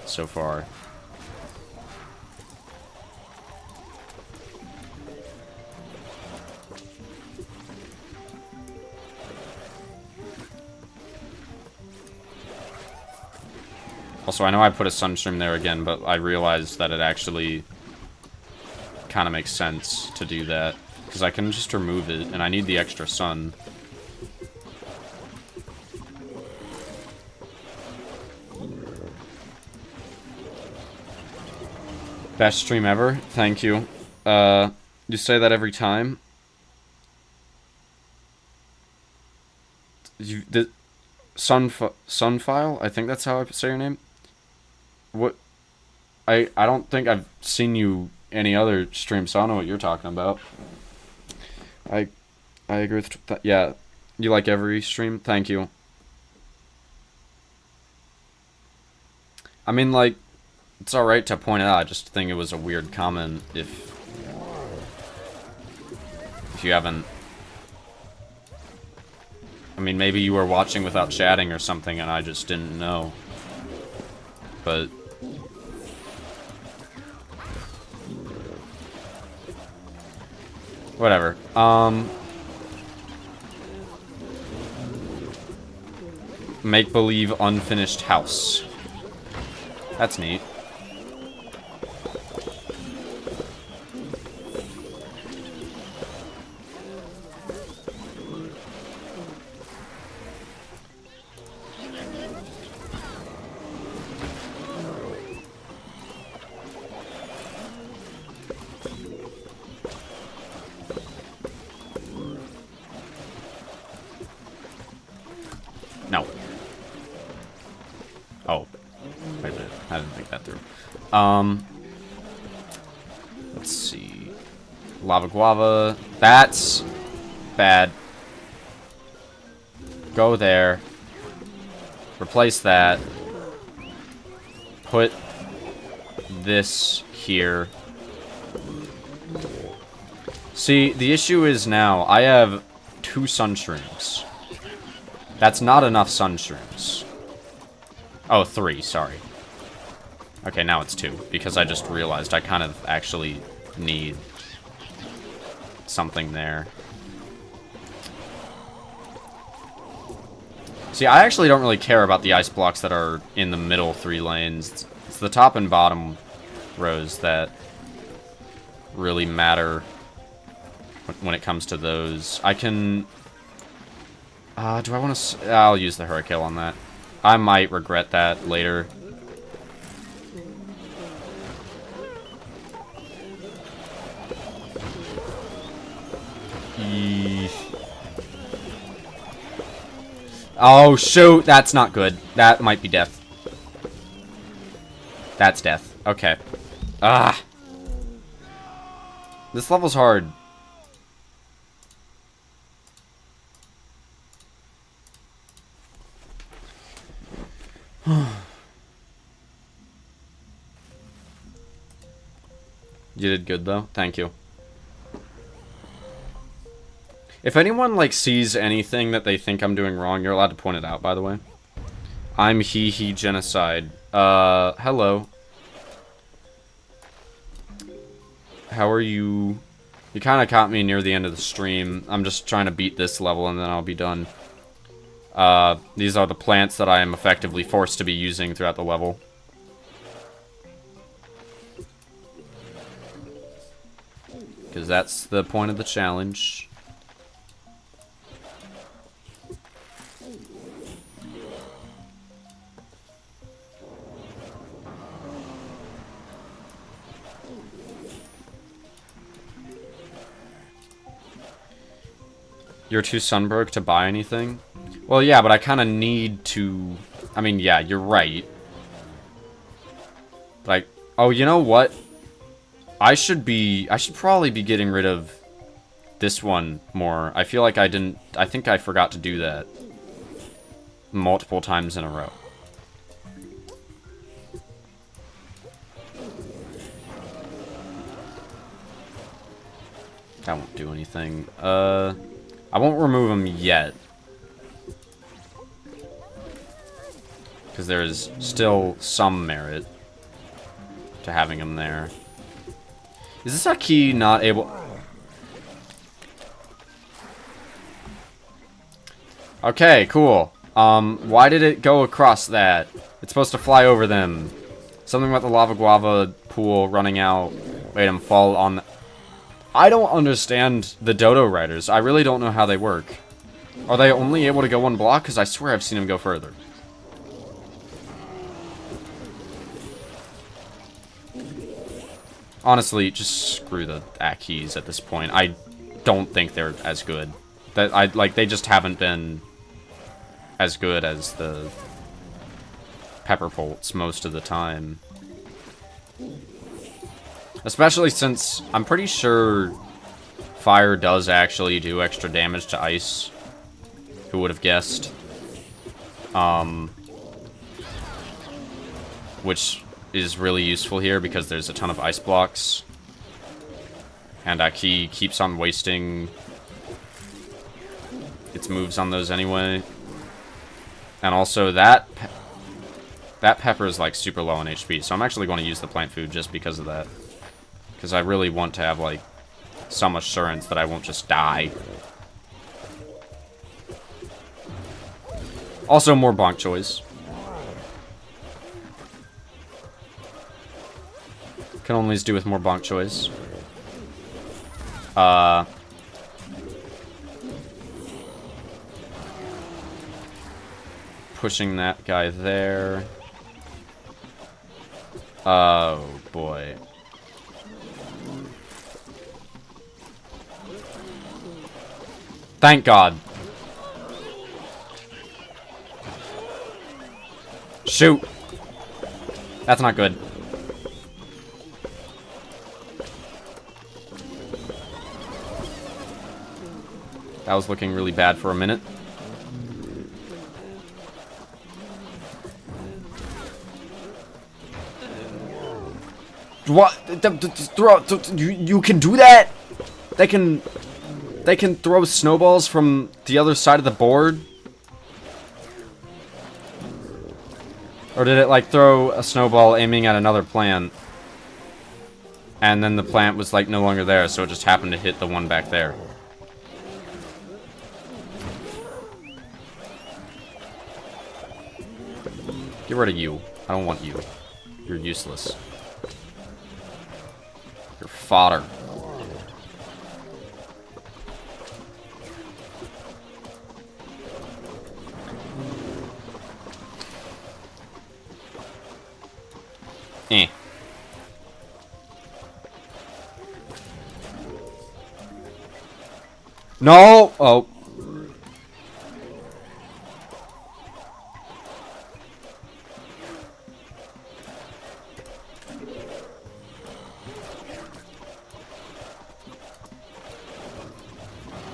so far. Also, I know I put a sunstream there again, but I realized that it actually kind of makes sense to do that. Because I can just remove it, and I need the extra sun. Best stream ever? Thank you. You say that every time? Sunfile? I think that's how I say your name. What? I don't think I've seen you any other stream, so I don't know what you're talking about. I agree with that. Yeah, you like every stream? Thank you. I mean, like, it's alright to point it out. I just think it was a weird comment if you haven't... I mean, maybe you were watching without chatting or something and I just didn't know. But... whatever. Make-believe unfinished house. That's neat. No. Oh. Wait a minute. I didn't think that through. Let's see. Lava guava. That's bad. Go there. Replace that. Put this here. See, the issue is now I have 2 sunshrooms. That's not enough sunshrooms. Oh, 3, sorry. Okay, now it's 2, because I just realized I kind of actually need something there. See, I actually don't really care about the ice blocks that are in the middle 3 lanes. It's the top and bottom rows that really matter when it comes to those. I can... do I want to... I'll use the Hurricane on that. I might regret that later. Oh, shoot. That's not good. That might be death. That's death. Okay. Ah. This level's hard. did good, though. Thank you. If anyone, like, sees anything that they think I'm doing wrong, you're allowed to point it out, by the way. I'm he genocide. Hello. How are you? You kind of caught me near the end of the stream. I'm just trying to beat this level and then I'll be done. These are the plants that I am effectively forced to be using throughout the level. Because that's the point of the challenge. You're too sunbroke to buy anything? Well, yeah, but I kind of need to... I mean, yeah, you're right. Like, oh, you know what? I should probably be getting rid of this one more. I feel like I didn't... I think I forgot to do that multiple times in a row. That won't do anything. I won't remove them yet. Because there is still some merit to having them there. Is this a key not able... Okay, cool. Why did it go across that? It's supposed to fly over them. Something about the lava guava pool running out. Made him fall on the... I don't understand the Dodo Riders. I really don't know how they work. Are they only able to go one block? Because I swear I've seen them go further. Honestly, just screw the Akis at this point. I don't think they're as good. They just haven't been as good as the Pepper Polts most of the time. Especially since I'm pretty sure fire does actually do extra damage to ice. Who would have guessed? Which is really useful here because there's a ton of ice blocks. And Aki keeps on wasting its moves on those anyway. And also that pepper is like super low on HP, so I'm actually going to use the plant food just because of that. Because I really want to have, like, some assurance that I won't just die. Also, more bonk choice. Can only do with more bonk choice. Pushing that guy there. Oh, boy. Thank God. Shoot. That's not good. That was looking really bad for a minute. What? You can do that? They can throw snowballs from the other side of the board? Or did it, like, throw a snowball aiming at another plant? And then the plant was, like, no longer there, so it just happened to hit the one back there. Get rid of you. I don't want you. You're useless. You're fodder. Eh. No! Oh.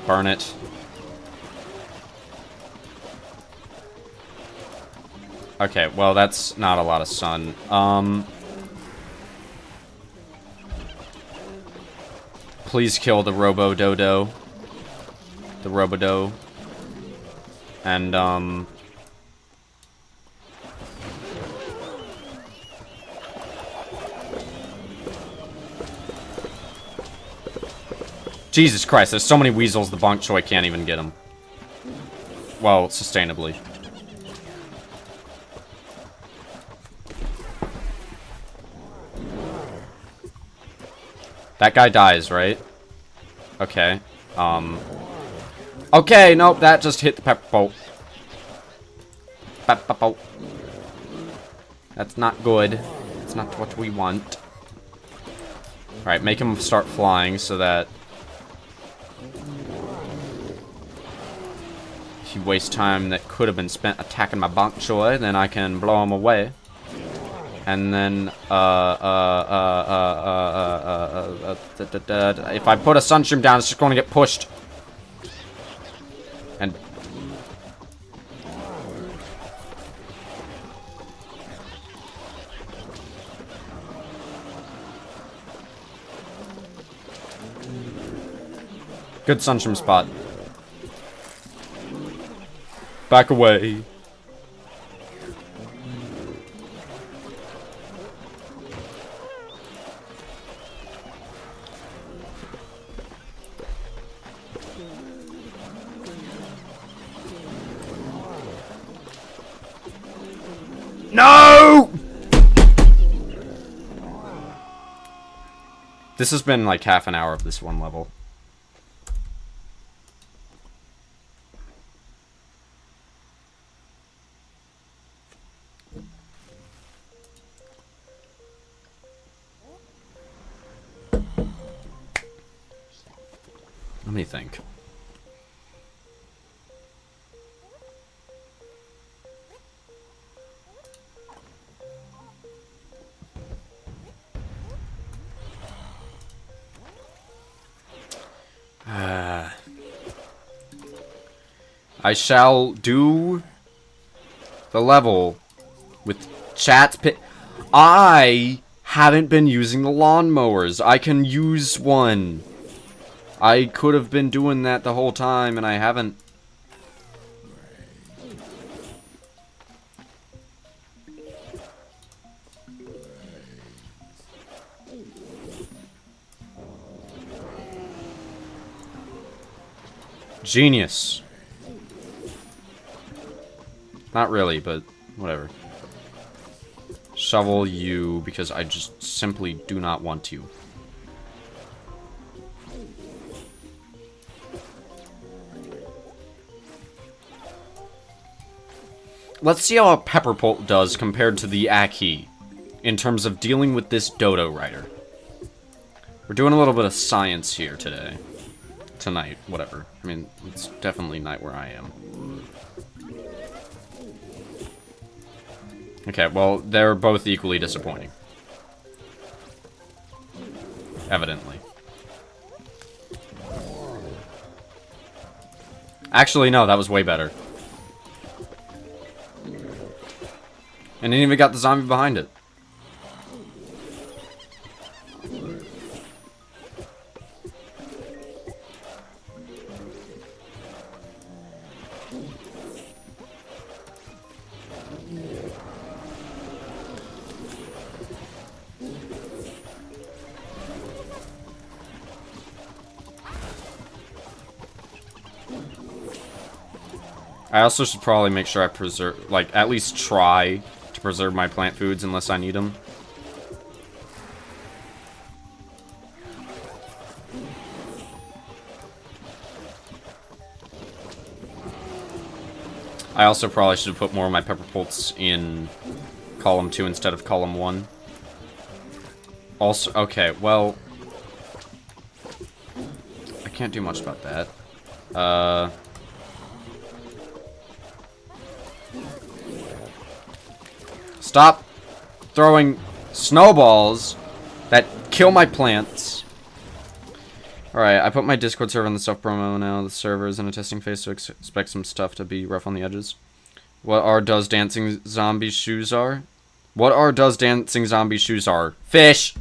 Burn it. Okay, well, that's not a lot of sun. Please kill the Robo-Dodo. The Robodo. And, Jesus Christ, there's so many weasels the Bonk Choy can't even get them. Well, sustainably. That guy dies, right? Okay. Okay, nope, that just hit the pepper bolt. Pepper bolt. That's not good. It's not what we want. Alright, make him start flying so that if you waste time that could have been spent attacking my Bonk Choy, then I can blow him away. And then, if I put a Sunstream down, it's just going to get pushed. And... good Sunstream spot. Back away. No! This has been like half an hour of this one level. Let me think. I shall do the level with chat's pit. I haven't been using the lawnmowers. I can use one. I could have been doing that the whole time, and I haven't. Genius. Not really, but whatever. Shovel you, because I just simply do not want to. Let's see how a Pepper Bolt does compared to the Aki in terms of dealing with this Dodo Rider. We're doing a little bit of science here today. Tonight, whatever. I mean, it's definitely night where I am. Okay, well, they're both equally disappointing. Evidently. Actually, no, that was way better. And it even got the zombie behind it. I also should probably make sure I preserve, like, at least try to preserve my plant foods unless I need them. I also probably should have put more of my pepper bolts in column 2 instead of column 1. Also, okay, well, I can't do much about that. Stop throwing snowballs that kill my plants. Alright, I put my Discord server on the stuff promo now. The server is in a testing phase, so expect some stuff to be rough on the edges. What are Does Dancing Zombie Shoes are? What are Does Dancing Zombie Shoes are? Fish!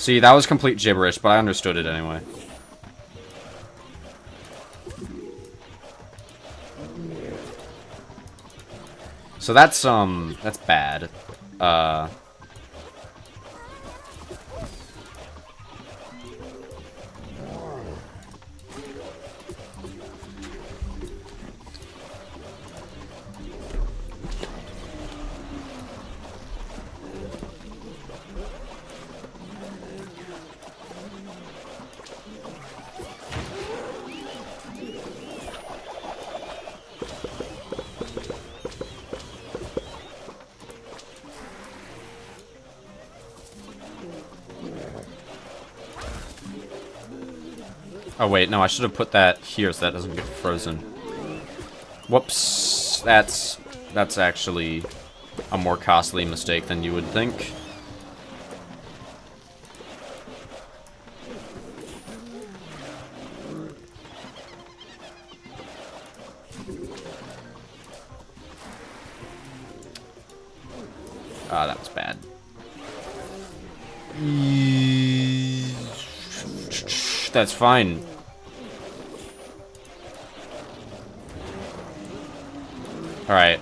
See, that was complete gibberish, but I understood it anyway. So that's bad. Oh wait, no, I should have put that here so that doesn't get frozen. Whoops. That's actually a more costly mistake than you would think. Ah, that was bad. That's fine. Alright.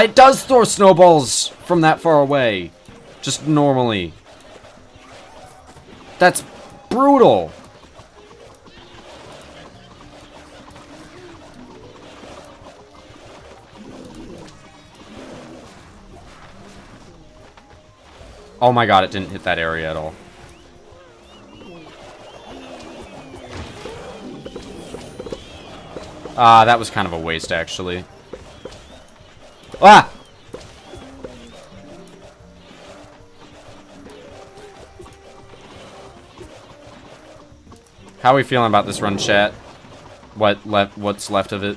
It does throw snowballs from that far away. Just normally. That's brutal. Oh my god, it didn't hit that area at all. That was kind of a waste, actually. Ah! How are we feeling about this run, chat? What's left of it?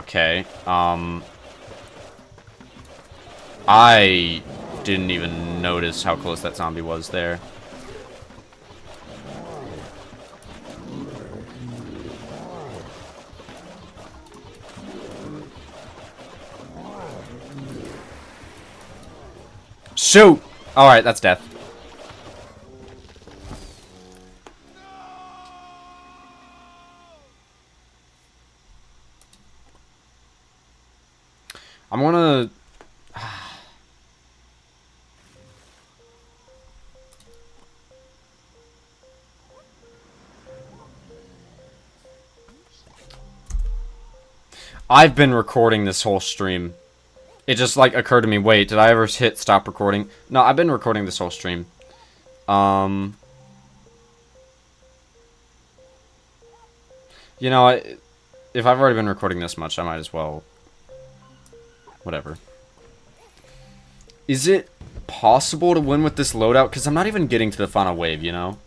Okay, I didn't even notice how close that zombie was there. Shoot! Alright, that's death. I'm gonna... I've been recording this whole stream. It just, like, occurred to me, wait, did I ever hit stop recording? No, I've been recording this whole stream. You know, if I've already been recording this much, I might as well... Whatever. Is it possible to win with this loadout? Because I'm not even getting to the final wave, you know?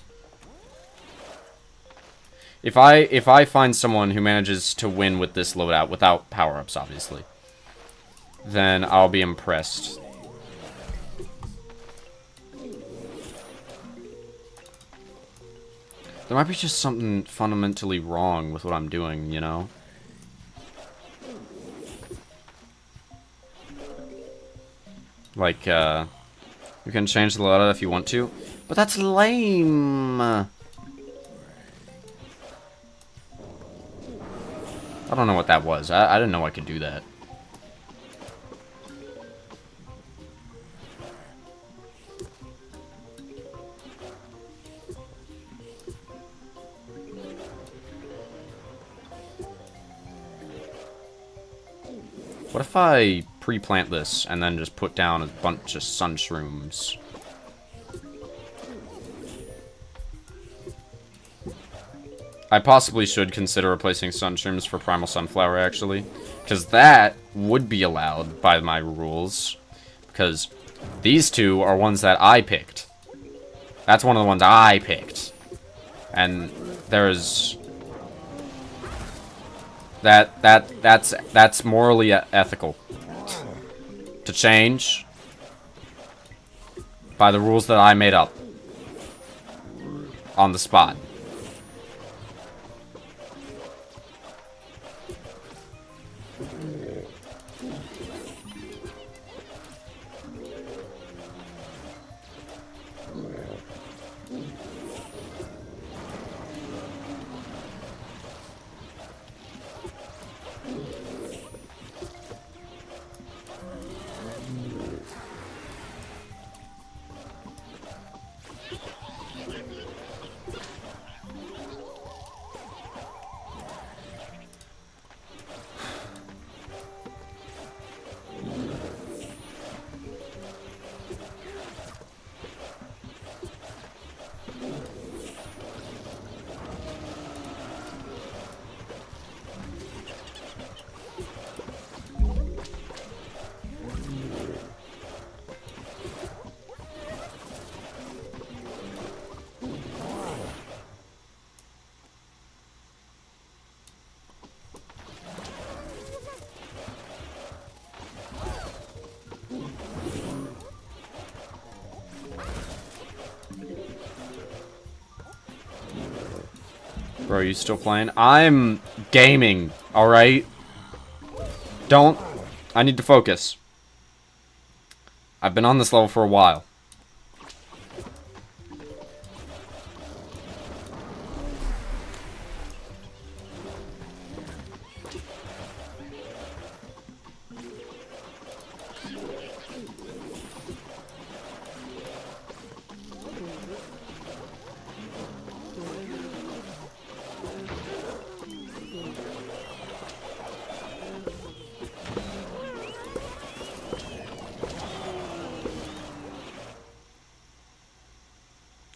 If I find someone who manages to win with this loadout, without power-ups, obviously, then I'll be impressed. There might be just something fundamentally wrong with what I'm doing, you know? Like, you can change the loadout if you want to, but that's lame! I don't know what that was. I didn't know I could do that. What if I pre-plant this and then just put down a bunch of sun shrooms? I possibly should consider replacing Sunshrooms for Primal Sunflower, actually. Because that would be allowed by my rules. Because these two are ones that I picked. That's one of the ones I picked. And there's... That's morally ethical. To change by the rules that I made up. On the spot. Bro, you still playing? I'm gaming, alright? Don't... I need to focus. I've been on this level for a while.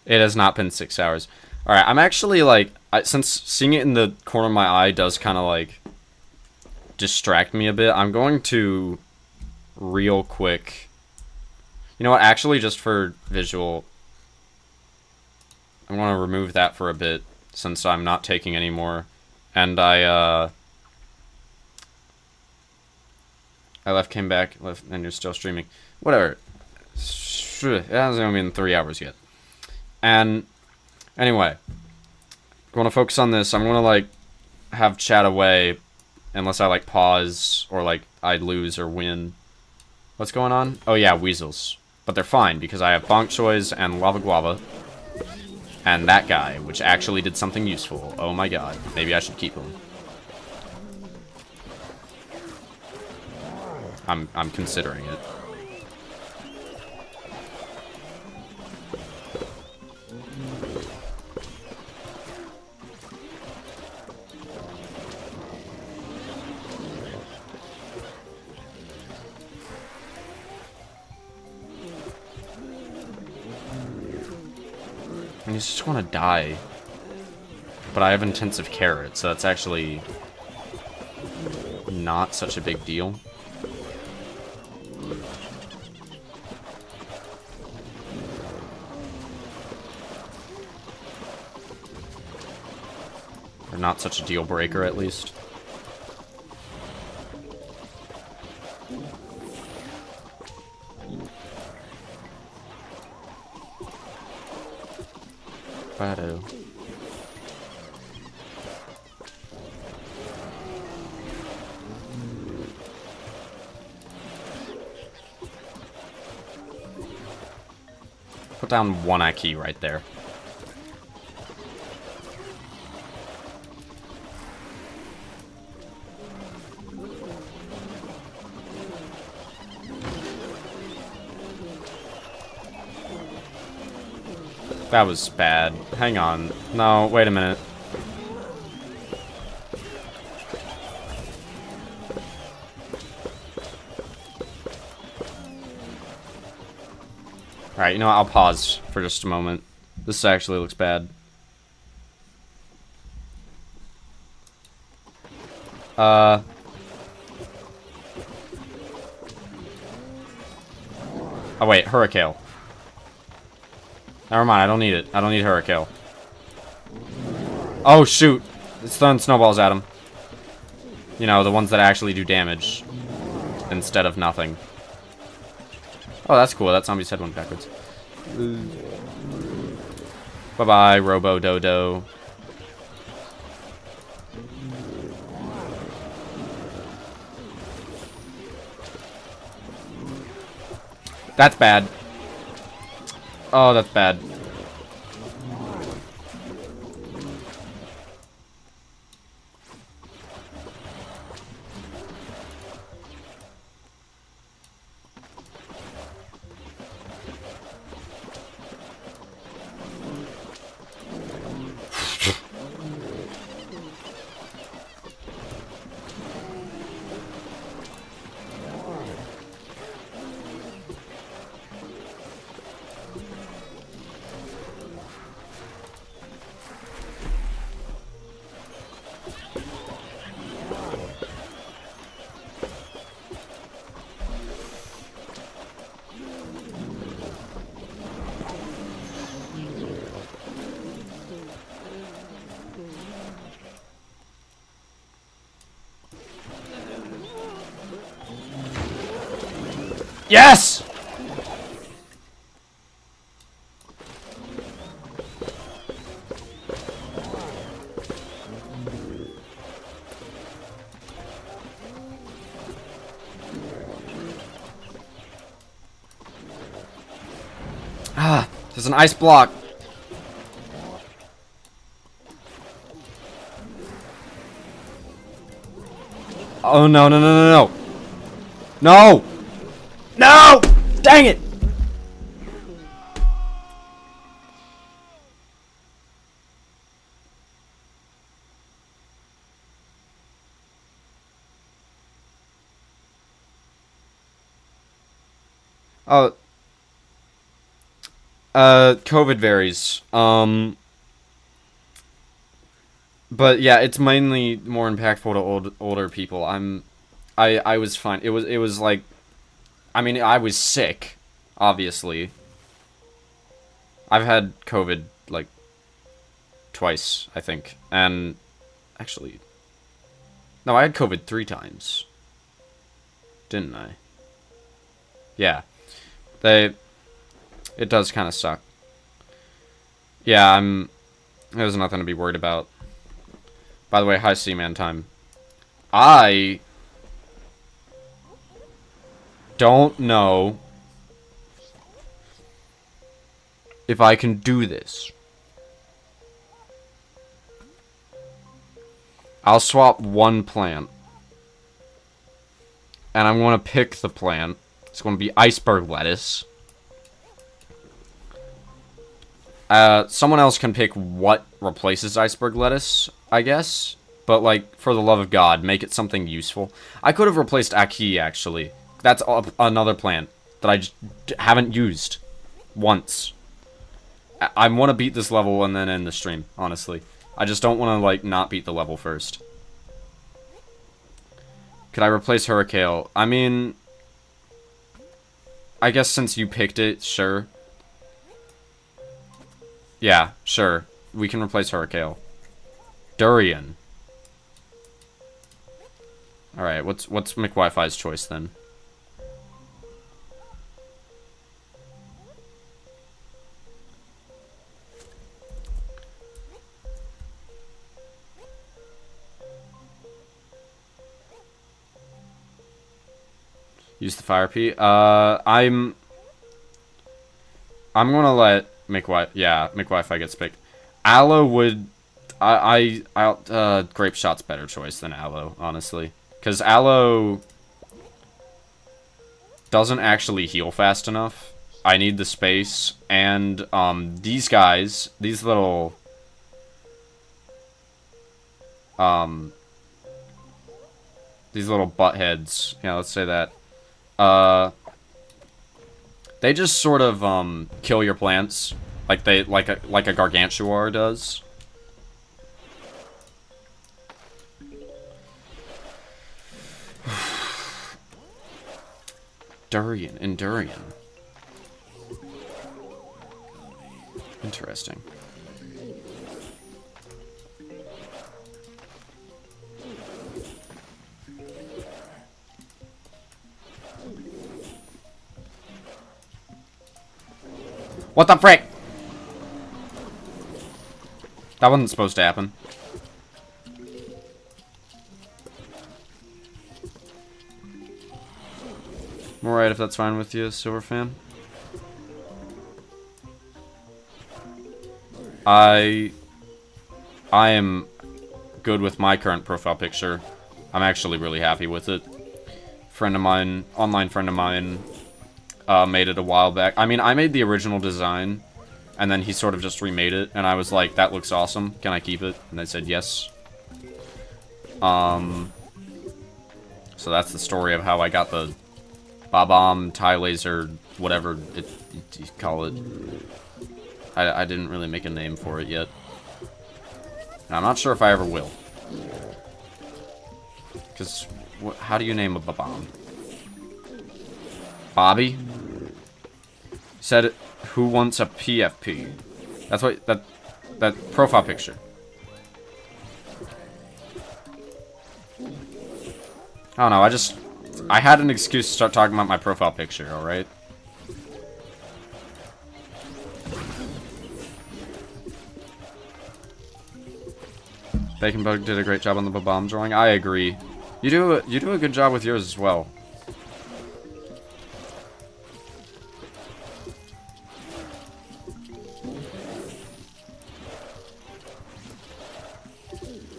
It has not been 6 hours. Alright, I'm actually, like... since seeing it in the corner of my eye does kind of, like... distract me a bit, I'm going to... real quick... You know what? Actually, just for visual... I'm going to remove that for a bit, since I'm not taking any more. And I left, came back, left, and you're still streaming. Whatever. It hasn't even been 3 hours yet. And anyway, I want to focus on this. I'm going to like have chat away unless I like pause or like I lose or win. What's going on? Oh yeah, weasels. But they're fine because I have Bonk Choys and Lava Guava. And that guy, which actually did something useful. Oh my god. Maybe I should keep him. I'm considering it. I just want to die. But I have intensive carrot, so that's actually not such a big deal. Or not such a deal breaker, at least. Bado. Put down one key right there. That was bad. Hang on. No, wait a minute. Alright, you know what? I'll pause for just a moment. This actually looks bad. Oh wait, Hurricane. Never mind, I don't need it. I don't need Hurricane. Oh shoot! It's throwing snowballs at him. You know, the ones that actually do damage. Instead of nothing. Oh, that's cool. That zombie's head went backwards. Bye-bye, Robo-Dodo. That's bad. Oh, that's bad. Yes! Ah, there's an ice block. Oh no, no, no, no, no. No! No! Dang it! Oh. COVID varies. But yeah, it's mainly more impactful to older people. I was fine. It was like, I mean, I was sick, obviously. I've had COVID, like, twice, I think. And, actually, no, I had COVID 3 times. Didn't I? Yeah. It does kind of suck. Yeah, there's nothing to be worried about. By the way, hi, Seaman time. I don't know if I can do this. I'll swap one plant. And I'm going to pick the plant. It's going to be iceberg lettuce. Someone else can pick what replaces iceberg lettuce, I guess. But, like, for the love of God, make it something useful. I could have replaced Aki, actually. That's another plant that I just haven't used once. I want to beat this level and then end the stream, honestly. I just don't want to, like, not beat the level first. Could I replace Hurricane? I mean, I guess since you picked it, sure. Yeah, sure. We can replace Hurricane. Durian. Alright, what's McWiFi's choice then? Use the fire P. I'm gonna let McWiFi gets picked. Aloe would, Grape Shot's better choice than Aloe, honestly, because Aloe doesn't actually heal fast enough. I need the space, and these guys, these little buttheads, yeah, let's say that. They just sort of kill your plants like a Gargantuar does. Endurian. Interesting. What the frick? That wasn't supposed to happen. I'm alright if that's fine with you, Silver Fan. I am good with my current profile picture. I'm actually really happy with it. Friend of mine, online friend of mine, made it a while back. I mean, I made the original design, and then he sort of just remade it, and I was like, that looks awesome. Can I keep it? And they said yes. So that's the story of how I got the Bob-omb, tie laser, whatever you call it. I didn't really make a name for it yet. And I'm not sure if I ever will. Because, how do you name a Bob-omb? Bobby? Said, who wants a PFP? That's what, that profile picture. I don't know, I had an excuse to start talking about my profile picture, alright? Bacon Bug did a great job on the Bob-omb drawing. I agree. You do a good job with yours as well.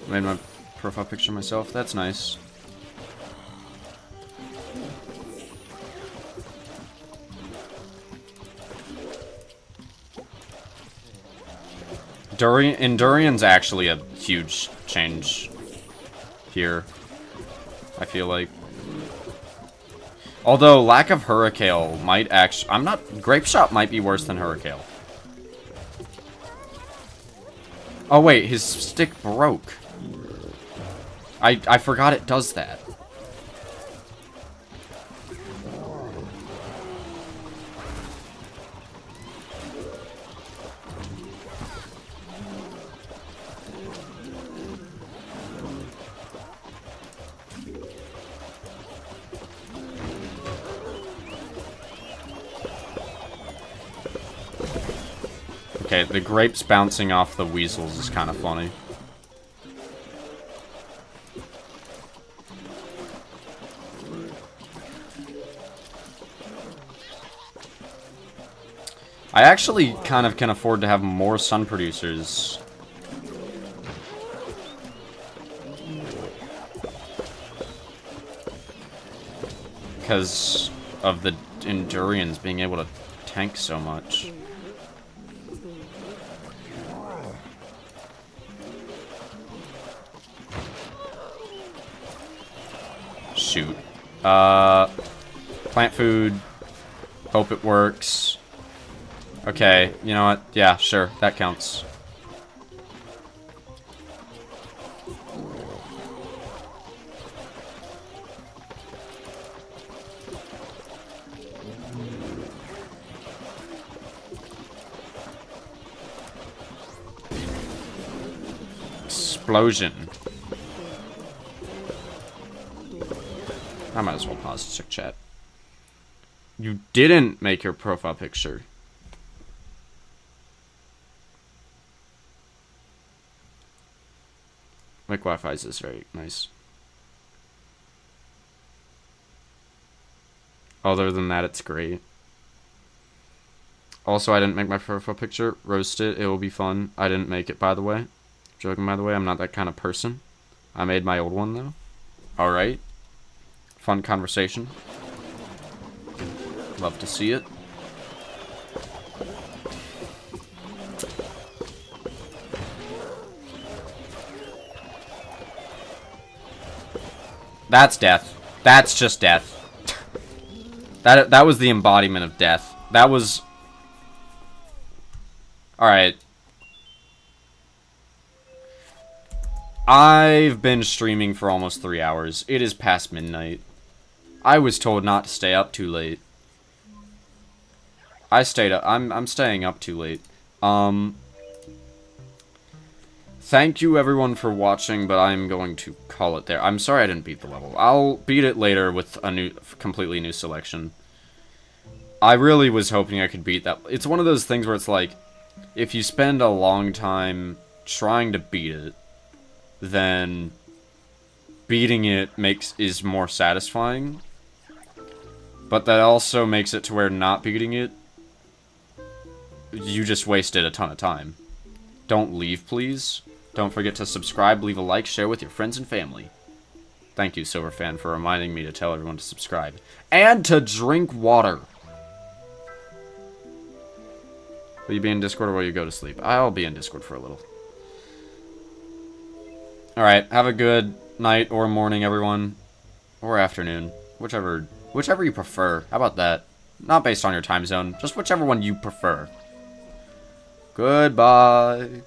Made my profile picture myself. That's nice. Endurian's actually a huge change here, I feel like. Although, lack of Hurricane might actually... Grape Shot might be worse than Hurricane. Oh wait, his stick broke. I forgot it does that. Okay, the grapes bouncing off the weasels is kind of funny. I actually kind of can afford to have more sun producers. Because of the Endurians being able to tank so much. Shoot. Plant food. Hope it works. Okay, you know what? Yeah, sure. That counts. Explosion. I might as well pause to check chat. You didn't make your profile picture. Like Wi-Fi's is very nice. Other than that, it's great. Also, I didn't make my profile picture. Roast it. It will be fun. I didn't make it, by the way. Joking, by the way. I'm not that kind of person. I made my old one, though. Alright. Fun conversation. Love to see it. That's death. That's just death. That was the embodiment of death. That was... Alright. I've been streaming for almost 3 hours. It is past midnight. I was told not to stay up too late. I stayed up. I'm staying up too late. Thank you everyone for watching, but I'm going to call it there. I'm sorry I didn't beat the level. I'll beat it later with a completely new selection. I really was hoping I could beat that. It's one of those things where it's like, if you spend a long time trying to beat it, then beating it is more satisfying. But that also makes it to where not beating it, you just wasted a ton of time. Don't leave, please. Don't forget to subscribe, leave a like, share with your friends and family. Thank you, Silverfan, for reminding me to tell everyone to subscribe. And to drink water. Will you be in Discord or will you go to sleep? I'll be in Discord for a little. Alright, have a good night or morning, everyone. Or afternoon. Whichever you prefer. How about that? Not based on your time zone. Just whichever one you prefer. Goodbye.